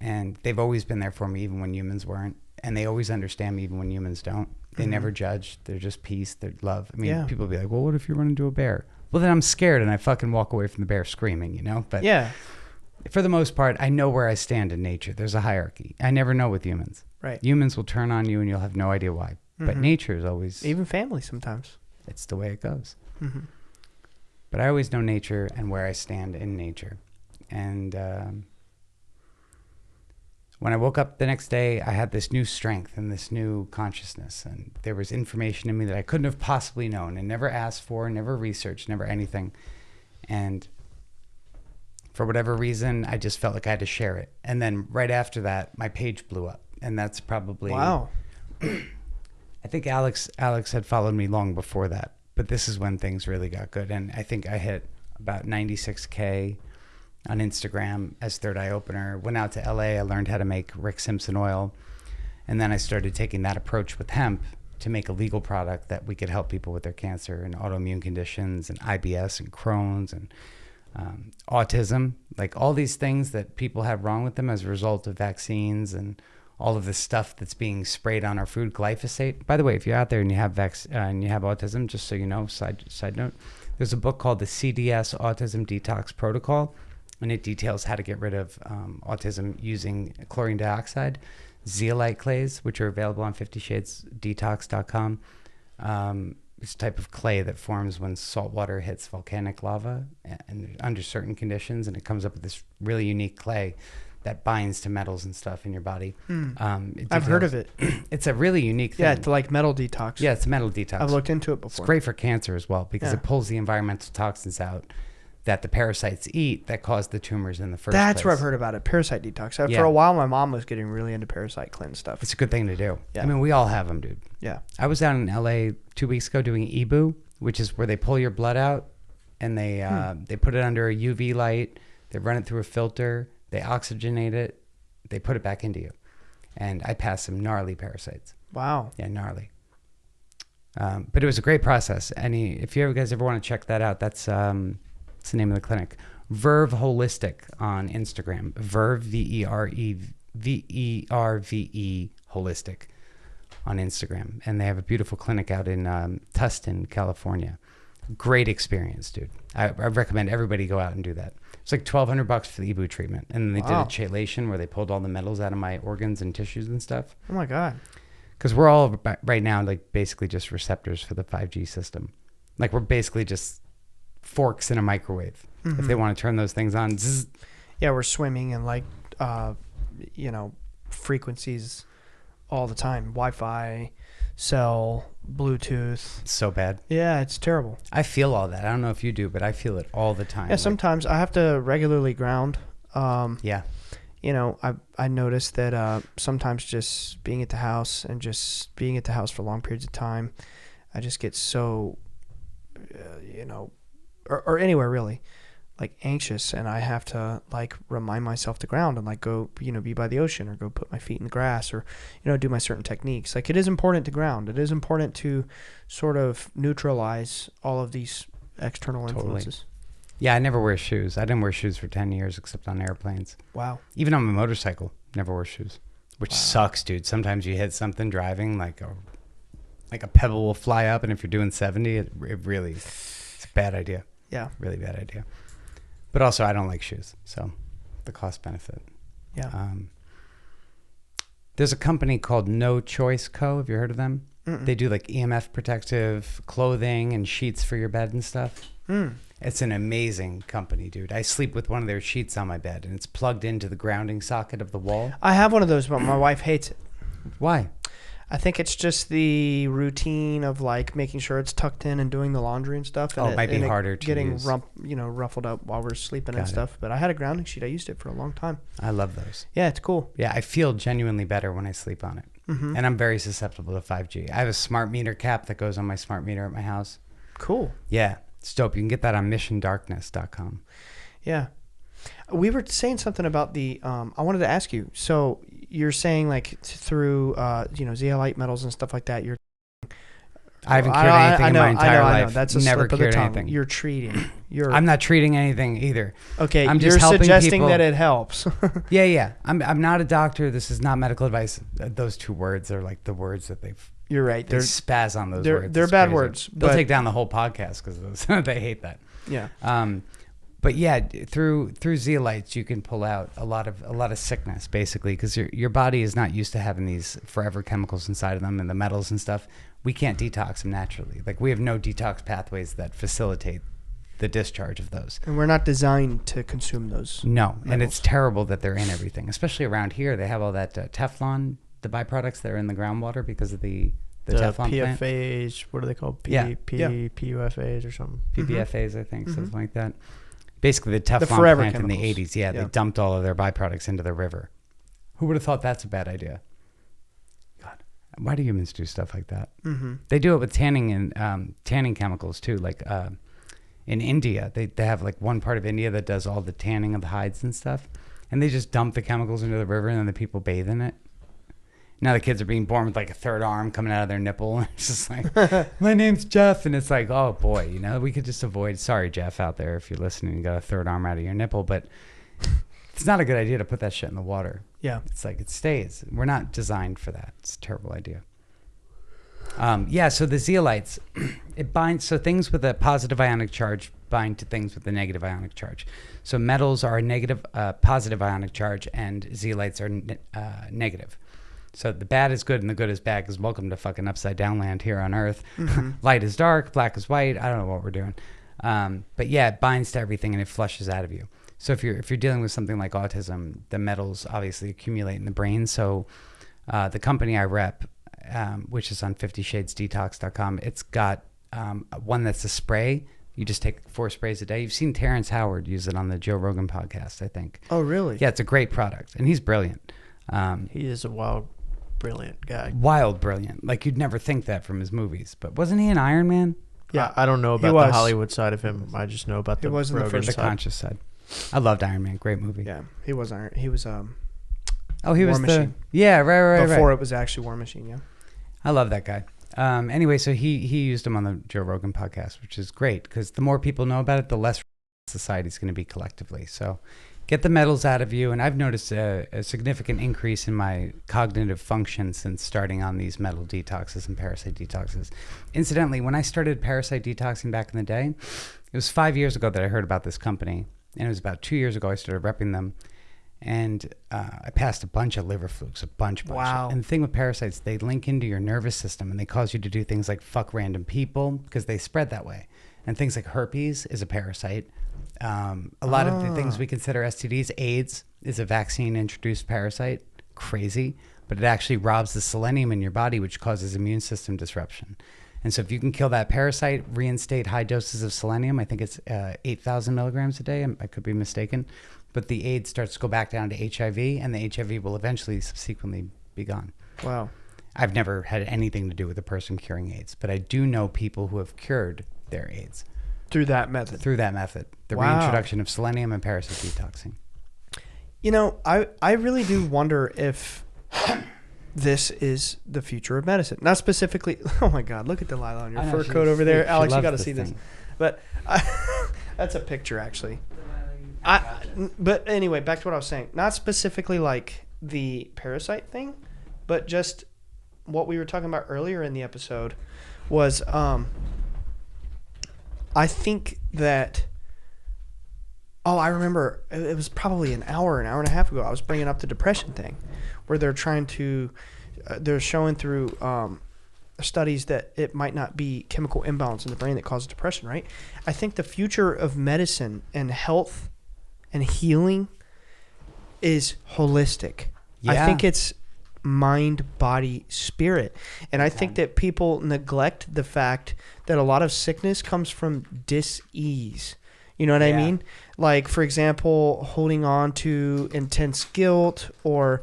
And they've always been there for me, even when humans weren't. And they always understand me, even when humans don't. They never judge. They're just peace. They're love. I mean, people be like, well, what if you run into a bear? Well, then I'm scared and I fucking walk away from the bear screaming, you know? But yeah, for the most part, I know where I stand in nature. There's a hierarchy. I never know with humans. right. Humans will turn on you and you'll have no idea why. But nature is always, Even family sometimes. it's the way it goes. But I always know nature and where I stand in nature. And when I woke up the next day, I had this new strength and this new consciousness. And there was information in me that I couldn't have possibly known and never asked for, never researched, never anything. And for whatever reason, I just felt like I had to share it. And then right after that, my page blew up. And that's probably... Wow. I think Alex had followed me long before that. But this is when things really got good. And I think I hit about 96K on Instagram as Third Eye Opener. Went out to LA. I learned how to make Rick Simpson oil. And then I started taking that approach with hemp to make a legal product that we could help people with their cancer and autoimmune conditions and IBS and Crohn's and autism. Like all these things that people have wrong with them as a result of vaccines and all of this stuff that's being sprayed on our food, glyphosate. By the way, if you're out there and you have autism, just so you know, side note, there's a book called the CDS Autism Detox Protocol, and it details how to get rid of autism using chlorine dioxide, zeolite clays, which are available on 50shadesdetox.com. It's a type of clay that forms when salt water hits volcanic lava and under certain conditions, and it comes up with this really unique clay that binds to metals and stuff in your body. I've heard of it. It's a really unique thing. Yeah, to like metal detox. Yeah, it's a metal detox. I've looked into it It's before. great for cancer as well because Yeah. it pulls the environmental toxins out that the parasites eat that cause the tumors in the first That's place. where I've heard about it. Parasite detox. Yeah. For a while, my mom was getting really into parasite cleanse stuff. It's a good thing to do. Yeah. I mean, we all have them, dude. Yeah. I was down in LA 2 weeks ago doing EBU, which is where they pull your blood out and they put it under a UV light. They run it through a filter. They oxygenate it. They put it back into you. And I passed some gnarly parasites. Wow. Yeah, gnarly. But it was a great process. If you guys ever want to check that out, that's the name of the clinic. Verve Holistic on Instagram. Verve, VERVE Holistic on Instagram. And they have a beautiful clinic out in Tustin, California. Great experience, dude. I recommend everybody go out and do that. It's like $1,200 for the EBU treatment. And then they did a chelation where they pulled all the metals out of my organs and tissues and stuff. Oh my God. Because we're all right now like basically just receptors for the 5G system. Like we're basically just forks in a microwave. If they want to turn those things on, zzz. Yeah, we're swimming in like, frequencies all the time. Wi-Fi, cell, Bluetooth. So bad. Yeah, it's terrible. I feel all that. I don't know if you do, but I feel it all the time. Yeah, sometimes I have to regularly ground. Yeah. You know, I noticed that sometimes just being at the house and just being at the house for long periods of time, I just get so, you know, or anywhere really, like anxious, and I have to like remind myself to ground and like go, you know, be by the ocean or go put my feet in the grass or, you know, do my certain techniques. Like it is important to ground. It is important to sort of neutralize all of these external influences. Yeah, I never wear shoes. I didn't wear shoes for 10 years except on airplanes. Wow. Even on my motorcycle, never wore shoes, which sucks, dude. Sometimes you hit something driving, like a pebble will fly up, and if you're doing 70, it really, it's a bad idea. Yeah. Really bad idea. But also, I don't like shoes, so the cost benefit. Yeah. There's a company called No Choice Co. Have you heard of them? Mm-mm. They do like EMF protective clothing and sheets for your bed and stuff. It's an amazing company, dude. I sleep with one of their sheets on my bed, and it's plugged into the grounding socket of the wall. I have one of those, but my wife hates it. Why? I think it's just the routine of like making sure it's tucked in and doing the laundry and stuff. And it might be harder to getting use. Ruffled up while we're sleeping Got and it. stuff. But I had a grounding sheet. I used it for a long time. I love those. Yeah, it's cool. Yeah, I feel genuinely better when I sleep on it. Mm-hmm. And I'm very susceptible to 5G. I have a smart meter cap that goes on my smart meter at my house. Cool. Yeah, it's dope. You can get that on missiondarkness.com. Yeah. We were saying something about the, I wanted to ask you, so you're saying like through, you know, zeolite metals and stuff like that, you're, I haven't cured anything in my entire I know. life. That's a Never slip of the cured tongue. anything. You're treating. I'm not treating anything either. Okay, I'm you're just helping suggesting people. that it helps. Yeah. I'm not a doctor. This is not medical advice. Those two words are like the words that You're right. they spaz on those they're- words. they're It's bad crazy. words, They'll but- take down the whole podcast because they hate that. Yeah. But yeah, through zeolites, you can pull out a lot of sickness basically because your body is not used to having these forever chemicals inside of them and the metals and stuff. We can't detox them naturally. Like we have no detox pathways that facilitate the discharge of those. And we're not designed to consume those. No, and metals. it's terrible that they're in everything, especially around here. They have all that Teflon, the byproducts that are in the groundwater because of the Teflon plant. PFAs, what are they called? PUFAs or something. PBFAs, I think, something like that. Basically, the Teflon forever plant in the chemicals. 80s, they dumped all of their byproducts into the river. Who would have thought that's a bad idea? God, why do humans do stuff like that? Mm-hmm. They do it with tanning and tanning chemicals too. Like in India, they have like one part of India that does all the tanning of the hides and stuff, and they just dump the chemicals into the river, and then the people bathe in it. Now the kids are being born with like a third arm coming out of their nipple. And it's just like, my name's Jeff. And it's like, oh boy, you know, we could just avoid, sorry, Jeff out there, if you're listening, you got a third arm out of your nipple, but it's not a good idea to put that shit in the water. Yeah. It's like, it stays. We're not designed for that. It's a terrible idea. So the zeolites, it binds, so things with a positive ionic charge bind to things with a negative ionic charge. So metals are a negative, positive ionic charge, and zeolites are negative. So the bad is good and the good is bad, because welcome to fucking upside down land here on Earth. Mm-hmm. Light is dark, black is white. I don't know what we're doing. But yeah, it binds to everything and it flushes out of you. So if you're dealing with something like autism, the metals obviously accumulate in the brain. So the company I rep, which is on 50shadesdetox.com, it's got one that's a spray. You just take 4 sprays a day. You've seen Terrence Howard use it on the Joe Rogan podcast, I think. Oh, really? Yeah, it's a great product, and he's brilliant. He is a brilliant guy. Wild brilliant. Like you'd never think that from his movies. But wasn't he an Iron Man? Yeah. I don't know He about was. the Hollywood side of him. I just know about He the was in the Rogan first The side. conscious side. I loved Iron Man. Great movie. Yeah. He was Iron. He was Oh, he War was Machine. Yeah, right. before it was actually War Machine. Yeah. I love that guy. Anyway, so he used him on the Joe Rogan podcast, which is great because the more people know about it, the less society's going to be collectively. So get the metals out of you. And I've noticed a significant increase in my cognitive function since starting on these metal detoxes and parasite detoxes. Incidentally, when I started parasite detoxing back in the day, it was 5 years ago that I heard about this company. And it was about 2 years ago I started repping them. And I passed a bunch of liver flukes, a bunch. Wow. And the thing with parasites, they link into your nervous system and they cause you to do things like fuck random people because they spread that way. And things like herpes is a parasite. A lot of the things we consider STDs, AIDS is a vaccine-introduced parasite. Crazy. but it actually robs the selenium in your body, which causes immune system disruption. And so if you can kill that parasite, reinstate high doses of selenium, I think it's 8,000 milligrams a day. I could be mistaken. But the AIDS starts to go back down to HIV, and the HIV will eventually subsequently be gone. Wow. I've never had anything to do with a person curing AIDS, but I do know people who have cured their AIDS. Through that method. The Wow. reintroduction of selenium and parasite detoxing. You know, I really do wonder if this is the future of medicine. Not specifically. Oh my God! Look at Delilah on your I know, fur she's coat over there, sweet. She Alex. You loves got to this see this. thing. But that's a picture, actually. But anyway, back to what I was saying. Not specifically like the parasite thing, but just what we were talking about earlier in the episode was. I think that. Oh, I remember it was probably an hour and a half ago. I was bringing up the depression thing, where they're trying to, they're showing through studies that it might not be chemical imbalance in the brain that causes depression, right? I think the future of medicine and health and healing is holistic. I Yeah. think it's mind, body, spirit. And I think that people neglect the fact that a lot of sickness comes from dis-ease. You know what I Yeah. mean? Like, for example, holding on to intense guilt or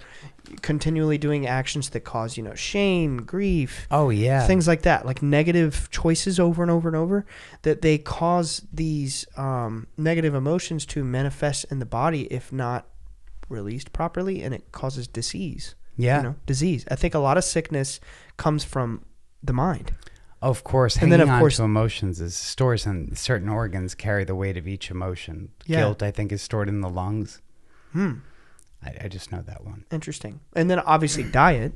continually doing actions that cause, shame, grief, Oh, yeah. things like that, like negative choices over and over and over, that they cause these negative emotions to manifest in the body if not released properly, and it causes disease. Yeah. Disease. I think a lot of sickness comes from the mind. Of course, And hanging then, of on course- to emotions is stores in certain organs carry the weight of each emotion. Yeah. Guilt, I think, is stored in the lungs. Hmm. I just know that one. Interesting. And then obviously diet.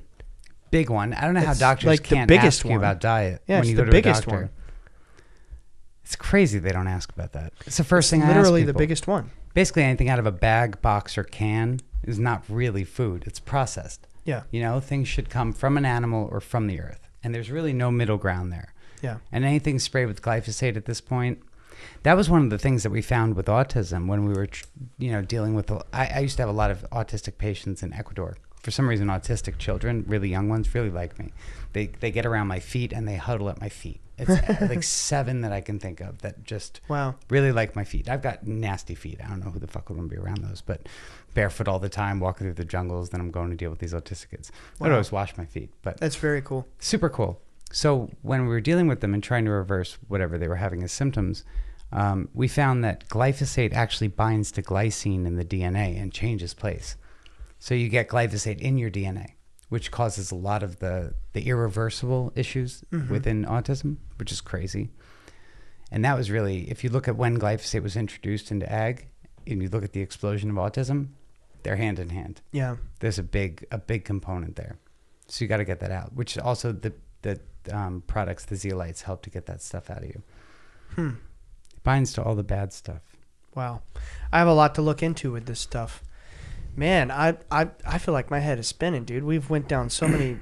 Big one. I don't know how It's doctors like the can't biggest ask you one. about diet Yeah, when it's you the go to biggest a doctor. one. It's crazy they don't ask about that. It's the first It's thing I ask literally the people. biggest one. Basically, anything out of a bag, box, or can is not really food. It's processed. Yeah. Things should come from an animal or from the earth. And there's really no middle ground there. Yeah. And anything sprayed with glyphosate at this point, that was one of the things that we found with autism when we were, dealing with. I used to have a lot of autistic patients in Ecuador. For some reason, autistic children, really young ones, really like me. They get around my feet and they huddle at my feet. It's like 7 that I can think of that just Wow. really like my feet. I've got nasty feet. I don't know who the fuck would want to be around those, but barefoot all the time, walking through the jungles. Then I'm going to deal with these autistic kids. Wow. I'd always wash my feet, but That's very cool. super cool. So when we were dealing with them and trying to reverse whatever they were having as symptoms, we found that glyphosate actually binds to glycine in the DNA and changes place. So you get glyphosate in your DNA, which causes a lot of the irreversible issues within autism, which is crazy. And that was really, if you look at when glyphosate was introduced into ag, and you look at the explosion of autism, they're hand in hand. Yeah. There's a big component there. So you got to get that out, which also the products, the zeolites, help to get that stuff out of you. It binds to all the bad stuff. Wow. I have a lot to look into with this stuff. Man, I feel like my head is spinning, dude. We've went down so many,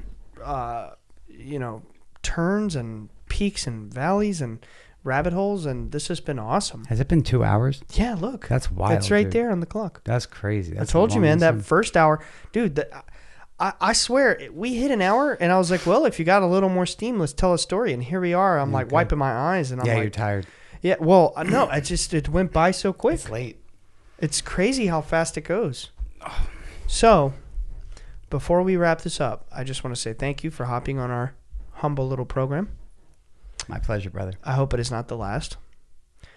turns and peaks and valleys and rabbit holes, and this has been awesome. Has it been 2 hours? Yeah, look. That's wild. That's right dude. there on the clock. That's crazy. That's I told the you, man, longest that one. first hour, dude, I swear, we hit an hour, and I was like, well, if you got a little more steam, let's tell a story. And here we are. I'm like Okay. wiping my eyes, and I'm Yeah, like, you're tired. yeah, well, no, it went by so quick. It's late. It's crazy how fast it goes. So, before we wrap this up, I just want to say thank you for hopping on our humble little program. My pleasure, brother. I hope it is not the last.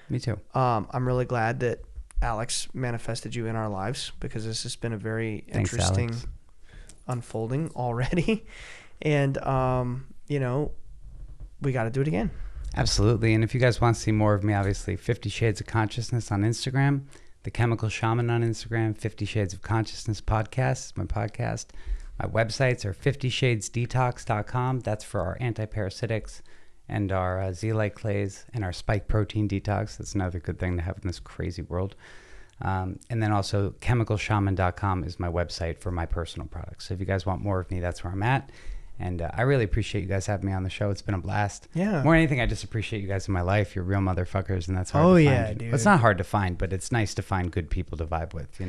Me too. I'm really glad that Alex manifested you in our lives, because this has been a very Thanks, interesting Alex. unfolding already. And, we got to do it again. Absolutely. And if you guys want to see more of me, obviously, 50 Shades of Consciousness on Instagram, The Chemical Shaman on Instagram, 50 Shades of Consciousness podcast, my podcast. My websites are 50shadesdetox.com. That's for our antiparasitics and our zeolite clays and our spike protein detox. That's another good thing to have in this crazy world. And then also chemicalshaman.com is my website for my personal products. So if you guys want more of me, that's where I'm at. And I really appreciate you guys having me on the show. It's been a blast. Yeah. More than anything, I just appreciate you guys in my life. You're real motherfuckers, and that's hard Oh, to yeah, find. dude. It's not hard to find, but it's nice to find good people to vibe with,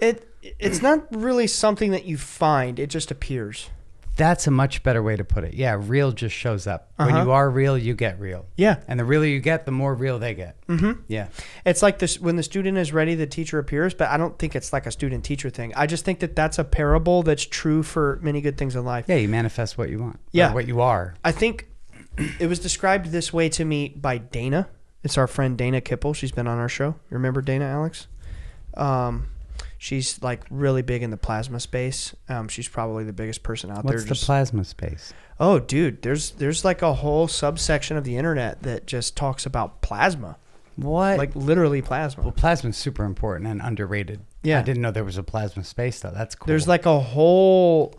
It's not really something that you find. It just appears. That's a much better way to put it. Yeah, real just shows up. When Uh-huh. you are real, you get real. Yeah. And the realer you get, the more real they get. Mm-hmm. Yeah. It's like this: when the student is ready, the teacher appears. But I don't think it's like a student-teacher thing. I just think that that's a parable that's true for many good things in life. Yeah, you manifest what you want. Yeah. Or what you are. I think it was described this way to me by Dana. It's our friend Dana Kipple. She's been on our show. You remember Dana, Alex? She's like really big in the plasma space. She's probably the biggest person out there. What's the plasma space? Oh, dude, there's like a whole subsection of the internet that just talks about plasma, What? like literally plasma. Well, plasma's super important and underrated. Yeah. I didn't know there was a plasma space, though. That's cool. There's like a whole.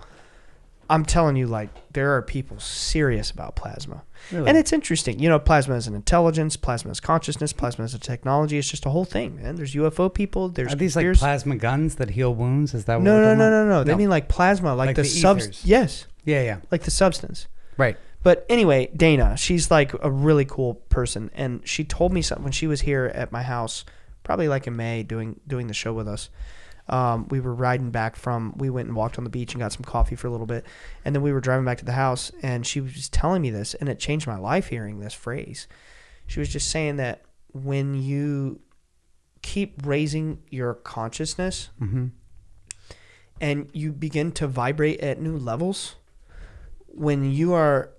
I'm telling you, like there are people serious about plasma, Really? and it's interesting. You know, plasma is an intelligence, plasma is consciousness, plasma is a technology. It's just a whole thing, man. There's UFO people. There's Are these like conspiracy- plasma guns that heal wounds? Is that what No, we're no, talking no, about? no, no. They mean like plasma, like the ethers. substance. Yes, Yeah, yeah. like the substance. Right. But anyway, Dana, she's like a really cool person, and she told me something when she was here at my house, probably like in May, doing the show with us. We were riding back we went and walked on the beach and got some coffee for a little bit, and then we were driving back to the house, and she was just telling me this, and it changed my life hearing this phrase. She was just saying that when you keep raising your consciousness Mm-hmm. and you begin to vibrate at new levels, when you are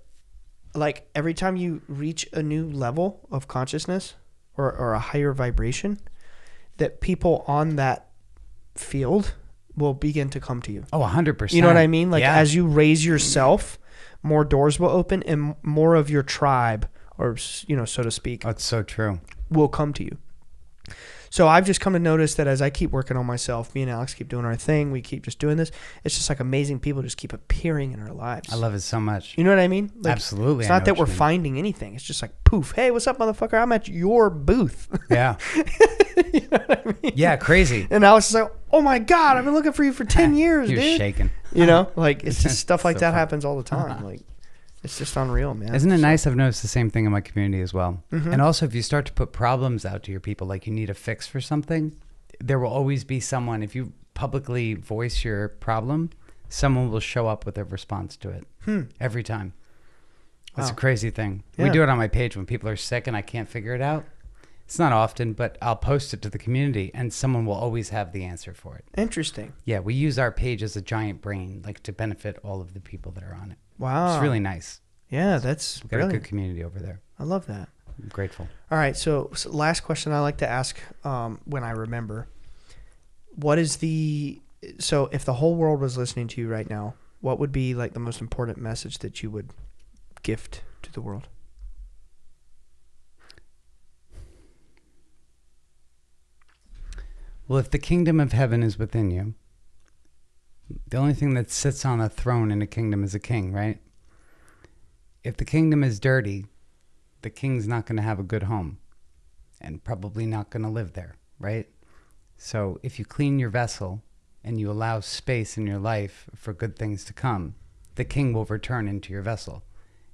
like every time you reach a new level of consciousness or a higher vibration, that people on that field will begin to come to you. Oh, 100%. You know what I mean? Like Yeah. as you raise yourself, more doors will open and more of your tribe, or so to speak, Oh, it's so true. will come to you. So I've just come to notice that as I keep working on myself, me and Alex keep doing our thing, we keep just doing this, it's just like amazing people just keep appearing in our lives. I love it so much. You know what I mean? Like, Absolutely. It's I not know that what we're you mean. finding anything. It's just like poof. Hey, what's up, motherfucker? I'm at your booth. Yeah. You know what I mean? Yeah, crazy. And Alex is like, oh my God, I've been looking for you for 10 years, He was dude. shaking. You know, like it's just stuff like So that funny. happens all the time. Like it's just unreal, man. Isn't it nice? I've noticed the same thing in my community as well. Mhm. And also, if you start to put problems out to your people, like you need a fix for something, there will always be someone, if you publicly voice your problem, someone will show up with a response to it every time. That's a Wow. crazy thing. Yeah. We do it on my page when people are sick and I can't figure it out. It's not often, but I'll post it to the community and someone will always have the answer for it. Interesting. Yeah, we use our page as a giant brain, like to benefit all of the people that are on it. Wow. It's really nice. Yeah, that's We've got a brilliant. good community over there. I love that. I'm grateful. All right, so last question I like to ask when I remember. What is so if the whole world was listening to you right now, what would be like the most important message that you would gift to the world? Well, if the kingdom of heaven is within you, the only thing that sits on a throne in a kingdom is a king, right? If the kingdom is dirty, the king's not going to have a good home and probably not going to live there, right? So if you clean your vessel and you allow space in your life for good things to come, the king will return into your vessel.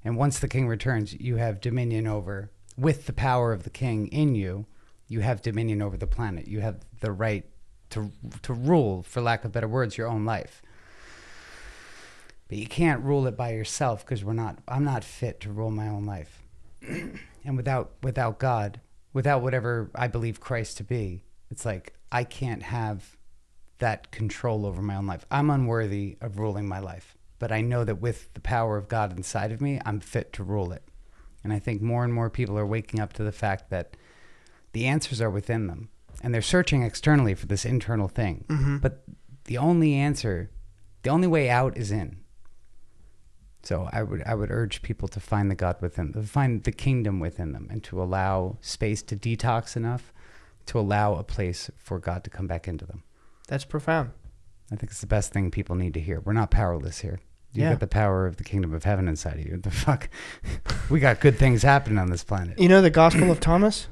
And once the king returns, you have dominion over, with the power of the king in you, you have dominion over the planet. You have the right to rule, for lack of better words, your own life. But you can't rule it by yourself because I'm not fit to rule my own life. And without God, without whatever I believe Christ to be, it's like I can't have that control over my own life. I'm unworthy of ruling my life, but I know that with the power of God inside of me, I'm fit to rule it. And I think more and more people are waking up to the fact that the answers are within them, and they're searching externally for this internal thing. Mm-hmm. But the only way out is in. So I would urge people to find the God within them, to find the kingdom within them, and to allow space to detox enough to allow a place for God to come back into them. That's profound. I think it's the best thing people need to hear. We're not powerless here. You Yeah. got the power of the kingdom of heaven inside of you. The fuck? We got good things happening on this planet. You know the Gospel of Thomas?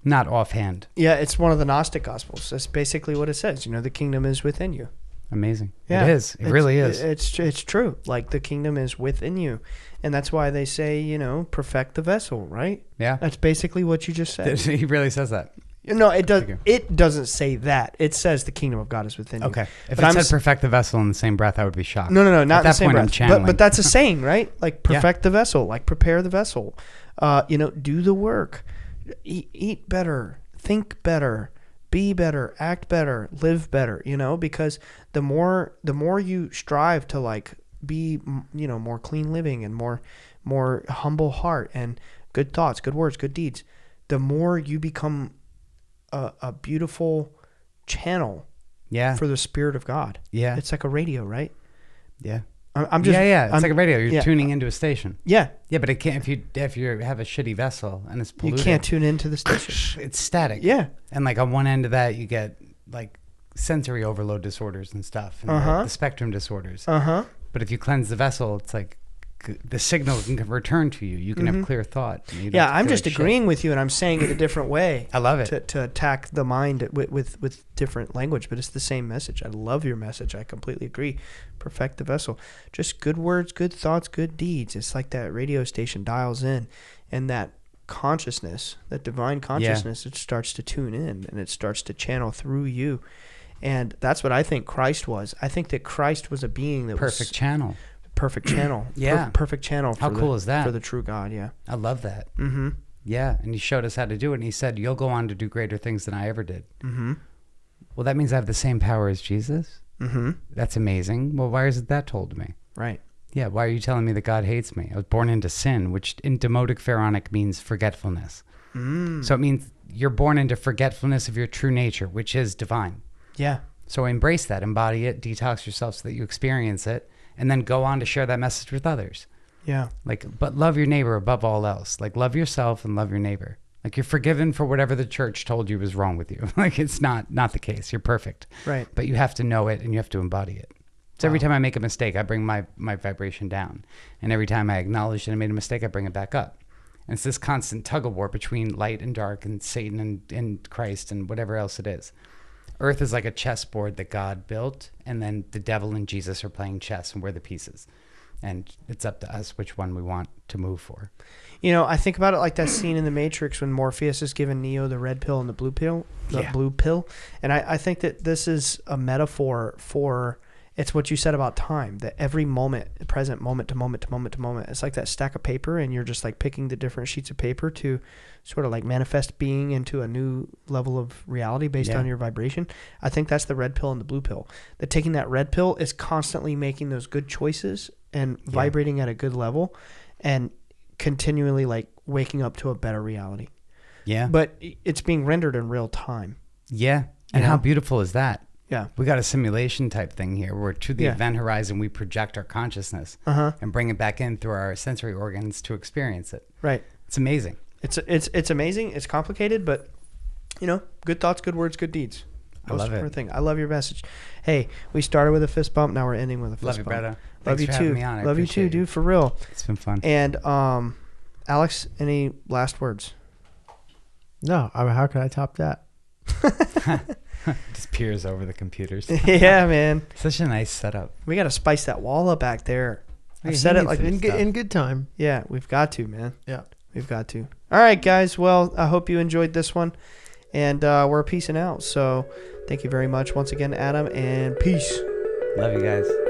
Not offhand. Yeah, it's one of the Gnostic Gospels. That's basically what it says. You know, the kingdom is within you. Amazing. Yeah, It is. It really is. It's true. Like the kingdom is within you. And that's why they say, perfect the vessel, right? Yeah. That's basically what you just said. He really says that. No, it does. Figure. It doesn't say that. It says the kingdom of God is within you. Okay. If But it I'm said s- perfect the vessel in the same breath, I would be shocked. No, not At in the that same point, I'm breath. channeling. But that's a saying, right? Like Yeah. perfect the vessel, like prepare the vessel. Do the work, eat better, think better, be better, act better, live better. Because the more you strive to like be, more clean living and more humble heart and good thoughts, good words, good deeds, the more you become a beautiful channel Yeah. for the Spirit of God. Yeah. It's like a radio, right? Yeah. I'm just It's like a radio. You're yeah. tuning into a station. Yeah, Yeah, but it can't if you have a shitty vessel and it's you polluted. can't tune into the station. It's static. Yeah, And like on one end of that, you get like sensory overload disorders and stuff, and Uh-huh. the spectrum disorders. uh-huh. But if you cleanse the vessel, it's like the signal can return to you. You can have clear thought. and you don't Yeah, have to I'm feel just like shit. agreeing with you, and I'm saying it a different way I love it. to attack the mind with different language, but it's the same message. I love your message. I completely agree. Perfect the vessel. Just good words, good thoughts, good deeds. It's like that radio station dials in, and that consciousness, that divine consciousness, it starts to tune in, and it starts to channel through you. And that's what I think Christ was. I think that Christ was a being that Perfect was channel. perfect channel. Yeah. Perfect channel. How cool is that? For the true God, yeah. I love that. Mm-hmm. Yeah, and he showed us how to do it, and he said, "You'll go on to do greater things than I ever did." Mm-hmm. Well, that means I have the same power as Jesus. Mm-hmm. That's amazing. Well, why isn't that told to me? Right. Yeah, why are you telling me that God hates me? I was born into sin, which in Demotic Pharaonic means forgetfulness. So it means you're born into forgetfulness of your true nature, which is divine. Yeah. So embrace that, embody it, detox yourself so that you experience it, and then go on to share that message with others. Yeah. But love your neighbor above all else. Like, love yourself and love your neighbor. Like, you're forgiven for whatever the church told you was wrong with you. Like, it's not the case. You're perfect. Right. But you have to know it and you have to embody it. So every time I make a mistake, I bring my vibration down. And every time I acknowledge that I made a mistake, I bring it back up. And it's this constant tug of war between light and dark and Satan and Christ and whatever else it is. Earth is like a chessboard that God built, and then the devil and Jesus are playing chess, and we're the pieces. And it's up to us which one we want to move for. I think about it like that scene in The Matrix when Morpheus is giving Neo the red pill and the blue pill. Yeah. Blue pill. And I think that this is a metaphor for, it's what you said about time, that every moment, present moment to moment to moment to moment, it's like that stack of paper, and you're just like picking the different sheets of paper to sort of like manifest being into a new level of reality based on your vibration. I think that's the red pill and the blue pill. That taking that red pill is constantly making those good choices and vibrating at a good level and continually like waking up to a better reality. Yeah. But it's being rendered in real time. Yeah. And how beautiful is that? Yeah. We got a simulation type thing here where to the Yeah. event horizon, we project our consciousness and bring it back in through our sensory organs to experience it. Right. It's amazing. It's amazing. It's complicated, but good thoughts, good words, good deeds. I love it. important thing. I love your message. Hey, we started with a fist bump. Now we're ending with a fist Love you, bump. brother. Love Thanks you for too. having me on. I Love you appreciate too, dude. For real. It's been fun. And Alex, any last words? No, I mean, how could I top that? Just peers over the computers. Yeah, man. Such a nice setup. We got to spice that wall up back there. I've He said it needs like some stuff. In good time. Yeah, we've got to, man. Yeah. We've got to. All right, guys. Well, I hope you enjoyed this one. And we're peacing out. So thank you very much once again, Adam, and peace. Love you guys.